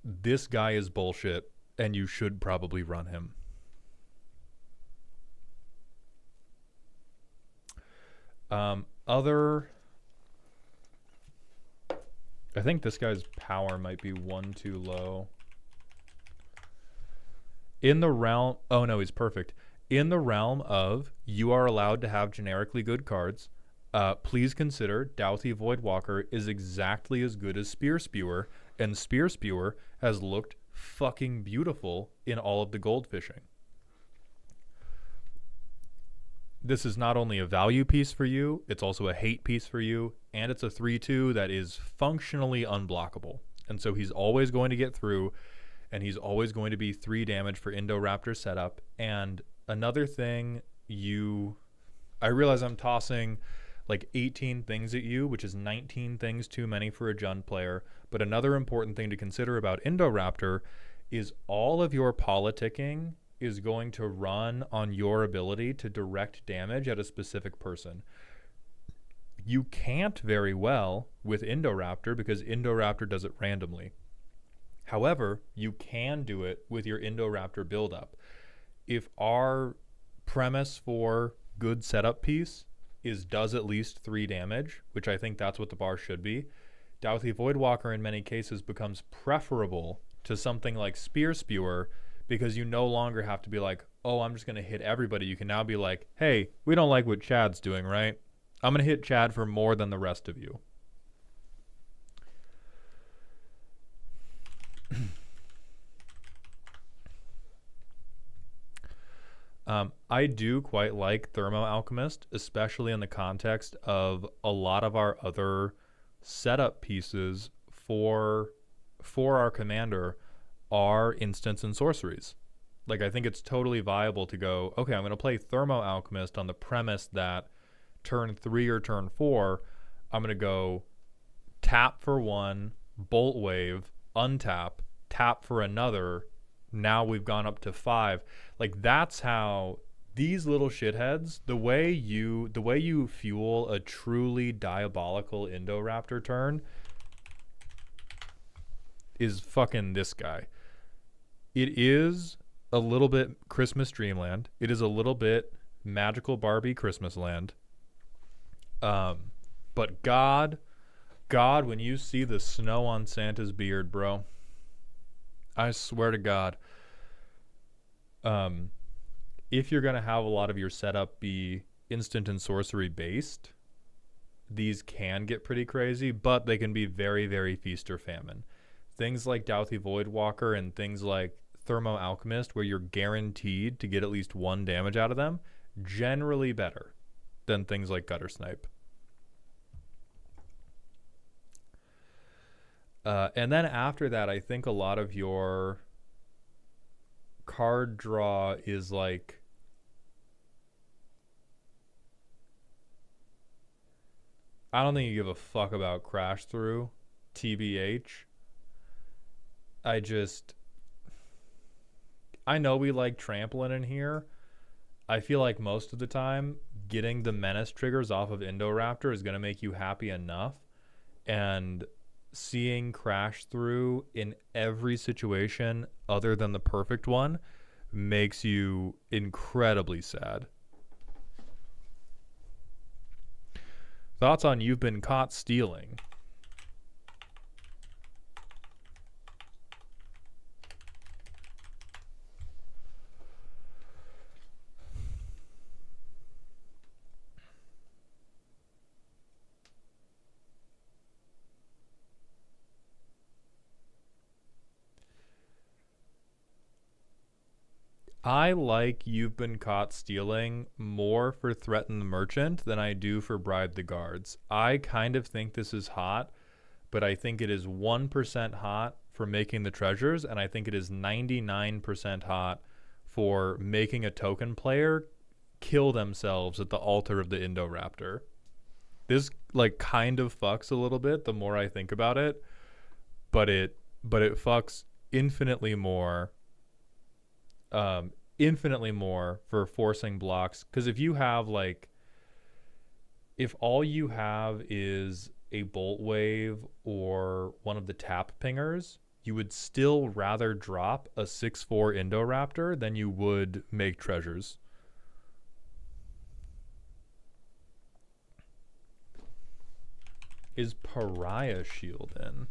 this guy is bullshit, and you should probably run him. I think this guy's power might be 1 too low. In the realm, oh no, he's perfect. In the realm of you are allowed to have generically good cards, please consider Doughty Voidwalker is exactly as good as Spear Spewer, and Spear Spewer has looked fucking beautiful in all of the gold fishing. This is not only a value piece for you, it's also a hate piece for you, and it's a 3/2 that is functionally unblockable. And so he's always going to get through, and he's always going to be 3 damage for Indoraptor setup. And another thing, I realize I'm tossing like 18 things at you, which is 19 things too many for a Jund player. But another important thing to consider about Indoraptor is all of your politicking is going to run on your ability to direct damage at a specific person. You can't very well with Indoraptor because Indoraptor does it randomly. However, you can do it with your Indoraptor buildup. If our premise for good setup piece is does at least 3 damage, which I think that's what the bar should be, Doughty Voidwalker in many cases becomes preferable to something like Spear Spewer because you no longer have to be like, oh, I'm just going to hit everybody. You can now be like, hey, we don't like what Chad's doing, right? I'm going to hit Chad for more than the rest of you. I do quite like Thermo Alchemist, especially in the context of a lot of our other setup pieces for our commander are instants and sorceries. Like, I think it's totally viable to go, okay, I'm going to play Thermo Alchemist on the premise that turn 3 or turn 4, I'm going to go tap for 1, Bolt Wave, untap, tap for another. Now we've gone up to 5. Like, that's how these little shitheads, the way you fuel a truly diabolical Indoraptor turn is fucking this guy. It is a little bit Christmas Dreamland. It is a little bit Magical Barbie Christmas Land. But God, when you see the snow on Santa's beard, bro, I swear to God, if you're going to have a lot of your setup be instant and sorcery based, these can get pretty crazy, but they can be very, very feast or famine. Things like Douthie Voidwalker and things like Thermo Alchemist, where you're guaranteed to get at least 1 damage out of them, generally better than things like Gutter Snipe. And then after that, I think a lot of your card draw is like, I don't think you give a fuck about Crash Through, TBH. I know we like trampling in here. I feel like most of the time getting the menace triggers off of Indoraptor is going to make you happy enough, and seeing Crash Through in every situation other than the perfect one makes you incredibly sad. Thoughts on You've Been Caught Stealing? I like You've Been Caught Stealing more for Threaten the Merchant than I do for Bribe the Guards. I kind of think this is hot, but I think it is 1% hot for making the treasures, and I think it is 99% hot for making a token player kill themselves at the altar of the Indoraptor. This like kind of fucks a little bit the more I think about it, but it fucks infinitely more for forcing blocks. Because if all you have is a Bolt Wave or one of the tap pingers, you would still rather drop a 6/4 Indoraptor than you would make treasures. Is Pariah Shield in?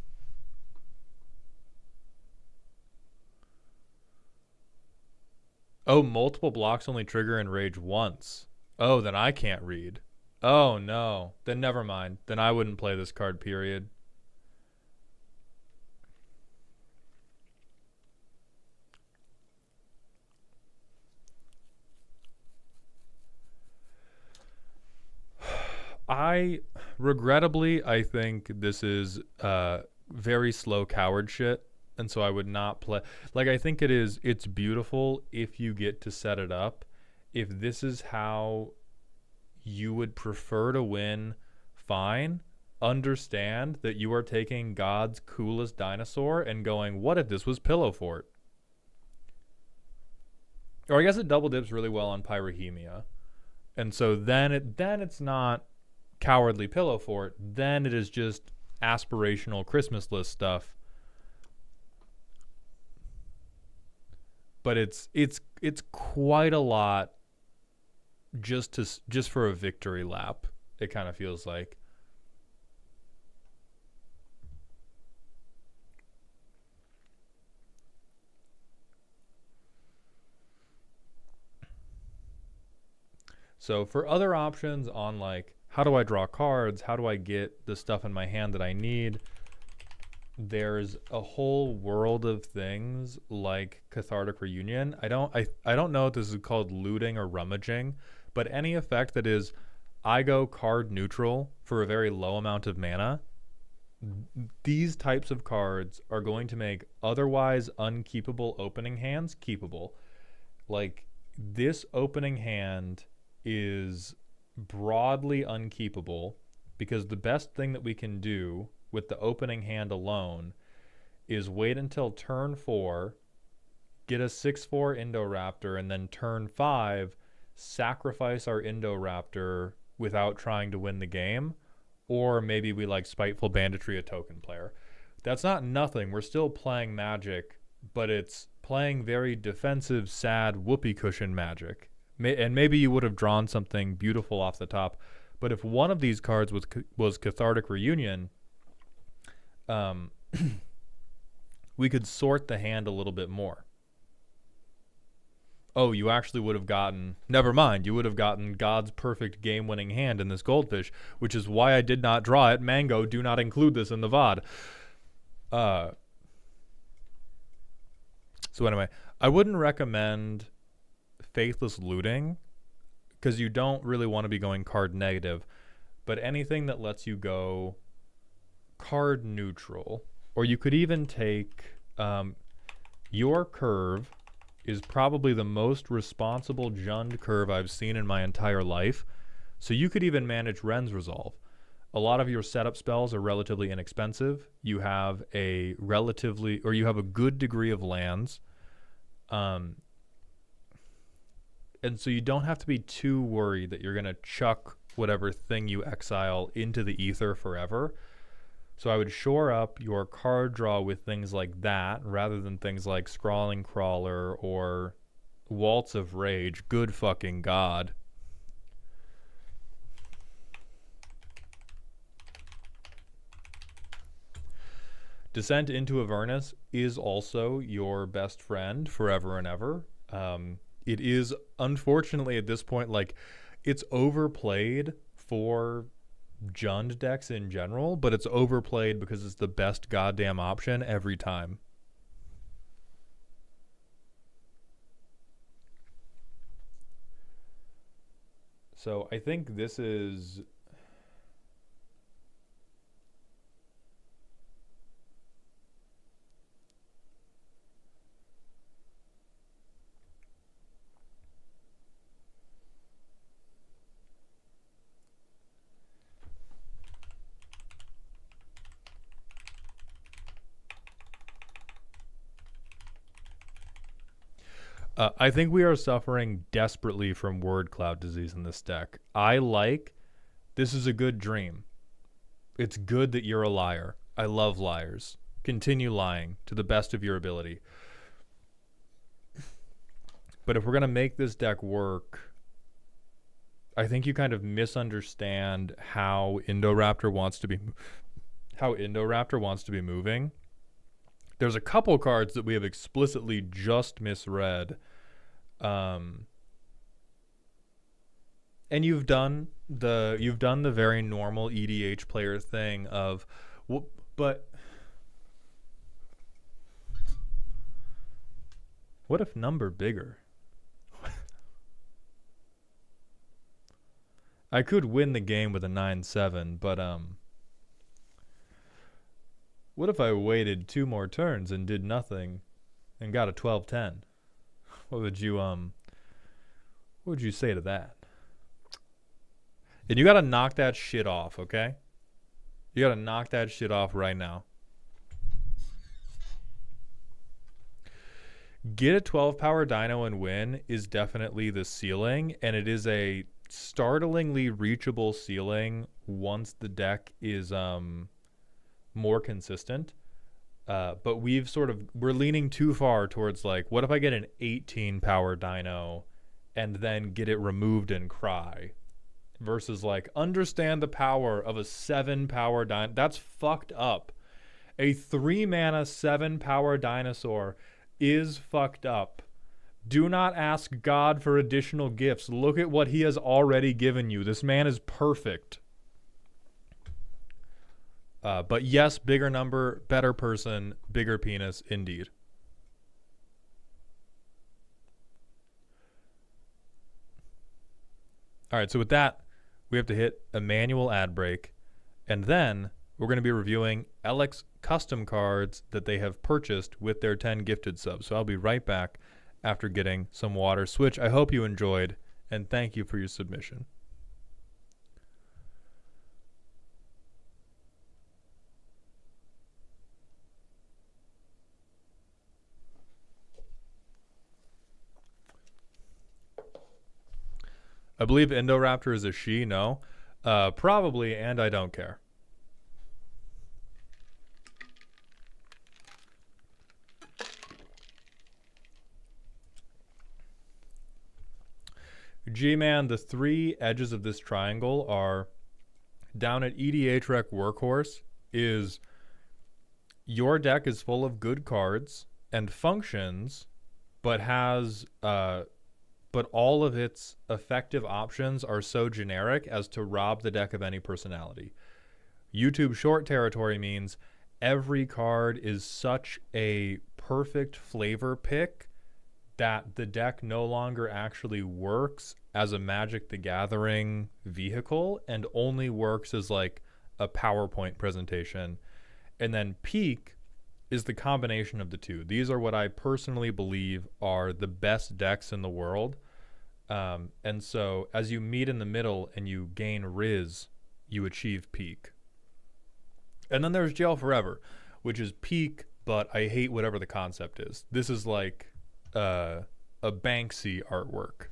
Oh, multiple blocks only trigger enrage once. Oh, then I can't read. Oh, no. Then never mind. Then I wouldn't play this card, period. Regrettably, I think this is very slow coward shit. And so I would not play. Like, I think it's beautiful if you get to set it up. If this is how you would prefer to win, fine. Understand that you are taking God's coolest dinosaur and going, what if this was Pillow Fort? Or I guess it double dips really well on Pyrrhemia. And so then it's not cowardly Pillow Fort. Then it is just aspirational Christmas list stuff. But it's quite a lot just for a victory lap. It kind of feels like. So for other options on like how do I draw cards, how do I get the stuff in my hand that I need, there's a whole world of things like Cathartic Reunion. I don't know if this is called looting or rummaging, but any effect that is I go card neutral for a very low amount of mana these types of cards are going to make otherwise unkeepable opening hands keepable. Like, this opening hand is broadly unkeepable because the best thing that we can do with the opening hand alone is wait until turn 4, get a 6/4 Indoraptor, and then turn 5, sacrifice our Indoraptor without trying to win the game. Or maybe we like Spiteful Banditry, a token player. That's not nothing. We're still playing Magic, but it's playing very defensive, sad, whoopee cushion Magic. And maybe you would have drawn something beautiful off the top. But if one of these cards was Cathartic Reunion, we could sort the hand a little bit more. Oh, you actually would have gotten... Never mind, you would have gotten God's perfect game-winning hand in this Goldfish, which is why I did not draw it. Mango, do not include this in the VOD. So anyway, I wouldn't recommend Faithless Looting, because you don't really want to be going card negative, but anything that lets you go card neutral, or you could even take your curve is probably the most responsible Jund curve I've seen in my entire life. So you could even manage Ren's Resolve. A lot of your setup spells are relatively inexpensive. You have a good degree of lands. And so you don't have to be too worried that you're going to chuck whatever thing you exile into the ether forever. So I would shore up your card draw with things like that rather than things like Scrawling Crawler or Waltz of Rage. Good fucking God. Descent into Avernus is also your best friend forever and ever. It is, unfortunately, at this point, like, it's overplayed for Jund decks in general, but it's overplayed because it's the best goddamn option every time. So I think this is... I think we are suffering desperately from word cloud disease in this deck. This is a good dream. It's good that you're a liar. I love liars. Continue lying to the best of your ability. But if we're going to make this deck work, I think you kind of misunderstand how Indoraptor wants to be moving. There's a couple cards that we have explicitly just misread. And you've done the very normal EDH player thing of, but what if number bigger? I could win the game with a 9/7, but what if I waited 2 more turns and did nothing and got a 12/10? What would you say to that? And you got to knock that shit off, okay? You got to knock that shit off right now. Get a 12 power dino and win is definitely the ceiling, and it is a startlingly reachable ceiling once the deck is more consistent. But we're leaning too far towards, like, what if I get an 18 power dino and then get it removed and cry? Versus, like, understand the power of a 7 power dino. That's fucked up. A 3 mana 7 power dinosaur is fucked up. Do not ask God for additional gifts. Look at what he has already given you. This man is perfect. But yes, bigger number, better person, bigger penis, indeed. All right, so with that, we have to hit a manual ad break, and then we're going to be reviewing Alex custom cards that they have purchased with their 10 gifted subs. So I'll be right back after getting some water. Switch, I hope you enjoyed, and thank you for your submission. I believe Indoraptor is a she, no? Probably, and I don't care. G-Man, the three edges of this triangle are down at EDH Rec Workhorse is your deck is full of good cards and functions, but has but all of its effective options are so generic as to rob the deck of any personality. YouTube short territory means every card is such a perfect flavor pick that the deck no longer actually works as a Magic the Gathering vehicle and only works as like a PowerPoint presentation. And then peak is the combination of the two. These are what I personally believe are the best decks in the world. And so as you meet in the middle and you gain Riz, you achieve peak. And then there's Jail Forever, which is peak, but I hate whatever the concept is. This is like a Banksy artwork.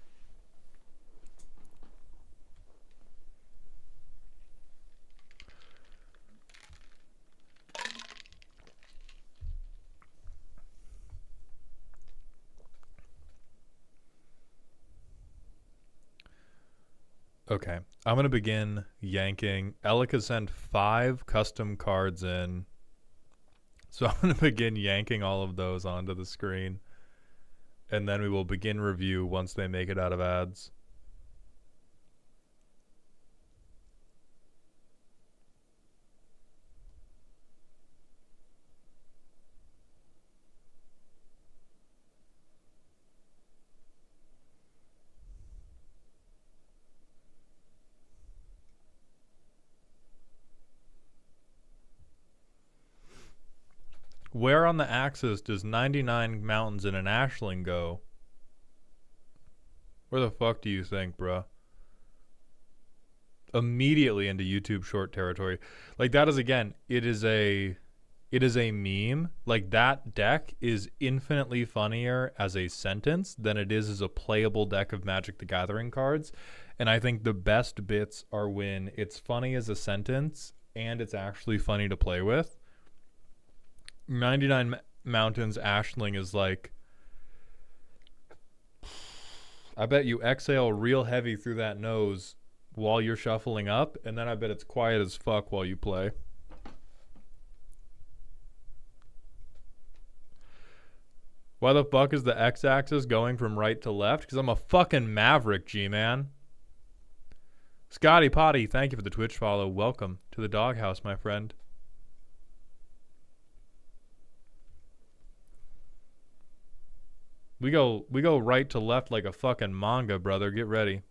Okay, I'm going to begin yanking. Alec has sent 5 custom cards in. So I'm going to begin yanking all of those onto the screen. And then we will begin review once they make it out of ads. Where on the axis does 99 mountains in an ashling go? Where the fuck do you think, bruh? Immediately into YouTube short territory. Like that is, again, it is a meme. Like that deck is infinitely funnier as a sentence than it is as a playable deck of Magic the Gathering cards. And I think the best bits are when it's funny as a sentence and it's actually funny to play with. 99 Mountains Ashling is like, I bet you exhale real heavy through that nose while you're shuffling up, and then I bet it's quiet as fuck while you play. Why the fuck is the x-axis going from right to left? Because I'm a fucking maverick, G-man. Scotty Potty, thank you for the Twitch follow. Welcome to the doghouse, my friend. We go right to left like a fucking manga, brother. Get ready.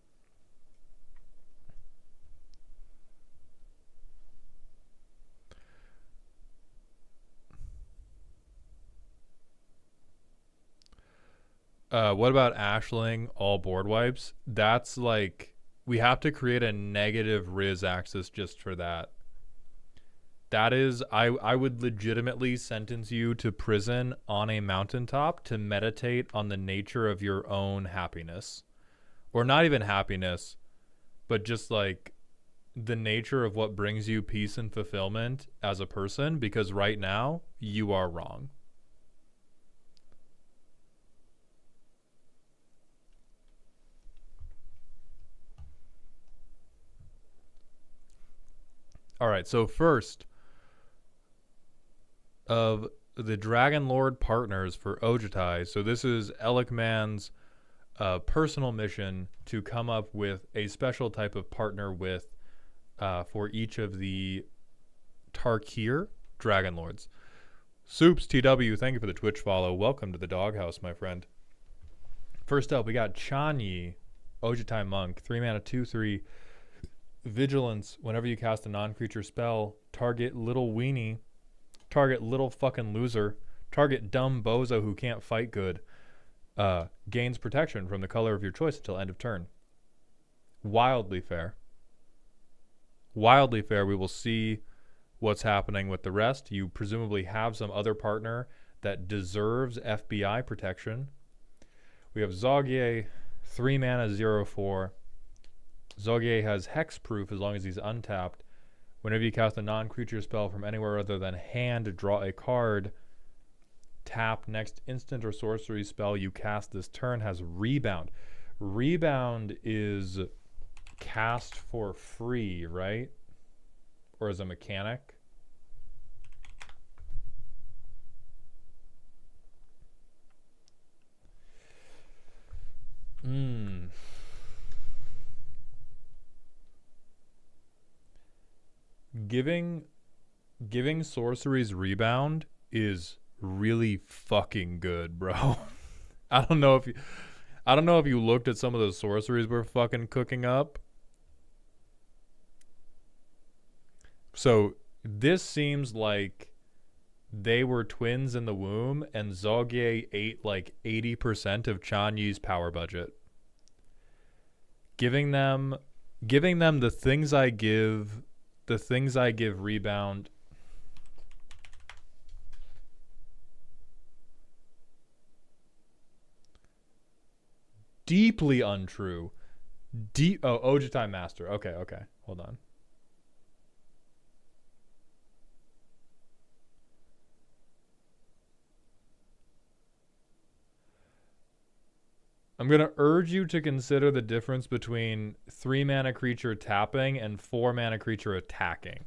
What about Ashling all board wipes? That's like, we have to create a negative Riz axis just for that. That is, I would legitimately sentence you to prison on a mountaintop to meditate on the nature of your own happiness. Or not even happiness, but just like the nature of what brings you peace and fulfillment as a person, because right now, you are wrong. All right, so first of the Dragon Lord partners for Ojutai. So this is Elikman's personal mission to come up with a special type of partner with for each of the Tarkir Dragon Lords. Soups TW, thank you for the Twitch follow. Welcome to the doghouse, my friend. First up, we got Chanyi, Ojutai Monk, 3 mana, 2/3. Vigilance, whenever you cast a non-creature spell, target little weenie, target little fucking loser, target dumb bozo who can't fight good, gains protection from the color of your choice until end of turn. Wildly fair. Wildly fair. We will see what's happening with the rest. You presumably have some other partner that deserves FBI protection. We have Zogye, 3 mana, 0/4. Zogye has hexproof as long as he's untapped. Whenever you cast a non-creature spell from anywhere other than hand, draw a card. Tap next instant or sorcery spell you cast this turn has rebound. Rebound is cast for free, right? Or as a mechanic? Giving sorceries rebound is really fucking good, bro. I don't know if you looked at some of the sorceries we're fucking cooking up. So this seems like they were twins in the womb, and Zogye ate like 80% of Chanyi's power budget. Giving them the things I give rebound. Deeply untrue. Ojutai Master. Okay. Hold on. I'm going to urge you to consider the difference between 3 mana creature tapping and 4 mana creature attacking.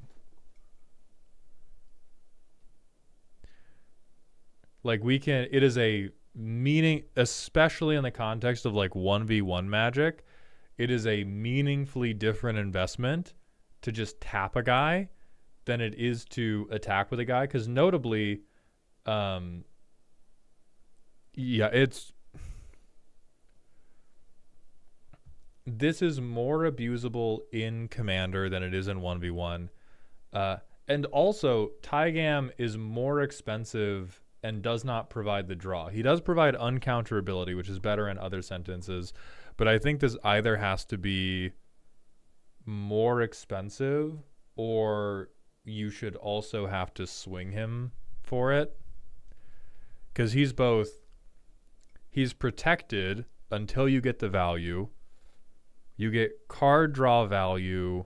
Like it is a meaning, especially in the context of like 1v1 Magic, it is a meaningfully different investment to just tap a guy than it is to attack with a guy. Because notably, this is more abusable in Commander than it is in 1v1. And also, Tygam is more expensive and does not provide the draw. He does provide uncounterability, which is better in other sentences. But I think this either has to be more expensive or you should also have to swing him for it. Because he's protected until you get the value. You get card draw value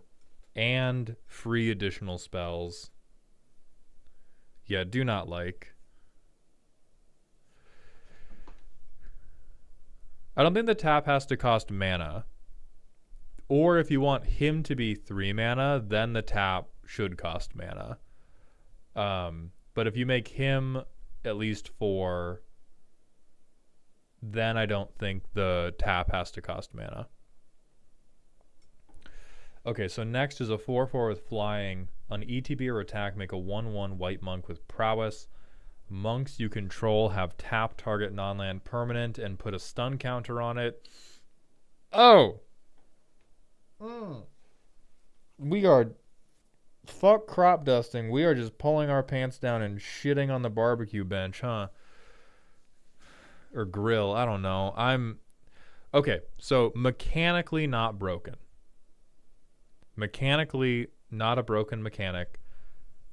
and free additional spells. Yeah, do not like. I don't think the tap has to cost mana. Or if you want him to be 3 mana, then the tap should cost mana. But if you make him at least 4, then I don't think the tap has to cost mana. Okay, so next is a 4/4 with flying. On ETB or attack, make a 1/1 white monk with prowess. Monks you control have tap target non-land permanent and put a stun counter on it. Oh! We are... Fuck crop dusting. We are just pulling our pants down and shitting on the barbecue bench, huh? Or grill, I don't know. Okay, so mechanically not broken. Mechanically not a broken mechanic.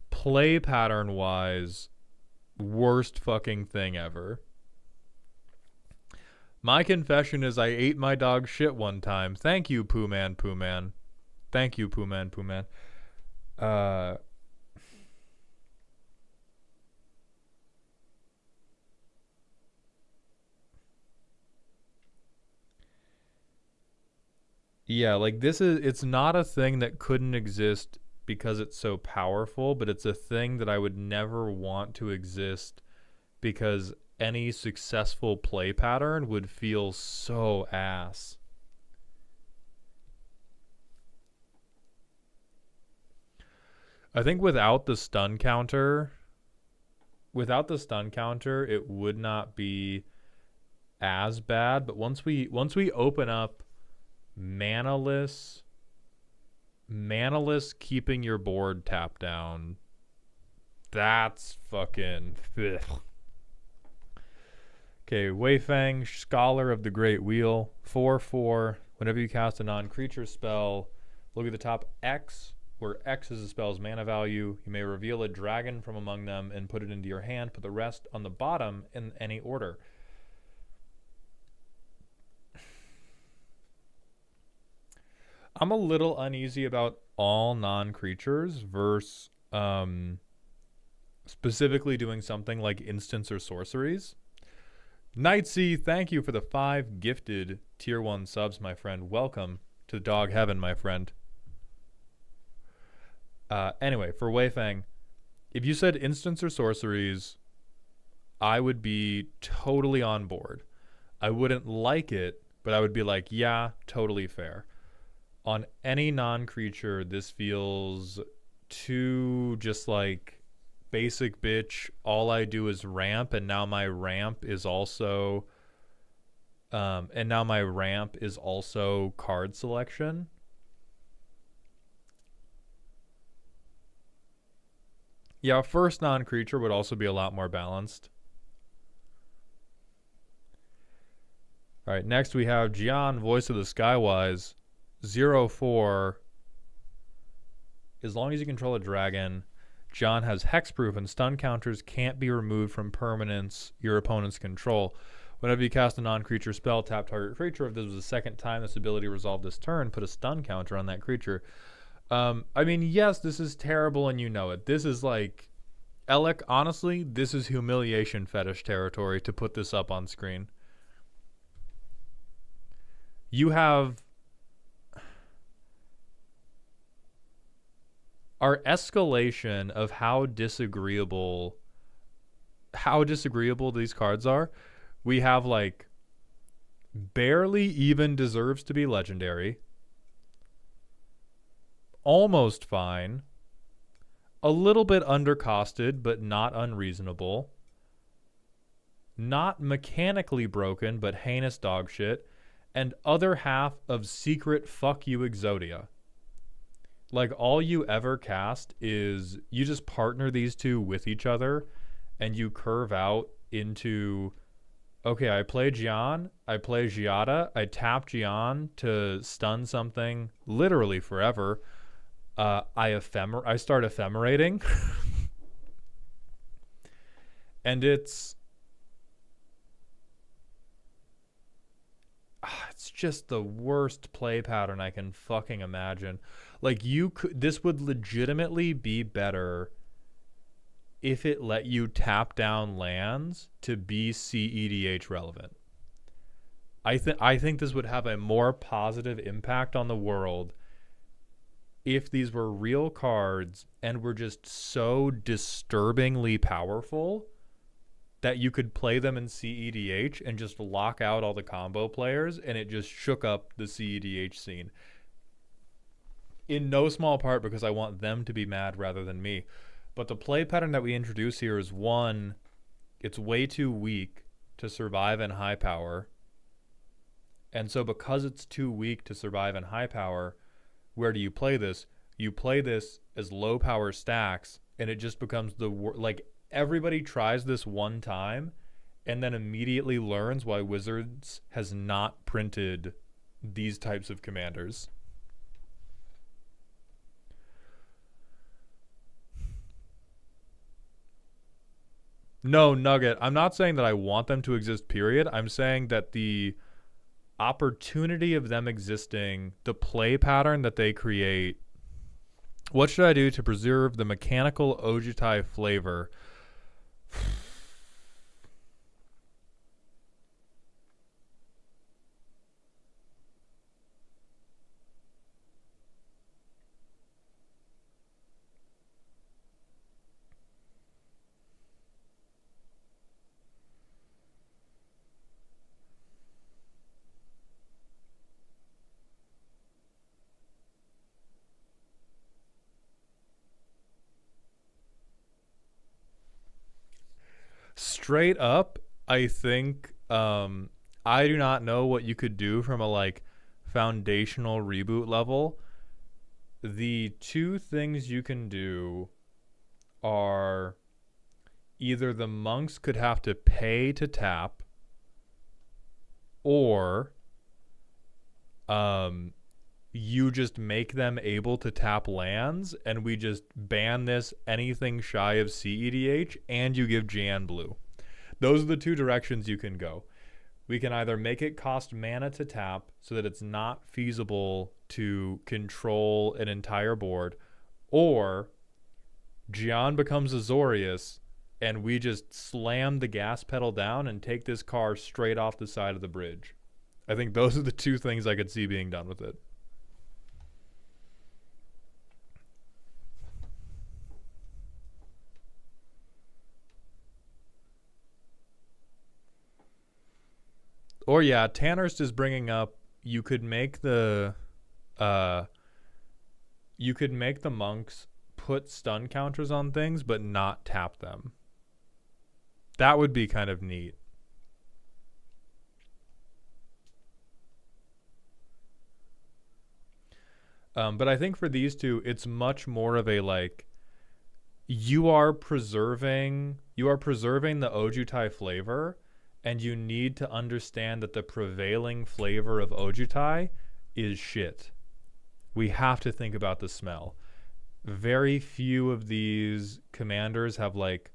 Play pattern wise, worst fucking thing ever. My confession is I ate my dog shit one time. Thank you, Pooh Man. Thank you, Pooh Man. Yeah, like it's not a thing that couldn't exist because it's so powerful, but it's a thing that I would never want to exist because any successful play pattern would feel so ass. I think without the stun counter, it would not be as bad, but once we open up manaless Manaless keeping your board tapped down. That's fucking... Ugh. Okay, Wei Fang, Scholar of the Great Wheel. 4/4. Whenever you cast a non-creature spell, look at the top X, where X is the spell's mana value. You may reveal a dragon from among them and put it into your hand. Put the rest on the bottom in any order. I'm a little uneasy about all non-creatures versus specifically doing something like instants or sorceries. Nightsea, thank you for the 5 gifted tier 1 subs, my friend. Welcome to dog heaven, my friend. Anyway, for Wei Fang, if you said instants or sorceries, I would be totally on board. I wouldn't like it, but I would be like, yeah, totally fair. On any non-creature, this feels too just like basic bitch. All I do is ramp, and now my ramp is also card selection. Yeah, first non-creature would also be a lot more balanced. All right, next we have Jian, Voice of the Skywise. 0/4. As long as you control a dragon, John has hexproof and stun counters can't be removed from permanents your opponent's control. Whenever you cast a non-creature spell, tap target creature. If this was the second time this ability resolved this turn, put a stun counter on that creature. I mean, yes, this is terrible and you know it. This is like, Alec, honestly, this is humiliation fetish territory to put this up on screen. You have... Our escalation of how disagreeable these cards are. We have like barely even deserves to be legendary, almost fine, a little bit undercosted but not unreasonable, not mechanically broken but heinous dog shit, and other half of secret fuck you Exodia. Like, all you ever cast is you just partner these two with each other and you curve out into, okay, I play Jian, I play Giada, I tap Jian to stun something literally forever. I start ephemerating. And it's just the worst play pattern I can fucking imagine. Like, this would legitimately be better if it let you tap down lands to be CEDH relevant. I think this would have a more positive impact on the world if these were real cards and were just so disturbingly powerful that you could play them in CEDH and just lock out all the combo players, and it just shook up the CEDH scene. In no small part because I want them to be mad rather than me. But the play pattern that we introduce here is, one, it's way too weak to survive in high power. And so because it's too weak to survive in high power, where do you play this? You play this as low power stacks, and it just becomes like, everybody tries this one time and then immediately learns why Wizards has not printed these types of commanders. No, Nugget, I'm not saying that I want them to exist, period. I'm saying that the opportunity of them existing, the play pattern that they create. What should I do to preserve the mechanical Ojutai flavor? Straight up, I think I do not know what you could do from a like foundational reboot level the two things you can do are either the monks could have to pay to tap, or you just make them able to tap lands, and we just ban this anything shy of CEDH, and you give Jan blue. Those are the two directions you can go. We can either make it cost mana to tap so that it's not feasible to control an entire board, or Gian becomes Azorius and we just slam the gas pedal down and take this car straight off the side of the bridge. I think those are the two things I could see being done with it. Or yeah, Tannerst is bringing up you could make the monks put stun counters on things but not tap them. That would be kind of neat. But I think for these two, it's much more of a like, you are preserving the Ojutai flavor, and you need to understand that the prevailing flavor of Ojutai is shit. We have to think about the smell. Very few of these commanders have like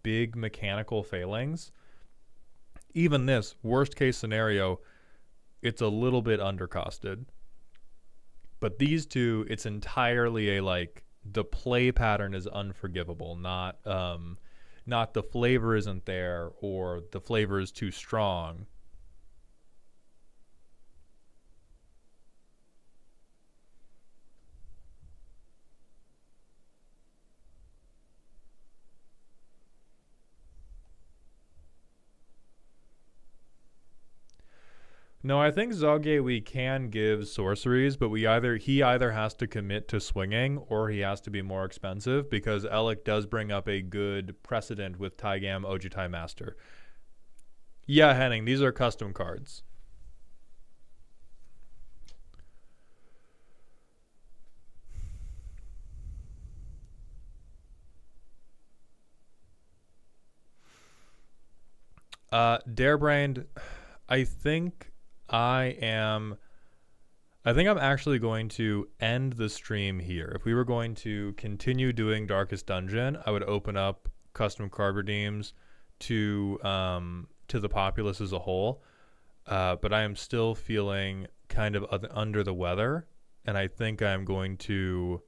big mechanical failings. Even this, worst case scenario, it's a little bit undercosted. But these two, it's entirely a like, the play pattern is unforgivable, not the flavor isn't there or the flavor is too strong. No, I think Zogye we can give sorceries, but he either has to commit to swinging or he has to be more expensive, because Alec does bring up a good precedent with Taigam Ojutai Master. Yeah, Henning, these are custom cards. Darebrained, I think I'm actually going to end the stream here. If we were going to continue doing Darkest Dungeon, I would open up custom card redeems to the populace as a whole. But I am still feeling kind of under the weather, and I think I'm going to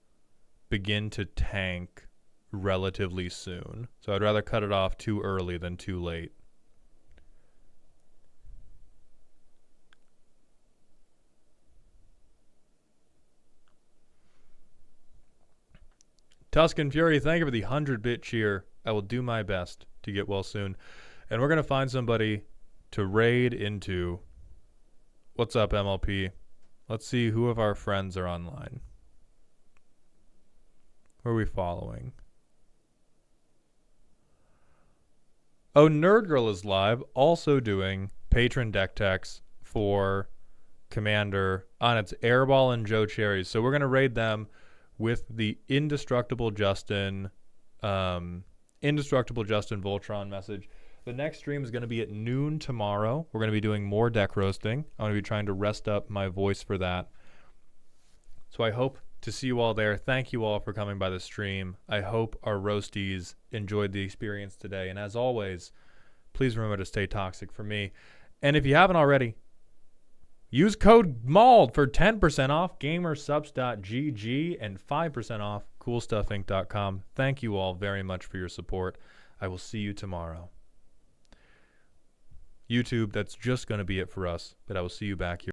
begin to tank relatively soon. So I'd rather cut it off too early than too late. Tuscan Fury, thank you for the 100-bit cheer. I will do my best to get well soon. And we're going to find somebody to raid into. What's up, MLP? Let's see who of our friends are online. Who are we following? Oh, Nerd Girl is live, also doing patron deck techs for Commander on its Airball and Joe Cherries. So we're going to raid them with the Indestructible Justin Voltron message. The next stream is going to be at noon tomorrow. We're going to be doing more deck roasting. I'm going to be trying to rest up my voice for that. So I hope to see you all there. Thank you all for coming by the stream. I hope our roasties enjoyed the experience today. And as always, please remember to stay toxic for me. And if you haven't already, use code MAULD for 10% off gamersubs.gg and 5% off coolstuffinc.com. Thank you all very much for your support. I will see you tomorrow. YouTube, that's just going to be it for us, but I will see you back here.